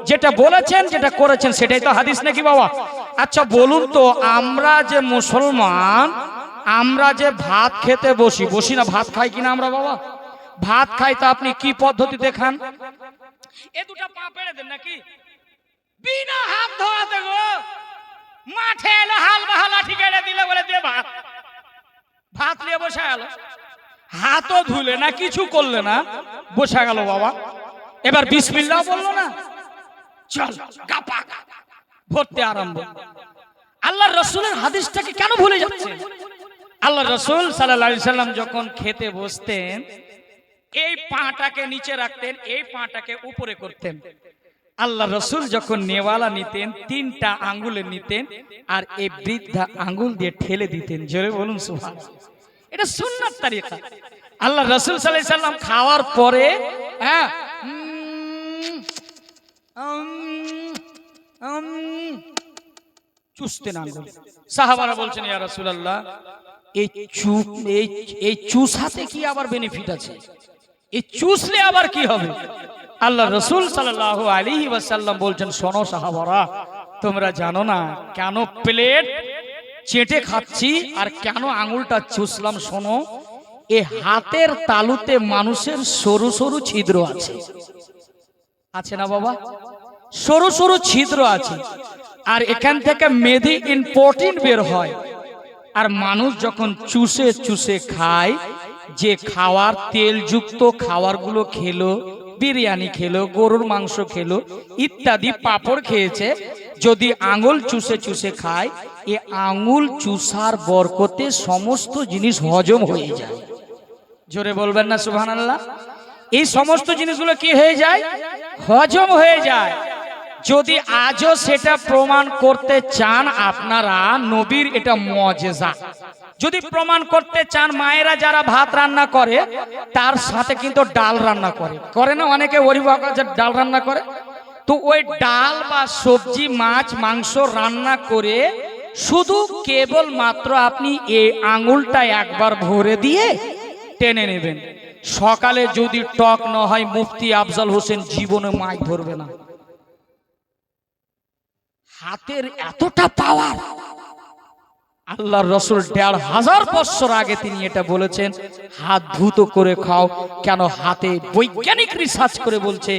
যেটা বলেছেন, যেটা করেছেন, সেটাই তো হাদিস, নাকি বাবা? আচ্ছা বলুন তো, আমরা যে মুসলমান, আমরা যে ভাত খেতে বসি না, ভাত খাই কিনা আমরা বাবা? ভাত খাই, তা আপনি কি পদ্ধতিতে খান? এ দুটো পা পেড়ে দেন নাকি? বিনা হাত ধোয়াতে গো, মাঠে এলে হাল বাহালা ঠিকানা দিলে বলে দিয়ে ভাত, ভাত নিয়ে বসে গেল, হাতও ধুলে না, কিছু করলে না, বসে গেল বাবা। এবার বিসমিল্লাহ বললো না, চল গাপা ভরতে আরম্ভ। আল্লাহর রাসূলের হাদিসটাকে কেন ভুলে যাচ্ছে? আল্লাহ রাসূল সাল্লাল্লাহু আলাইহি সাল্লাম যখন খেতে বসতেন, এই পাটাকে নিচে রাখতেন, এই পাটাকে উপরে করতেন। আল্লাহ রাসূল যখন নেওয়ালা নিতেন, 3টা আঙ্গুলে নিতেন, আর এই বৃদ্ধা আঙ্গুল দিয়ে ঠেলে দিতেন। জোরে বলুন সুবহানাল্লাহ। এটা সুন্নাত তরিকা। আল্লাহ রাসূল সাল্লাল্লাহু আলাইহি সাল্লাম খাওয়ার পরে চুষতেন আঙ্গুল। সাহাবারা বলছেন, ইয়া রাসূলুল্লাহ, এই চুষাতে কি আবার বেনিফিট আছে? এই চুষলে আবার কি হবে? আল্লাহ রাসূল সাল্লাল্লাহু আলাইহি ওয়াসাল্লাম বলছেন, শোনো সাহাবারা, তোমরা জানো না কেন প্লেট চেটে খাচ্ছি আর কেন আঙ্গুলটা চুষলাম? শোনো, এই হাতের তালুতে মানুষের সরু সরু ছিদ্র আছে, আছে না বাবা? সরু সরু ছিদ্র আছে, আর এখান থেকে মেদি ইম্পর্টেন্ট বের হয়। আর মানুষ যখন চুষে চুষে খায়, যে খাওয়ার তেলযুক্ত খাবারগুলো খেলো, বিরিয়ানি খেলো, গরুর মাংস খেলো, ইত্যাদি পাপড় খেয়েছে, যদি আঙ্গুল চুষে চুষে খায়, এ আঙ্গুল চুষার বরকতে সমস্ত জিনিস হজম হয়ে যায়। জোরে বলবেন না সুবহানাল্লাহ? এই সমস্ত জিনিসগুলো কি হয়ে যায়? হজম হয়ে যায়। যদি আজও সেটা প্রমাণ করতে চান আপনারা, নবীর এটা মুজিজা। যদি প্রমাণ করতে চান, মায়েরা যারা ভাত রান্না করে তার সাথে কিন্তু ডাল রান্না করে না? অনেকে অভিভাবক ডাল রান্না করে, তো ওই ডাল বা সবজি, মাছ, মাংস রান্না করে শুধু কেবল মাত্র আপনি এই আঙ্গুলটা একবার ভরে দিয়ে টেনে নেবেন। সকালে যদি টক না হয়, মুফতি আফজল হোসেন জীবনে মাছ ধরবে না। হাতের এতটা পাওয়ার। আল্লাহর রাসূল ১৫০০ বছর আগে তিনি এটা বলেছেন, হাত ধুত করে খাও। কেন? হাতে বৈজ্ঞানিক রিসার্চ করে বলছে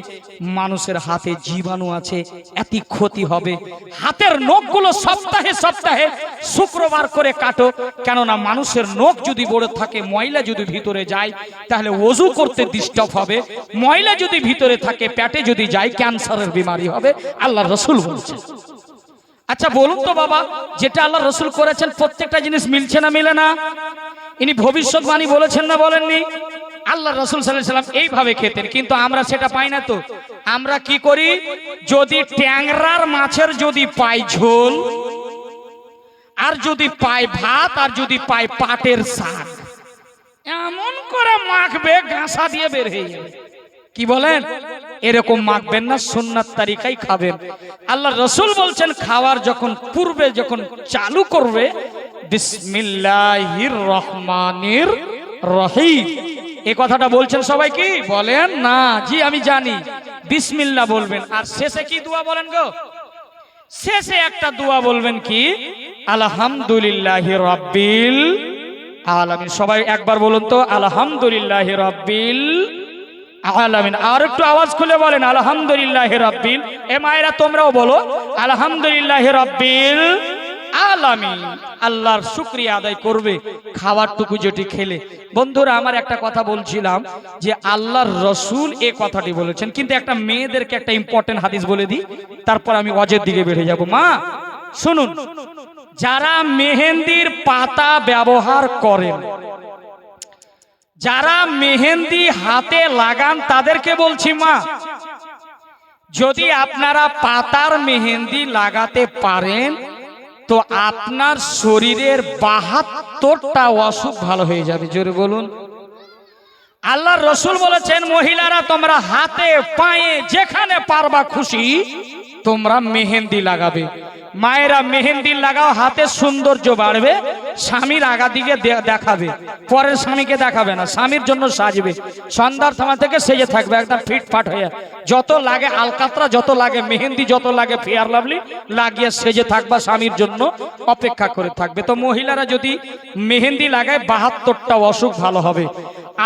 মানুষের হাতে জীবাণু আছে, এত ক্ষতি হবে। হাতের নখগুলো সপ্তাহে সপ্তাহে শুক্রবার করে কাটো, কেননা মানুষের নখ যদি বড় থাকে, ময়লা যদি ভিতরে যায় তাহলে ওযু করতে ডিস্টার্ব হবে। ময়লা যদি ভিতরে থাকে, পেটে যদি যায়, ক্যান্সারের বিমারি হবে। আল্লাহর রাসূল বলছে। আচ্ছা বলুন তো বাবা, যেটা আল্লাহ রাসূল করেছেন প্রত্যেকটা জিনিস মিলছে না মিলে না? ইনি ভবিষ্যৎবাণী বলেছেন না বলেননি? আল্লাহ রাসূল সাল্লাল্লাহু আলাইহি সাল্লাম এইভাবে খেতেন, কিন্তু আমরা সেটা পাই না। তো আমরা কি করি? যদি ট্যাংরার মাছের যদি পাই ঝোল, আর যদি পায় ভাত, আর যদি পায় পাটের শাক, এমন করে মাখবে গাঁসা দিয়ে বের হয়ে যাবে। কি বলেন? এরকম মাখবেন না, সুন্নাত তারিকাই খাবেন। আল্লাহ রসুল বলছেন খাওয়ার যখন পূর্বে যখন চালু করবে, বিসমিল্লাহির রহমানির রহিম, এই কথাটা বলছেন সবাই কি বলেন না? জি আমি জানি, বিসমিল্লাহ বলবেন। আর শেষে কি দোয়া বলেন গো? শেষে একটা দোয়া বলবেন কি, আলহামদুলিল্লাহি রাব্বিল আলামিন। সবাই একবার বলুন তো, আলহামদুলিল্লাহি রাব্বিল আলামিন। আর একটু আওয়াজ খুলে বলেন, আলহামদুলিল্লাহি রাব্বিল। এ মায়েরা তোমরাও বলো, আলহামদুলিল্লাহি রাব্বিল আলামিন। আল্লাহর শুকরিয়া আদায় করবে খাবারটুকু যেটি খেলে। বন্ধুরা আমার একটা কথা বলছিলাম যে আল্লাহর রসুল এ কথাটি বলেছেন, কিন্তু একটা মেয়েদেরকে একটা ইম্পর্টেন্ট হাদিস বলে দিই, তারপর আমি ওয়াজের দিকে বেরিয়ে যাব। মা শুনুন, যারা মেহেন্দির পাতা ব্যবহার করেন, যারা মেহেন্দি হাতে লাগান, তাদেরকে বলছি মা, যদি আপনারা পাতার মেহেন্দি লাগাতে পারেন তো আপনার শরীরের ৭২টা অসুখ ভালো হয়ে যাবে। জোরে বলুন। আল্লাহর রসুল বলেছেন, মহিলারা তোমরা হাতে পায়ে যেখানে পারবা খুশি তোমরা মেহেন্দি লাগাবে। মায়েরা মেহেন্দি লাগাও, হাতে সৌন্দর্য বাড়বে, স্বামীর আগা দিকে দেখাবে, পরের স্বামীকে দেখাবে না, স্বামীর জন্য সাজবে। সন্ধ্যার সময় থেকে সেজে থাকবে একদম ফিটফাট হয়ে, যত লাগে আলকাতরা, যত লাগে মেহেন্দি, যত লাগে ফেয়ার লাভলি লাগিয়ে সেজে থাকবা, স্বামীর জন্য অপেক্ষা করে থাকবে। তো মহিলারা যদি মেহেন্দি লাগায় ৭২টা অসুখ ভালো হবে।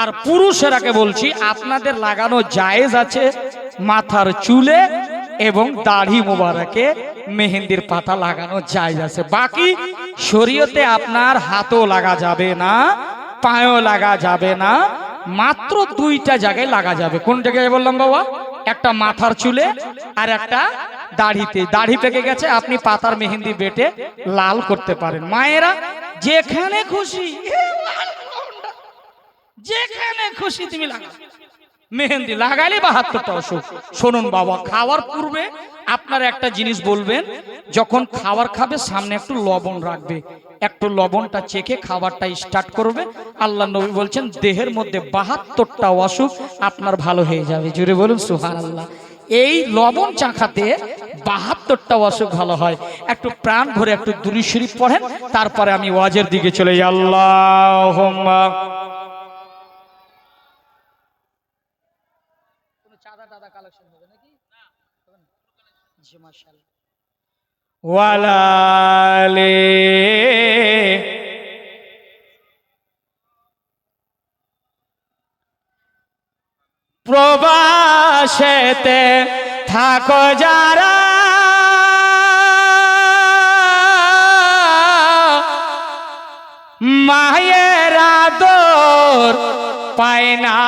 আর পুরুষেরাকে বলছি, আপনাদের লাগানো জায়েজ আছে মাথার চুলে এবং দাড়ি মোবারকে মেহেন্দির পাতা লাগানো জায়েজ আছে। বাকি শরীয়তে আপনার হাতও লাগা যাবে না, পায়েও লাগা যাবে না, মাত্র 2টা জায়গায় লাগা যাবে। কোন জায়গায় বললাম বাবা? একটা মাথার চুলে আর একটা দাড়িতে। দাড়ি পেকে গেছে, আপনি পাতার মেহেন্দি বেটে লাল করতে পারেন। মায়েরা যেখানে খুশি, যেখানে খুশি তুমি লাগা, মেহেন্দি লাগালে ৭২টা অসুখ। শুনুন বাবা, খাওয়ার পূর্বে আপনারা একটা জিনিস বলবেন, যখন খাবার খাবে সামনে একটু লবণ রাখবে, একটু লবণটা চেখে খাবারটা স্টার্ট করবে। আল্লাহ নবী বলছেন দেহের মধ্যে ৭২টা অসুখ আপনার ভালো হয়ে যাবে। জুড়ে বলুন সুবহানাল্লাহ। এই লবণ চাখাতে ৭২টা অসুখ ভালো হয়। একটু প্রাণ ভরে একটু দুরূদ শরীফ পড়েন, তারপরে আমি ওয়াজের দিকে চলে যাই। আল্লাহুম্মা ওয়ালালে প্রবাসেতে থাকো যারা, মায়ের আদর পায় না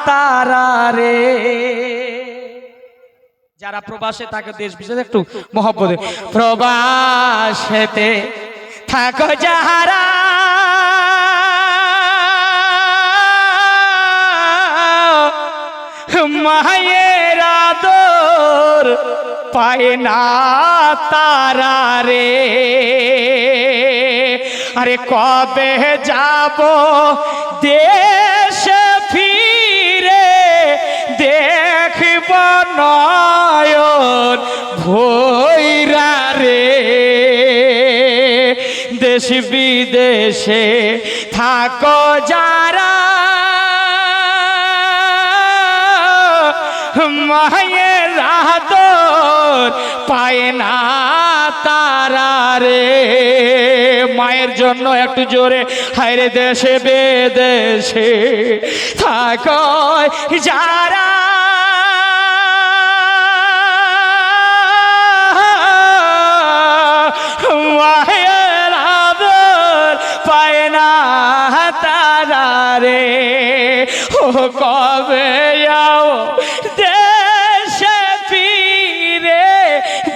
তারা রে। যারা প্রবাসে থাকে, দেশ বিদেশে একটু মহব্বতে, প্রবাসেতে থাকো যারা, মায়ের আদর পায় না তারা রে। আরে কবে যাব দেশে ফিরে, দেখব নয়ন ভৈরা রে। দেশ বিদেশে থাকো যারা, মায়ের আদর পায় না তারা রে। মায়ের জন্য একটু জোরে হায়রে দেশে বিদেশে থাকো যারা, মায়ের আদর পায় না তারা রে। ও কবে যাও দেশে ফিরে,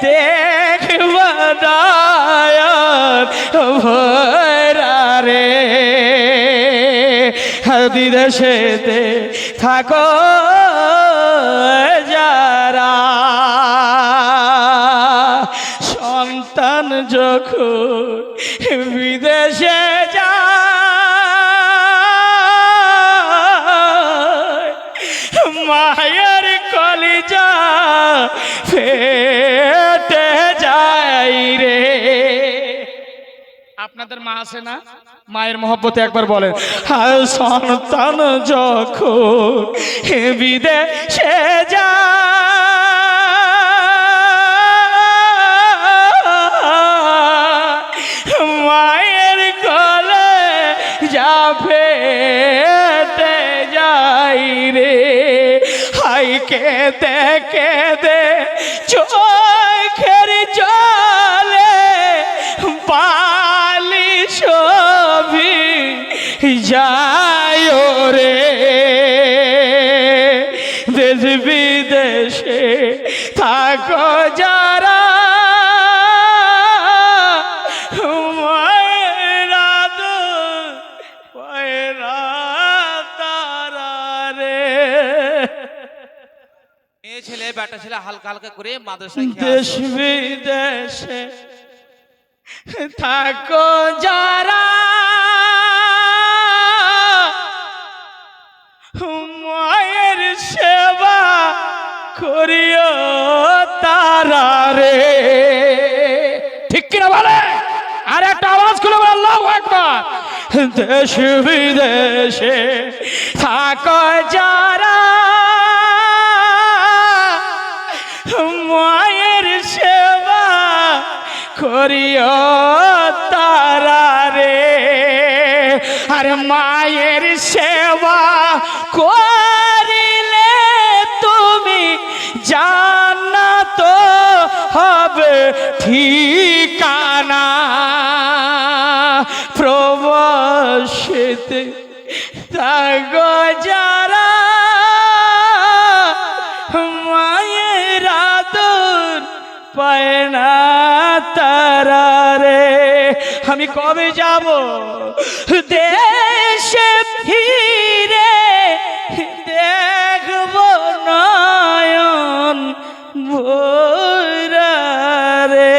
দেখব নয়ন ভরা রে। বিদেশেতে থাকো যারা, সন্তান যখন বিদেশে যায় মায়ের কলিজা ফেটে যায় রে। আপনাদের মা আছে না? মায়ের মহব্বতে একবার বলেন, সন্তান যখন বিদেশে যায় মায়ের কলে যা ফেটে যাই রে। হাই কেঁদে কেঁদে চোখের জলে পালি ছবি যায় রে। দেশ বিদেশে থাকো যারা মায়ের আদর পায় না তারা রে। মেয়ে ছেলে বেটা ছেলে হালকা হালকা করে মাদ্রাসায় দেশ বিদেশে থাকো যারা মায়ের সেবা করিও তারা রে। ঠিক কিনা বলে? আর একটা আওয়াজ করে বলে আল্লাহু আকবার। দেশ বিদেশে থাকো যারা মায়ের সেবা করিও তারা রে। আর মায়ের সেবা করিলে তুমি জান্নাত হবে ঠিকানা। প্রবাসীতে থাকো যারা মায়ের আদর পায় না তারা রে। আমি কবে যাব দেশে ফিরে দেখব নয়ন ভরা রে।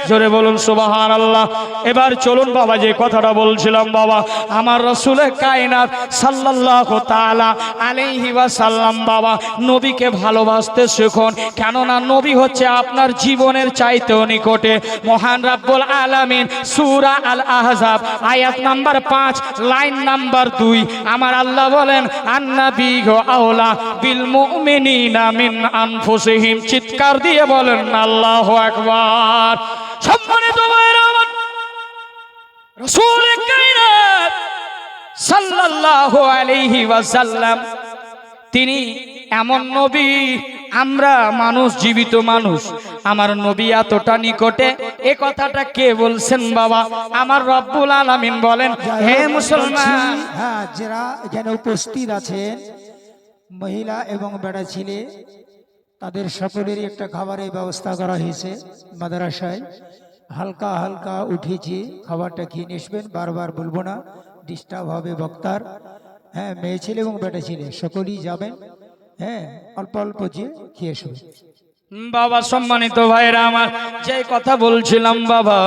জোরে বলুন সুবহানাল্লাহ। এবার চলুন বাবা, যে কথাটা বলছিলাম বাবা, আমার রাসূলে কায়নাত সাল্লাল্লাহু তাআলা আলাইহি ওয়াসাল্লাম বাবা নবীকে ভালোবাসতে শিখুন। কেননা নবী হচ্ছে আপনার জীবনের চাইতেও নিকটে। মহান রাব্বুল আলামিন সূরা আল আহজাব আয়াত নাম্বার 5 লাইন নাম্বার 2 আমার আল্লাহ বলেন, আন্নাবিয়্যু আওলা বিল মুমিনিনা মিন আনফুসিহিম। চিৎকার দিয়ে বলেন আল্লাহু আকবার। সম্মানিত ভাইরা আমার, রাসূল কায়নাত সাল্লাল্লাহু আলাইহি ওয়াসাল্লাম তিনি এমন নবী, আমরা মানুষ, জীবিত মানুষ, আমার নবী এতটা নিকটে। এ কথাটা কে বলছেন বাবা? আমার রব্বুল আলামিন বলেন, হে মুসলমান, হ্যাঁ, যারা এখানে উপস্থিত আছেন মহিলা এবং বেটা ছেলে, তাদের সকলেরই একটা খাবারের ব্যবস্থা করা হয়েছে মাদ্রাসায়। হালকা হালকা উঠেছি, খাবারটা খেয়ে নিসবেন, বারবার বলবো না, ডিস্টার্ব হবে বক্তার। হ্যাঁ, মেয়ে ছেলে এবং বেটা ছেলে সকলেই যাবেন। হ্যাঁ, অল্প অল্প যে খেয়ে শুবে। বাবা সম্মানিত ভাইরা আমার, যে কথা বলছিলাম বাবা,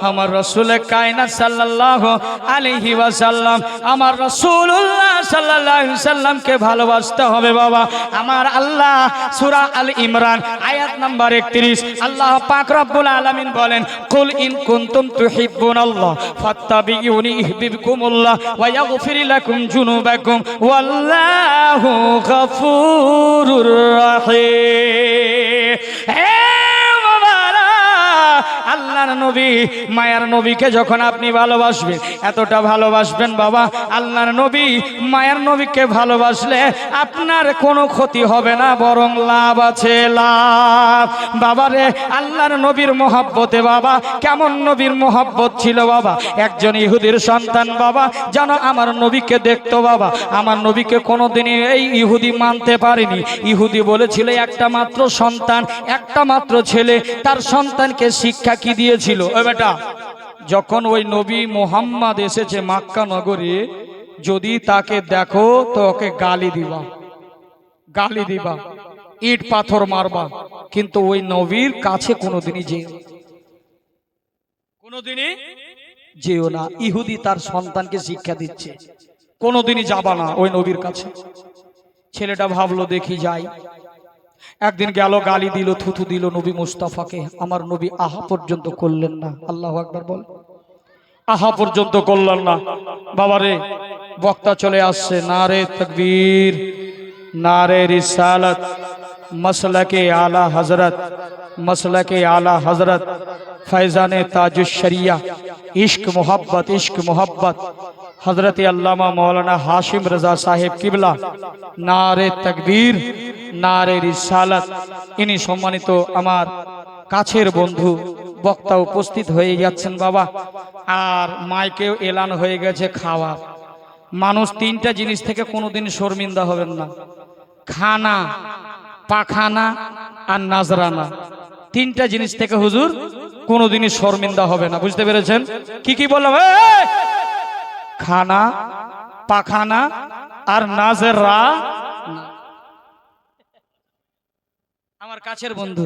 আমার রাসূল কায়নাত সাল্লাল্লাহু আলাইহি ওয়াসাল্লাম, আমার রাসূলুল্লাহ সাল্লাল্লাহু আলাইহি ওয়াসাল্লামকে ভালোবাসতে হবে বাবা। আমার আল্লাহ সূরা আল ইমরান আয়াত নাম্বার 31 আল্লাহ পাক রব্বুল আলামিন বলেন, কুল ইন কুনতুম তুহিব্বুনাল্লাহ ফাত্তাবিউনি ইউহিব্বুকুমুল্লাহ ওয়া ইয়াগফির লাকুম যুনুবাকুম ওয়াল্লাহু গফুরুর রহিম। আল্লাহর নবী, মায়ার নবীকে যখন আপনি ভালোবাসবেন, এতটা ভালোবাসবেন বাবা, আল্লাহর নবী মায়ার নবীকে ভালোবাসলে আপনার কোনো ক্ষতি হবে না, বরং লাভ আছে, লাভ। বাবারে, আল্লাহর নবীর মহব্বতে বাবা, কেমন নবীর মহব্বত ছিল বাবা। একজন ইহুদির সন্তান বাবা যেন আমার নবীকে দেখতো বাবা, আমার নবীকে কোনোদিনই এই ইহুদি মানতে পারেনি। ইহুদি বলেছিল একটা মাত্র সন্তান, একটা মাত্র ছেলে, তার সন্তানকে শিক্ষা কি দিয়েছিল? ও বেটা, যখন ওই নবী মুহাম্মদ এসেছে মক্কা নগরে, যদি তাকে দেখো তো ওকে গালি দিবা, গালি দিবা, ইট পাথর মারবা, কিন্তু ওই নবীর কাছে কোনোদিনই যে কোনোদিনই যেও না। ইহুদি তার সন্তানকে শিক্ষা দিচ্ছে, কোনোদিনই যাবা না ওই নবীর কাছে। ছেলেটা ভাবলো দেখি যাই। একদিন গেল, গালি দিল, থুথু দিল নবী মুস্তাফাকে। আমার নবী আহা পর্যন্ত করলেন না। আল্লাহু আকবার বল। আহা পর্যন্ত করলেন না। বাবারে, বক্তা চলে আসছে। নারে তাকবীর, নারে রিসালাত, মসলকে আলা হজরত, মসলকে আলা হজরত, फैजाने ताजुश शरिया, इश्क मोहब्बत हजरत अल्लामा मौलाना हाशिम रजा साहेब किबला, नारे तकबीर, नारे रिसालत। इनी सम्मानित आमार काछेर बंधु बक्ता उपस्थित हये जाच्छेन बाबा। आर माइकेও এলান হয়ে গেছে খাওয়ার। মানুষ তিনটা জিনিস থেকে কোনোদিন শর্মিন্দা হবেন না, খানা, পাখানা আর নাজরানা। তিনটা জিনিস থেকে হুজুর কোনোদিনই শর্মিন্দা হবে না। বুঝতে পেরেছেন? কি কি বললাম? খানা, পাখানা আর নাজরা। আমার কাছের বন্ধু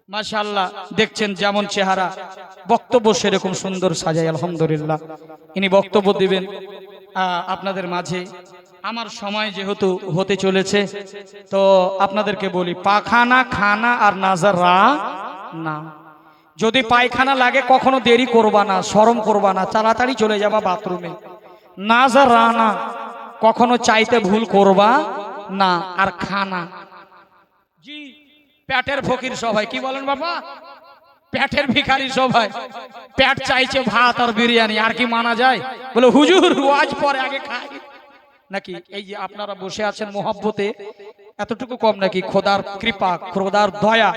মাশাআল্লাহ, দেখছেন যেমন চেহারা, বক্তব্য সেরকম সুন্দর সাজায় আলহামদুলিল্লাহ। ইনি বক্তব্য দিবেন আপনাদের মাঝে। আমার সময় যেহেতু হতে চলেছে, তো আপনাদেরকে বলি, পাখানা, খানা আর নাজরা না। যদি পায়খানা লাগে কখনো দেরি করবা না, শরম করবা না, তাড়াতাড়ি চলে যাবা বাথরুমে। নাজরা না, কখনো চাইতে ভুল করবা না। আর খানা, জি, পেটের ফকির সবাই, কি বলেন বাবা? পেটের ভিখারি সবাই, পেট চাইছে ভাত আর বিরিয়ানি, আর কি মানা যায়? বলে হুজুর ওয়াজ পরে আগে খাই নাকি? এই যে আপনারা বসে আছেন মোহাব্বতে, এতটুকু কম নাকি? খোদার কৃপা, খোদার দয়া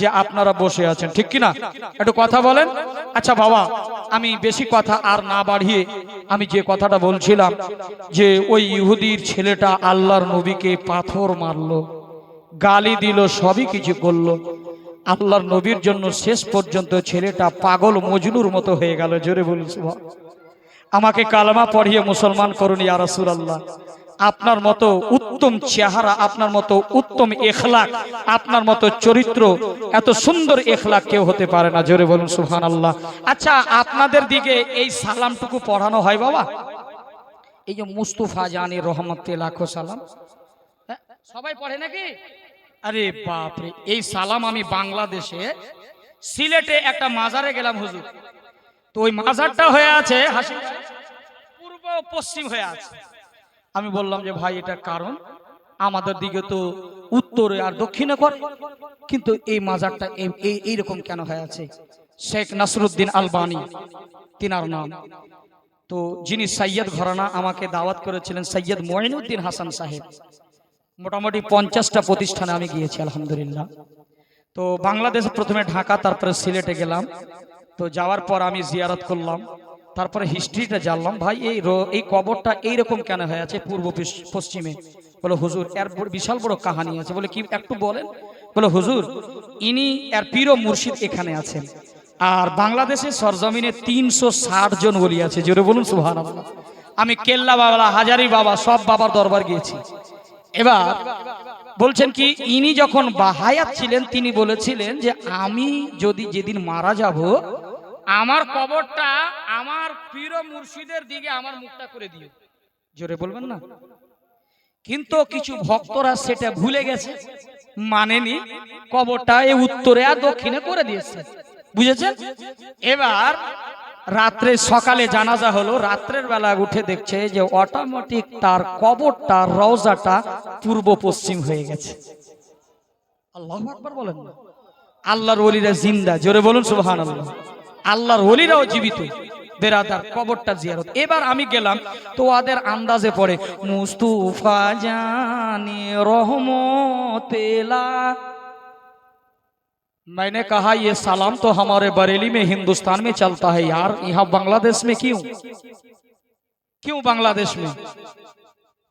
যে আপনারা বসে আছেন, ঠিক কিনা? একটু কথা বলেন। আচ্ছা বাবা, আমি বেশি কথা আর না বাড়িয়ে আমি যে কথাটা বলছিলাম, যে ওই ইহুদির ছেলেটা আল্লাহর নবীকে পাথর মারলো, গালি দিল, সবই কিছু করলো। আল্লাহর নবীর জন্য শেষ পর্যন্ত ছেলেটা পাগল মজনুর মতো হয়ে গেল। জোরে বলুন সুবহান। আমাকে কালেমা পড়িয়ে মুসলমান করুন ইয়া রাসূলুল্লাহ। আপনার মতো উত্তম চেহারা, আপনার মতো উত্তম এখলাক, আপনার মতো চরিত্র, এত সুন্দর এখলাক কেউ হতে পারে না। জোরে বলুন সুবহানাল্লাহ। আচ্ছা, আপনাদের দিকে এই সালামটুকু পড়ানো হয় বাবা? এই যে মুস্তাফা জানি রহমতে লাখো সালাম, সবাই পড়ে নাকি? আরে বাপরে, এই সালাম আমি বাংলাদেশে সিলেটে একটা মাজারে গেলাম হুজুর, তো ওই মাজারটা হয়ে আছে পূর্ব পশ্চিম হয়ে আছে। আমি বললাম যে ভাই, এটা কারণ আমাদের দিকে তো উত্তরে আর দক্ষিণে করে, কিন্তু এই মাজারটা এইরকম কেন হয়ে আছে? শেখ নাসরুদ্দিন আলবানী তিনার নাম। তো যিনি সৈয়দ ঘরানা, আমাকে দাওয়াত করেছিলেন সৈয়দ মঈনুদ্দিন হাসান সাহেব। মোটামুটি 50টা প্রতিষ্ঠানে আমি গিয়েছি আলহামদুলিল্লাহ। তো বাংলাদেশে প্রথমে ঢাকা, তারপরে সিলেটে গেলাম। তো যাওয়ার পর আমি জিয়ারত করলাম, তারপরে হিস্ট্রিটা জানলাম। ভাই এই কবরটা এইরকম কেন হয়ে আছে পূর্ব পশ্চিমে? বলে হুজুর এর বিশাল বড় কাহিনী আছে। বলে কি, একটু বলেন? বলে হুজুর, ইনি এর পীর ও মুর্শিদ এখানে আছেন। আর বাংলাদেশের সরজমিনে 360 জন ওলি আছে। জোরে বলুন সুবহানাল্লাহ। আমি কেল্লা বাবা, হাজারি বাবা, সব বাবার দরবার গিয়েছি। এবার বলছেন কি, ইনি যখন বাহায়াত ছিলেন, তিনি বলেছিলেন যে আমি যদি যেদিন মারা যাব, আমার কবরটা আমার পীর ও মুর্শিদের দিকে আমার মুখটা করে দিও। জোরে বলবেন না? কিন্তু কিছু ভক্তরা সেটা ভুলে গেছে, মানেনি, কবরটা এই উত্তরে আর দক্ষিণে করে দিয়েছে। বুঝেছেন? এবার রাত্রে সকালে জানাজা হলো, রাত্রের বেলা উঠে দেখছে যে অটোমেটিক তার কবরটা, রওজাটা পূর্ব পশ্চিম হয়ে গেছে। আল্লাহু আকবার বলেন না? আল্লাহর ওলিরা জিন্দা। জোরে বলুন সুবহানাল্লাহ। আল্লাহর ওলিরাও জীবিত। বেরাদার, কবরটা জিয়ারত। এবার আমি গেলাম, তো ওদের আন্দাজে পড়ে মুস্তাফা জানি রহমতেলা। मैंने कहा ये सलाम तो हमारे बरेली में, हिंदुस्तान में चलता है यार, यहाँ बांग्लादेश में क्यों बांग्लादेश में?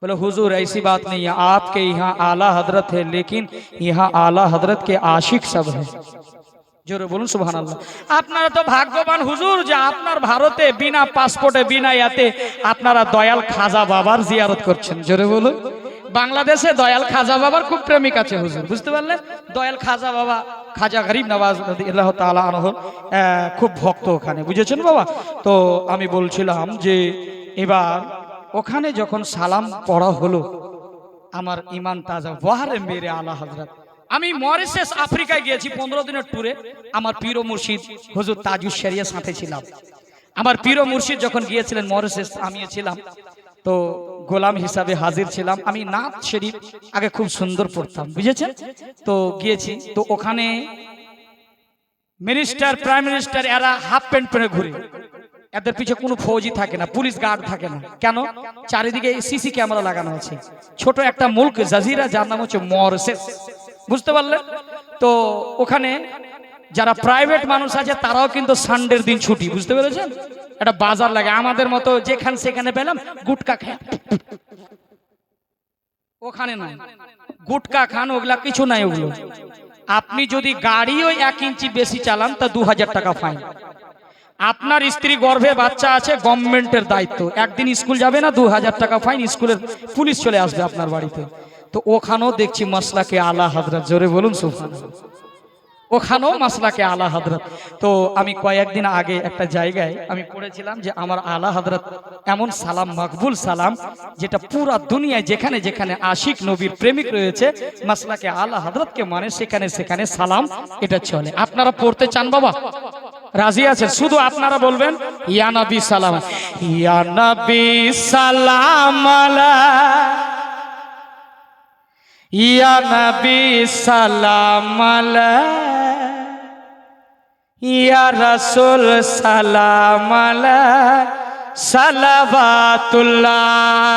बोले हुजूर ऐसी बात नहीं है, आपके यहाँ आला हजरत है, लेकिन यहाँ आला हजरत के आशिक सब है। জোরে বলুন সুবহানাল্লাহ। আপনারা তো ভাগ্যবান হুজুর যে আপনার ভারতে বিনা পাসপোর্টে, বিনা ইয়াতে আপনারা দয়াল খাজা বাবার জিয়ারত করছেন। জোরে বলুন। বাংলাদেশে দয়াল খাজা বাবার খুব প্রেমিক আছে হুজুর, বুঝতে পারলেন? দয়াল খাজা বাবা, খাজা গরিব নওয়াজ রাদিয়াল্লাহু তাআলা আনহু খুব ভক্ত ওখানে, বুঝেছেন বাবা? তো আমি বলছিলাম যে এবার ওখানে যখন সালাম পড়া হলো, আমার ইমান তাজা, ওয়ারে মেরে আলা হযরত। আমি মরিশাস আফ্রিকায় গিয়েছি 15 দিনের ট্যুরে। আমার পীর ও মুর্শিদ হুজুর তাজুস শরিয়া সাথে ছিলাম। আমার পীর ও মুর্শিদ যখন গিয়েছিলেন মরিশাস, আমিও ছিলাম, তো গোলাম হিসাবে হাজির ছিলাম। আমি নাত শরীফ আগে খুব সুন্দর পড়তাম, বুঝেছেন? তো গিয়েছি, তো ওখানে মিনিস্টার, প্রাইম মিনিস্টার এরা হাফ প্যান্ট পরে ঘুরে, এদের পিছনে কোনো ফৌজি থাকে না, পুলিশ গার্ড থাকে না। কেন? চারিদিকে সিসি ক্যামেরা লাগানো আছে। ছোট একটা মুলক জাজিরা, যার নাম হচ্ছে মরিশাস, বুঝতে পারলেন? তো ওখানে যারা প্রাইভেট মানুষ আছে তারাও কিন্তু সানডের দিন ছুটি, বুঝতে পেরেছেন? একটা বাজার লাগে, আমাদের মতো যেখানে সেখানে পেলাম গুটকা খায়, ওখানে নাই গুটকা খান, ওগুলা কিছু নাই ওগুলো। আপনি যদি গাড়িও 1 ইঞ্চি বেশি চালান তা 2000 টাকা ফাইন। আপনার স্ত্রী গর্ভে বাচ্চা আছে, গভর্নমেন্টের দায়িত্ব, একদিন স্কুল যাবে না, 2000 টাকা ফাইন, স্কুলের পুলিশ চলে আসবে আপনার বাড়িতে। তো ওখানেও দেখছি মাসলাকে আলা হযরত, জোরে বলুন সুবহানাল্লাহ। ওখানেও মাসলাকে আলা হযরত। তো আমি কয়েকদিন আগে একটা জায়গায় আমি পড়েছিলাম যে আমার আলা হযরত এমন সালাম, মকবুল সালাম, যেটা পুরা দুনিয়ায় যেখানে যেখানে আশিক নবীর প্রেমিক রয়েছে, মাসলাকে আলা হযরতকে মানে সেখানে সেখানে সালাম এটা চলে। আপনারা পড়তে চান বাবা? রাজি আছেন? শুধু আপনারা বলবেন ইয়া নবী সালাম, ইয়া নবী সালাম আলাইহি, ইয়া নবী সালাম আলাইহি, ইয়া রাসূল সালাম আলাইহি, সালাওয়াতুল্লাহ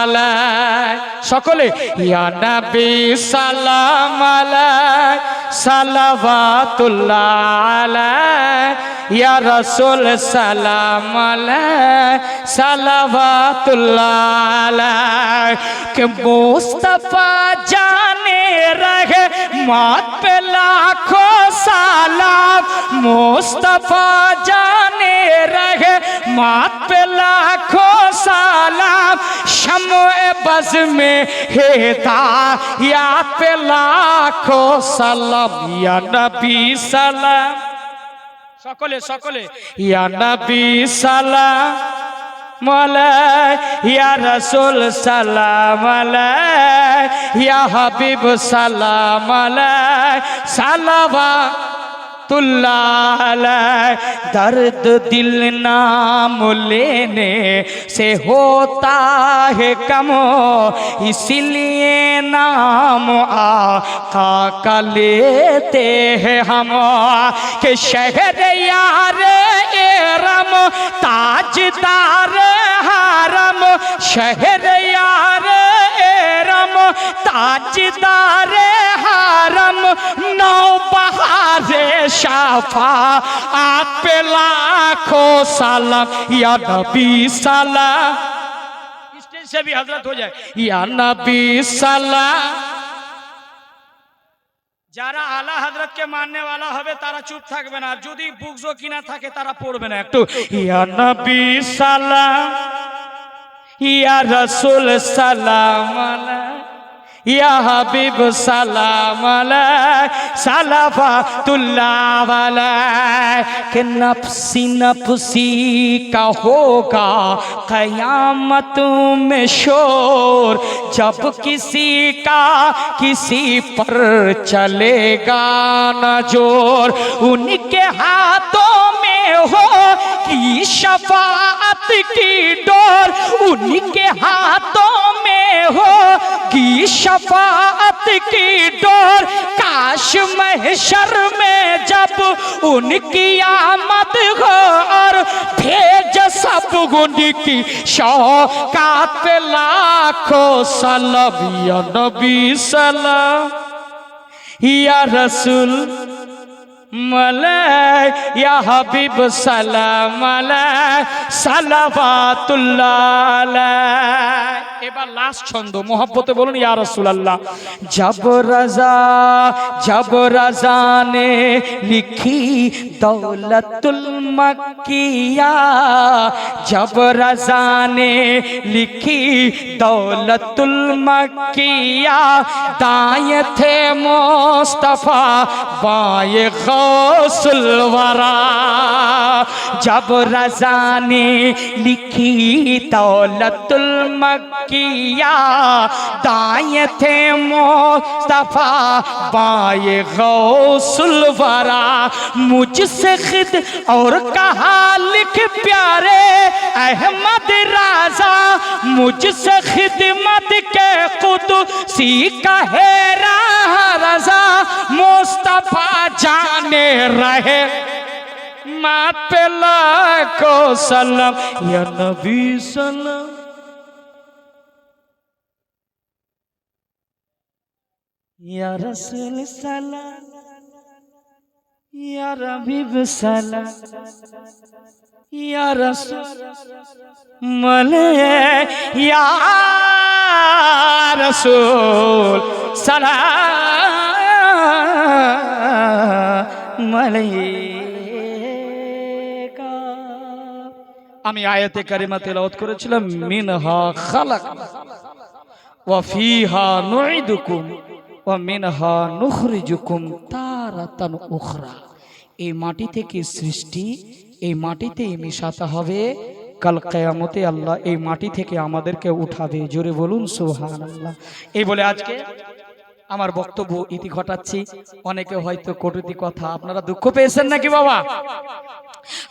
আলাইহি। সকলে ইয়া নবী সালাম আলাইহি, সালাওয়াতুল্লাহ আলাইহি, ইয়া রাসূল সালাম আলাইহি, সালাওয়াতুল্লাহ আলাইহি। কে মুস্তাফা জানে রহে মাত पे लाखों सलाम, मुस्तफा जाने रहे मात पे लाखों सलाम, शम्ए बज़ में हिदायत पे लाखों सलाम, या नबी सलाम। সকলে সকলে ইয়া নবী সালাম আলাইহি, ইয়া রাসূল সালাম আলাইহি, ইয়া হাবিব সালাম আলাইহি, সালাওয়াতুল্লাহ আলাইহি। दर्द दिल नाम लेने से होता है कम, इसलिए नाम आका का लेते हैं हम, के शहर यार एरम ताजदार हरम, शहर यार एरम ताजदार हरम, नौबहार शाफा आप पे लाखों सलाम, या नबी सलाम। स्टेज से भी हजरत हो जाए, या नबी सलाम। যারা আলা হযরতকে মাননে वाला হবে তারা চুপ থাকবে না, যদি বুকজো কিনা থাকে তারা পড়বে না একটু, ইয়া নবী সালাম, ইয়া রাসূল সালাম আলাইহি, या हबीब सलाम अलैहि, सलावतुल्लाह अलैहि। कि नफ्सी नफ्सी का होगा क़यामत में शोर, जब किसी का किसी पर चलेगा न जोर, उनके हाथों में हो की शफाअत की डोर, उनके हाथों में हो की शफाअत की डोर, काश महशर में जब उनकी आमद हो और भेज सब उनकी शौकात पे लाखों सलाम, या नबी सलाम, या रसूल মালাই ইয়া হাবিব সালাম আলাই সালাওয়াতুল্লাহ আলাই। এবার লাস্ট ছন্দ মোহব্বতে বলুন ইয়া রাসূলুল্লাহ। जब रज़ा ने लिखी दौलतुल मक्किया, जब रज़ा ने लिखी दौलतुल मक्किया, दाएं थे मुस्तफा बाएं गौसुल वरा। जब रज़ा ने लिखी दौलतुल मक्किया, दाएं थे मुस्तफा बाएं गौसुल वरा। मुझसे खिद और कहा लिख प्यारे अहमद राजा, मुझसे खिदमत के कुदसी कहे रज़ा। मुस्तफा जाने रहे मात पे लाखों सलाम या नबी सलाम, या रसूल सलाम, या रबीब सलाम, या रसूल मले, या रसूल सलाम अलैका। আমি আয়াতে কারিমা তেলাওয়াত করেছিলাম মিনহা খালাকনা ওয়া ফিহা নুঈদুকুম ওয়া মিনহা নুখরিজুকুম তারাতান উখরা। এই মাটি থেকে সৃষ্টি, এই মাটিতেই মিশাতে হবে, কাল কিয়ামতে আল্লাহ এই মাটি থেকে আমাদেরকে উঠাবে। জোরে বলুন সুবহানাল্লাহ। এই বলে আজকে আমার বক্তব্য ইতি ঘটাচ্ছি। অনেকে হয়তো কটূক্তি কথা, আপনারা দুঃখ পেয়েছেন নাকি বাবা?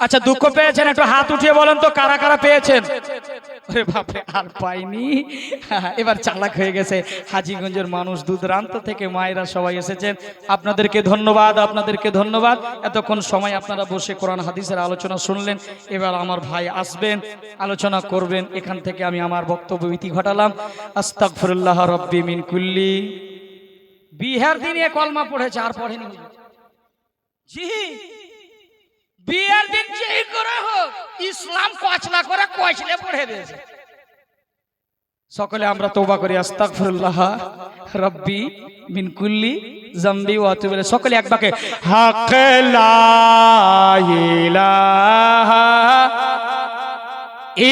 আচ্ছা দুঃখ পেয়েছেন একটু হাত উঠিয়ে বলেন তো কারা কারা পেয়েছেন? আরে বাপরে আর পাইনি। এবার চালাক হয়ে গেছে হাজীগঞ্জের মানুষ, দূরান্ত থেকে মায়েরা সবাই এসেছেন। আপনাদেরকে ধন্যবাদ, আপনাদেরকে ধন্যবাদ। এতক্ষণ সময় আপনারা বসে কোরআন হাদিসের আলোচনা শুনলেন। এবার আমার ভাই আসবেন, আলোচনা করবেন। এখান থেকে আমি আমার বক্তব্য ইতি ঘটালাম। আস্তাগফিরুল্লাহ রব্বি মিন কুল্লি। বিহার দিনে কলমা পড়েছে আর পড়েনি জি। বিয়ের দিন যেই করে হোক ইসলাম কচলা করে কচলে পড়ে দিয়েছে। সকলে আমরা তওবা করি আস্তাগফিরুল্লাহ রাব্বি মিন কুল্লি যামবি ওয়া আতুবু ইলাইহি। সকলে এক বাক্যে হক লা ইলাহা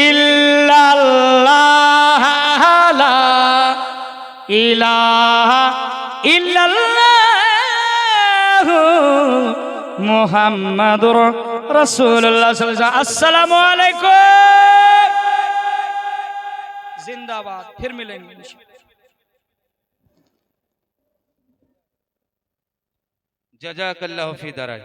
ইল্লাল্লাহ লা ইলাহা ইল্লাল্লাহ মুহাম্মাদুর রাসূলুল্লাহ সাল্লাল্লাহু আলাইহি ওয়াসাল্লাম। আসসালামু আলাইকুম, जिंदाबाद। फिर मिलेंगे। জাযাকাল্লাহু ফি দারাই।